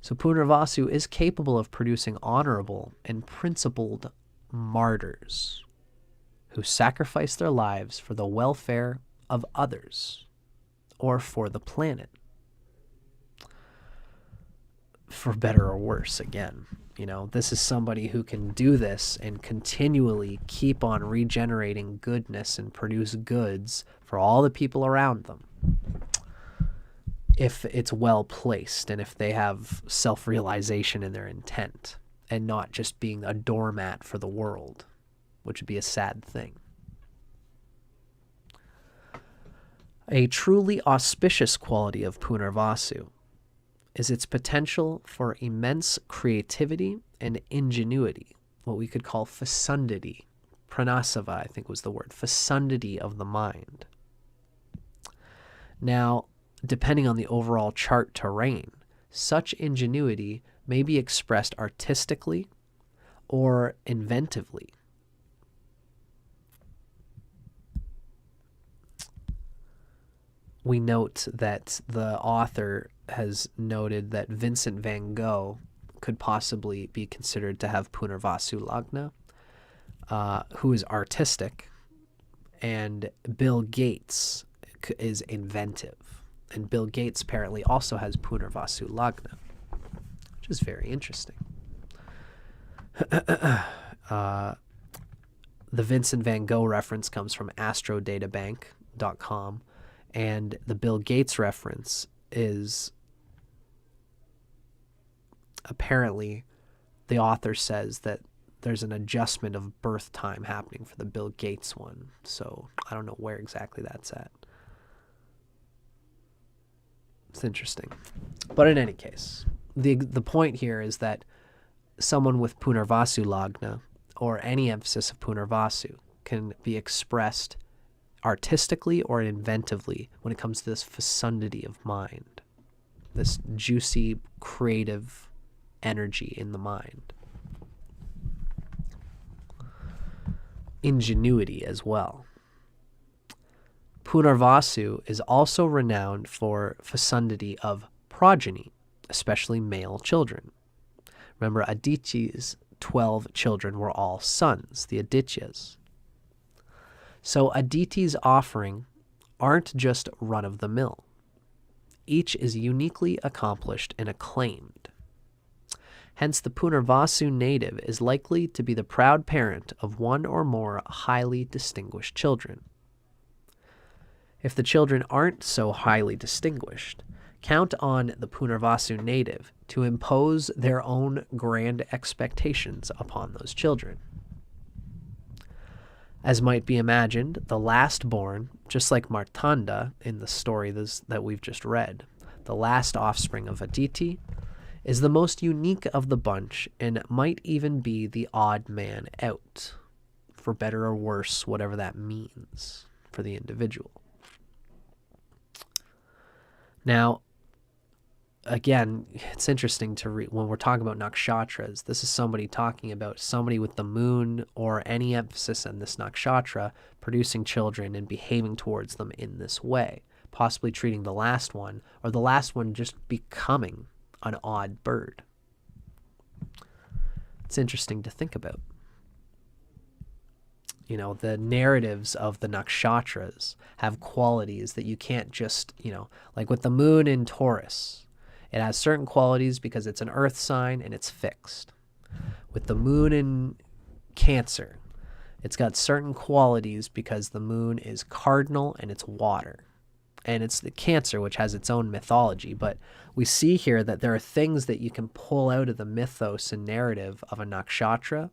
So Punarvasu is capable of producing honorable and principled martyrs who sacrifice their lives for the welfare of others or for the planet. For better or worse, again. You know, this is somebody who can do this and continually keep on regenerating goodness and produce goods for all the people around them, if it's well placed and if they have self-realization in their intent and not just being a doormat for the world, which would be a sad thing. A truly auspicious quality of Punarvasu is its potential for immense creativity and ingenuity, what we could call fecundity. Pranasava, I think was the word, fecundity of the mind. Now, depending on the overall chart terrain, such ingenuity may be expressed artistically or inventively. We note that the author has noted that Vincent van Gogh could possibly be considered to have Punarvasu Lagna, who is artistic, and Bill Gates is inventive. And Bill Gates apparently also has Punarvasu Lagna, which is very interesting. The Vincent van Gogh reference comes from astrodatabank.com, and the Bill Gates reference is apparently, the author says that there's an adjustment of birth time happening for the Bill Gates one. So I don't know where exactly that's at. It's interesting. But in any case, the point here is that someone with Punarvasu Lagna, or any emphasis of Punarvasu, can be expressed artistically or inventively when it comes to this fecundity of mind, this juicy, creative energy in the mind. Ingenuity as well. Punarvasu is also renowned for fecundity of progeny, especially male children. Remember, Aditi's 12 children were all sons, the Adityas. So Aditi's offering aren't just run-of-the-mill. Each is uniquely accomplished and acclaimed. Hence, the Punarvasu native is likely to be the proud parent of one or more highly distinguished children. If the children aren't so highly distinguished, count on the Punarvasu native to impose their own grand expectations upon those children. As might be imagined, the last born, just like Martanda in the story that we've just read, the last offspring of Aditi, is the most unique of the bunch and might even be the odd man out, for better or worse, whatever that means for the individual. Now, again, it's interesting to read when we're talking about nakshatras. This is somebody talking about somebody with the moon or any emphasis on this nakshatra producing children and behaving towards them in this way, possibly treating the last one or the last one just becoming an odd bird. It's interesting to think about. You know, the narratives of the nakshatras have qualities that you can't just, like with the moon in Taurus, it has certain qualities because it's an earth sign and it's fixed. With the moon in Cancer, it's got certain qualities because the moon is cardinal and it's water. And it's the Cancer, which has its own mythology. But we see here that there are things that you can pull out of the mythos and narrative of a nakshatra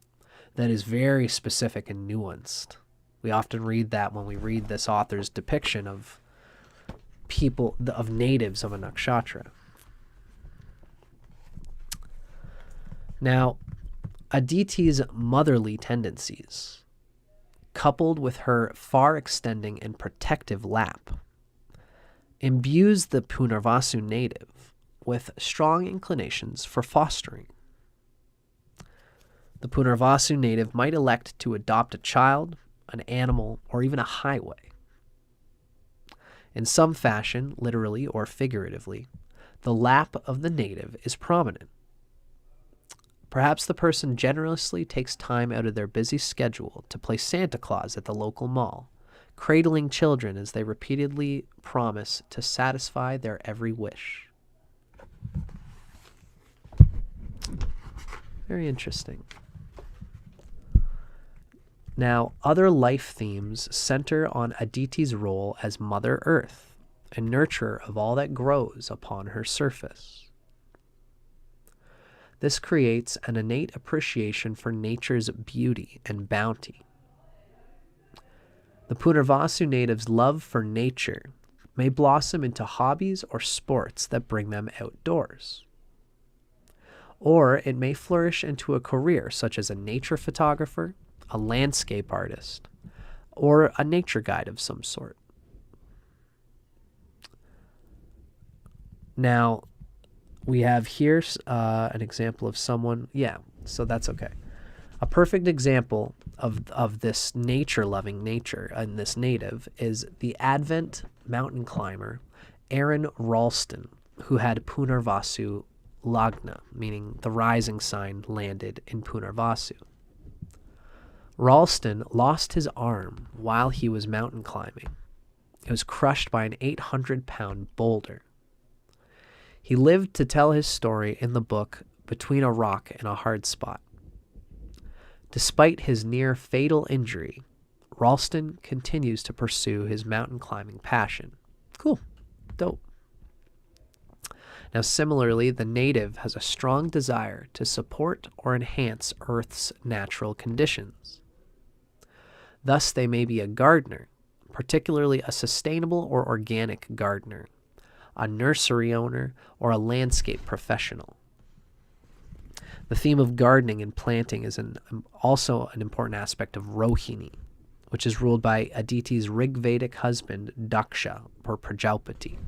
that is very specific and nuanced. We often read that when we read this author's depiction of people, of natives of a nakshatra. Now, Aditi's motherly tendencies, coupled with her far-extending and protective lap, imbues the Punarvasu native with strong inclinations for fostering. The Punarvasu native might elect to adopt a child, an animal, or even a highway. In some fashion, literally or figuratively, the lap of the native is prominent. Perhaps the person generously takes time out of their busy schedule to play Santa Claus at the local mall, cradling children as they repeatedly promise to satisfy their every wish. Very interesting. Now, other life themes center on Aditi's role as Mother Earth and nurturer of all that grows upon her surface. This creates an innate appreciation for nature's beauty and bounty. The Punarvasu natives' love for nature may blossom into hobbies or sports that bring them outdoors. Or it may flourish into a career such as a nature photographer, a landscape artist, or a nature guide of some sort. Now, we have here an example of someone, so that's okay. A perfect example of this nature-loving nature and this native is the Advent mountain climber Aaron Ralston, who had Punarvasu Lagna, meaning the rising sign landed in Punarvasu. Ralston lost his arm while he was mountain climbing. It was crushed by an 800-pound boulder. He lived to tell his story in the book Between a Rock and a Hard Spot. Despite his near-fatal injury, Ralston continues to pursue his mountain climbing passion. Cool. Dope. Now, similarly, the native has a strong desire to support or enhance Earth's natural conditions. Thus, they may be a gardener, particularly a sustainable or organic gardener, a nursery owner, or a landscape professional. The theme of gardening and planting is also an important aspect of Rohini, which is ruled by Aditi's Rigvedic husband, Daksha, or Prajapati.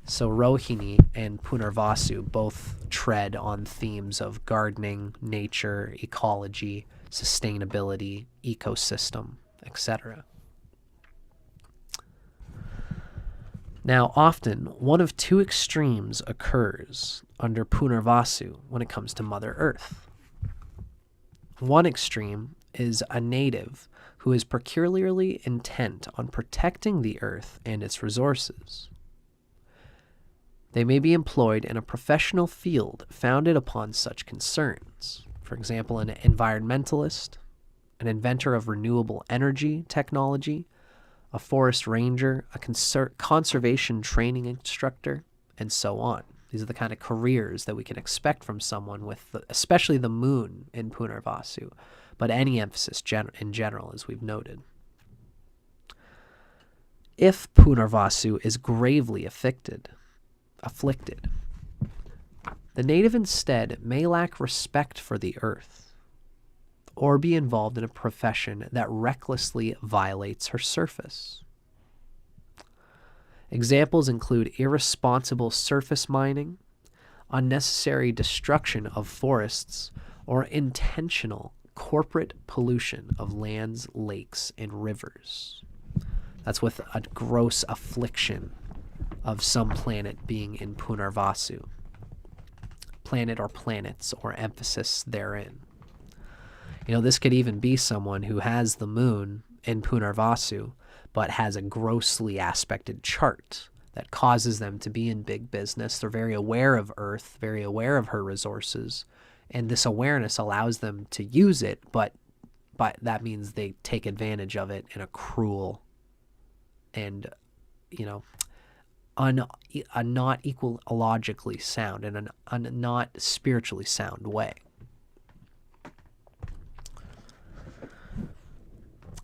So Rohini and Punarvasu both tread on themes of gardening, nature, ecology, sustainability, ecosystem, etc. Now, often, one of two extremes occurs under Punarvasu when it comes to Mother Earth. One extreme is a native who is peculiarly intent on protecting the earth and its resources. They may be employed in a professional field founded upon such concerns. For example, an environmentalist, an inventor of renewable energy technology, a forest ranger, a conservation training instructor, and so on. These are the kind of careers that we can expect from someone with, especially the moon in Punarvasu, but any emphasis in general, as we've noted. If Punarvasu is gravely afflicted, the native instead may lack respect for the earth, or be involved in a profession that recklessly violates her surface. Examples include irresponsible surface mining, unnecessary destruction of forests, or intentional corporate pollution of lands, lakes, and rivers. That's with a gross affliction of some planet being in Punarvasu. Planet or planets, or emphasis therein. This could even be someone who has the moon in Punarvasu, but has a grossly aspected chart that causes them to be in big business. They're very aware of Earth, very aware of her resources, and this awareness allows them to use it, but that means they take advantage of it in a cruel and, a not ecologically sound and a not spiritually sound way.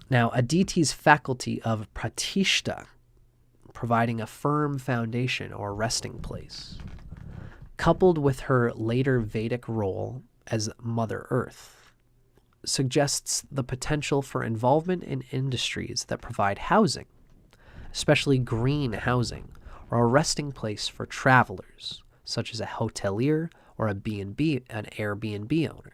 Now, Aditi's faculty of pratishta, providing a firm foundation or resting place, coupled with her later Vedic role as Mother Earth, suggests the potential for involvement in industries that provide housing, especially green housing, or a resting place for travelers, such as a hotelier or an Airbnb owner.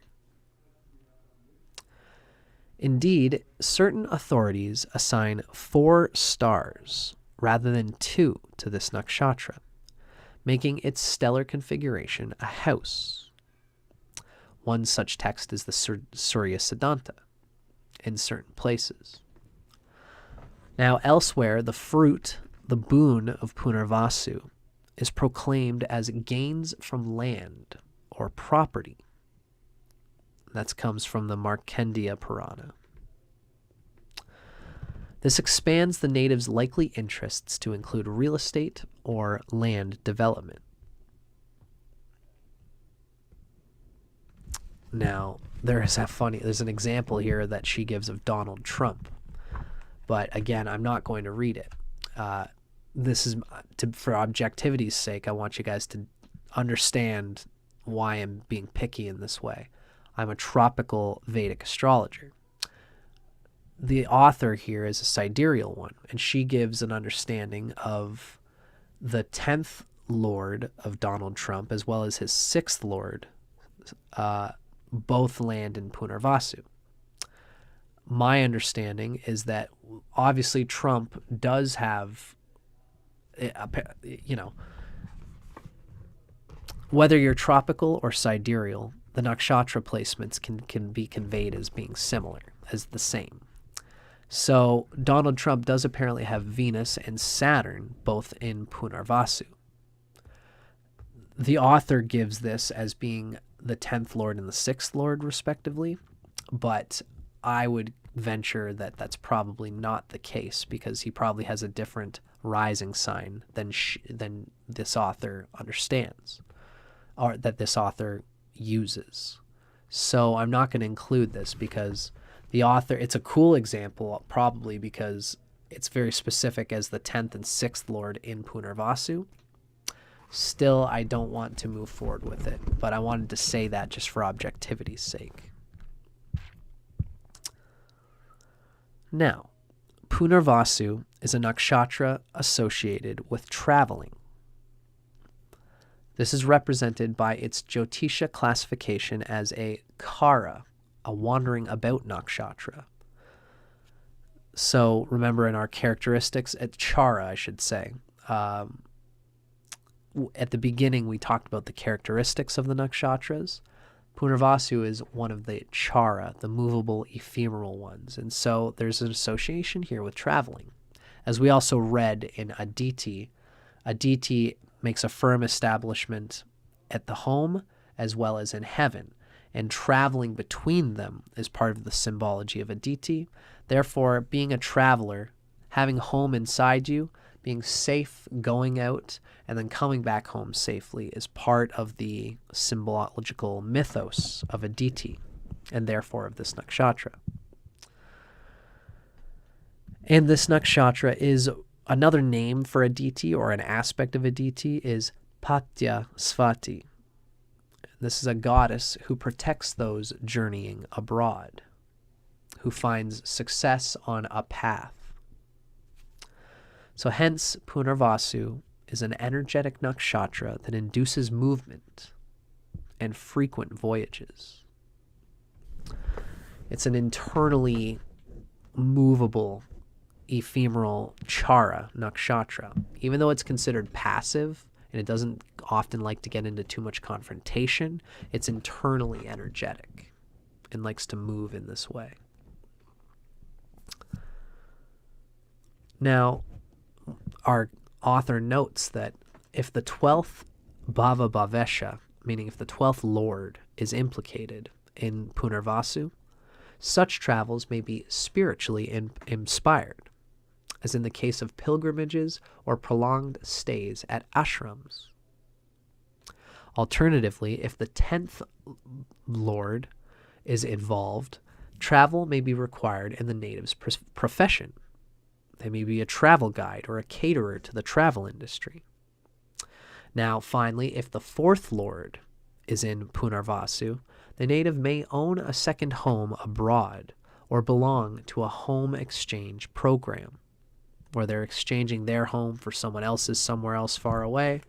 Indeed, certain authorities assign 4 stars rather than 2 to this nakshatra, making its stellar configuration a house. One such text is the Surya Siddhanta in certain places. Now, elsewhere, the boon of Punarvasu, is proclaimed as gains from land or property. That comes from the Markandeya Purana. This expands the natives' likely interests to include real estate or land development. Now, there's an example here that she gives of Donald Trump. But again, I'm not going to read it. This is for objectivity's sake. I want you guys to understand why I'm being picky in this way. I'm a tropical Vedic astrologer. The author here is a sidereal one, and she gives an understanding of the 10th Lord of Donald Trump as well as his 6th Lord, both land in Punarvasu. My understanding is that obviously Trump does have, whether you're tropical or sidereal, the nakshatra placements can be conveyed as being similar, as the same. So Donald Trump does apparently have Venus and Saturn both in Punarvasu. The author gives this as being the 10th Lord and the 6th Lord, respectively, but I would venture that that's probably not the case because he probably has a different rising sign than this author understands, or that this author uses. So I'm not going to include this because the author, it's a cool example probably because it's very specific as the 10th and 6th Lord in Punarvasu. Still, I don't want to move forward with it, but I wanted to say that just for objectivity's sake. Now, Punarvasu is a nakshatra associated with traveling. This is represented by its Jyotisha classification as a Kara, a wandering about nakshatra. So remember in our characteristics, at Chara, I should say, at the beginning we talked about the characteristics of the nakshatras. Punarvasu is one of the Chara, the movable, ephemeral ones. And so there's an association here with traveling. As we also read in Aditi, Aditi makes a firm establishment at the home as well as in heaven. And traveling between them is part of the symbology of Aditi. Therefore, being a traveler, having home inside you, being safe going out, and then coming back home safely is part of the symbological mythos of Aditi, and therefore of this nakshatra. And this nakshatra is another name for Aditi, or an aspect of Aditi, is Patya Svati. This is a goddess who protects those journeying abroad, who finds success on a path. So hence, Punarvasu is an energetic nakshatra that induces movement and frequent voyages. It's an internally movable, ephemeral chara nakshatra. Even though it's considered passive, and it doesn't often like to get into too much confrontation, it's internally energetic and likes to move in this way. Now, our author notes that if the 12th Bhava Bhavesha, meaning if the 12th Lord, is implicated in Punarvasu, such travels may be spiritually inspired, as in the case of pilgrimages or prolonged stays at ashrams. Alternatively, if the 10th Lord is involved, travel may be required in the native's profession. They may be a travel guide or a caterer to the travel industry. Now, finally, if the 4th Lord is in Punarvasu, the native may own a second home abroad or belong to a home exchange program, where they're exchanging their home for someone else's somewhere else far away,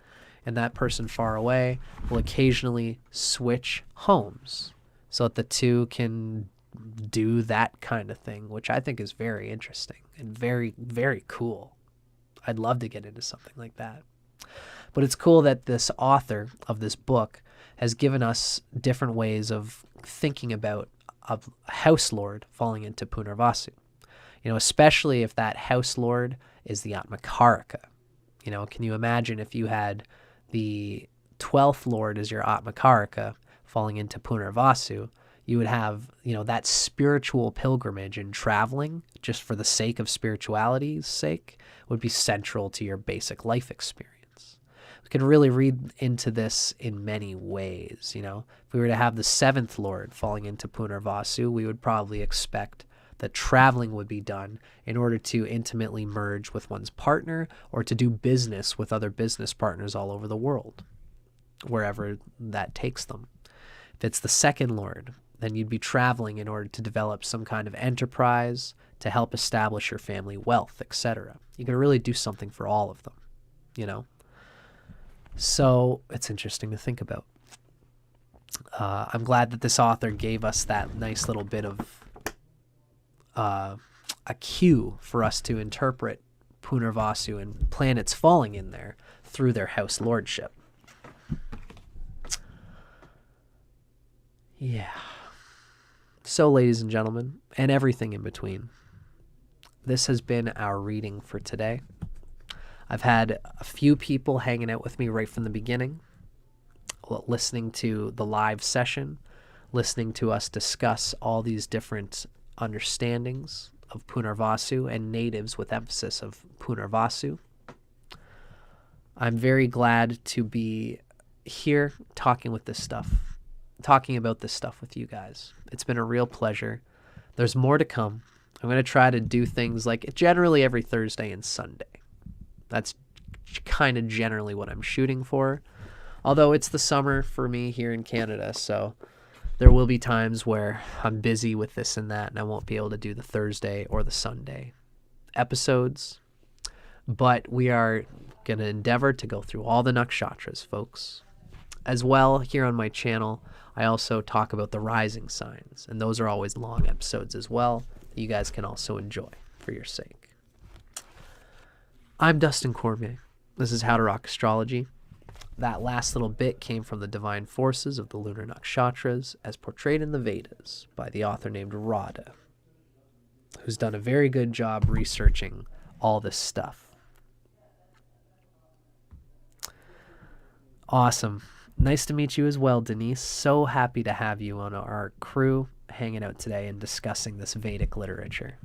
and that person far away will occasionally switch homes so that the two can do that kind of thing, which I think is very interesting and very, very cool. I'd love to get into something like that. But it's cool that this author of this book has given us different ways of thinking about a house lord falling into Punarvasu. You know, especially if that house lord is the Atmakaraka. You know, can you imagine if you had the 12th lord as your Atmakaraka falling into Punarvasu? You would have, that spiritual pilgrimage and traveling just for the sake of spirituality's sake would be central to your basic life experience. We could really read into this in many ways. If we were to have the seventh lord falling into Punarvasu, we would probably expect that traveling would be done in order to intimately merge with one's partner or to do business with other business partners all over the world, wherever that takes them. If it's the second lord, then you'd be traveling in order to develop some kind of enterprise to help establish your family wealth, etc. You can really do something for all of them, So it's interesting to think about. I'm glad that this author gave us that nice little bit of a cue for us to interpret Punarvasu and planets falling in there through their house lordship. Yeah. So, ladies and gentlemen, and everything in between, this has been our reading for today. I've had a few people hanging out with me right from the beginning, listening to the live session, listening to us discuss all these different understandings of Punarvasu and natives with emphasis of Punarvasu. I'm very glad to be here talking about this stuff with you guys. It's been a real pleasure. There's more to come. I'm going to try to do things like generally every Thursday and Sunday. That's kind of generally what I'm shooting for. Although it's the summer for me here in Canada, so there will be times where I'm busy with this and that, and I won't be able to do the Thursday or the Sunday episodes. But we are going to endeavor to go through all the nakshatras, folks. As well, here on my channel, I also talk about the rising signs, and those are always long episodes as well that you guys can also enjoy for your sake. I'm Dustin Cormier. This is How to Rock Astrology. That last little bit came from the divine forces of the lunar nakshatras as portrayed in the Vedas by the author named Radhe, who's done a very good job researching all this stuff. Awesome. Nice to meet you as well, Denise. So happy to have you on our crew hanging out today and discussing this Vedic literature.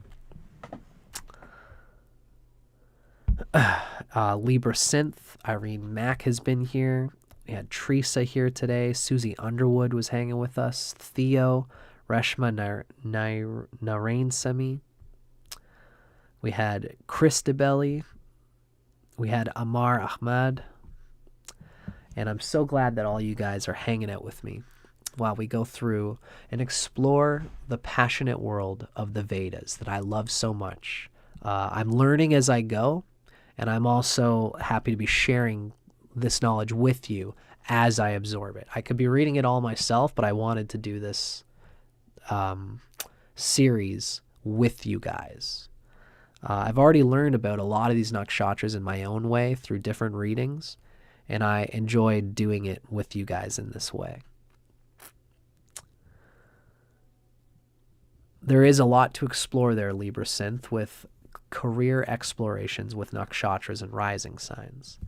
Libra Synth, Irene Mack has been here. We had Teresa here today. Susie Underwood was hanging with us. Theo, Reshma Narain. We had Christabelli. We had Amar Ahmad. And I'm so glad that all you guys are hanging out with me while we go through and explore the passionate world of the Vedas that I love so much. I'm learning as I go, and I'm also happy to be sharing this knowledge with you as I absorb it. I could be reading it all myself, but I wanted to do this series with you guys. I've already learned about a lot of these nakshatras in my own way through different readings, and I enjoyed doing it with you guys in this way. There is a lot to explore there, Libra Synth, with career explorations with nakshatras and rising signs.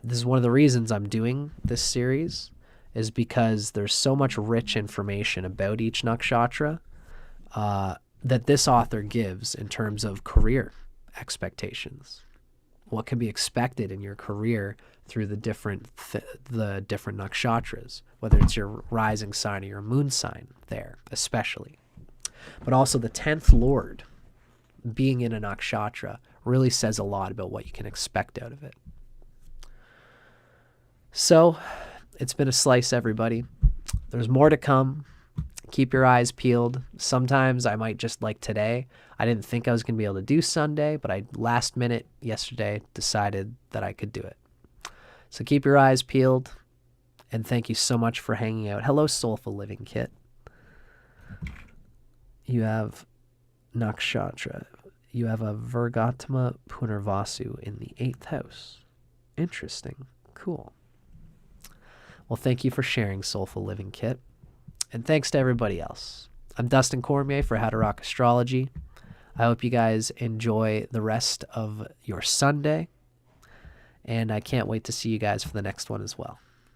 This is one of the reasons I'm doing this series, is because there's so much rich information about each nakshatra that this author gives in terms of career expectations. What can be expected in your career through the different nakshatras, whether it's your rising sign or your moon sign there, especially. But also the 10th Lord being in a nakshatra really says a lot about what you can expect out of it. So it's been a slice, everybody. There's more to come. Keep your eyes peeled. Sometimes I might just, like today, I didn't think I was going to be able to do Sunday, but I last minute yesterday decided that I could do it. So keep your eyes peeled, and thank you so much for hanging out. Hello, Soulful Living Kit. You have nakshatra. You have a Virgatama Punarvasu in the 8th house. Interesting. Cool. Well, thank you for sharing, Soulful Living Kit. And thanks to everybody else. I'm Dustin Cormier for How to Rock Astrology. I hope you guys enjoy the rest of your Sunday. And I can't wait to see you guys for the next one as well.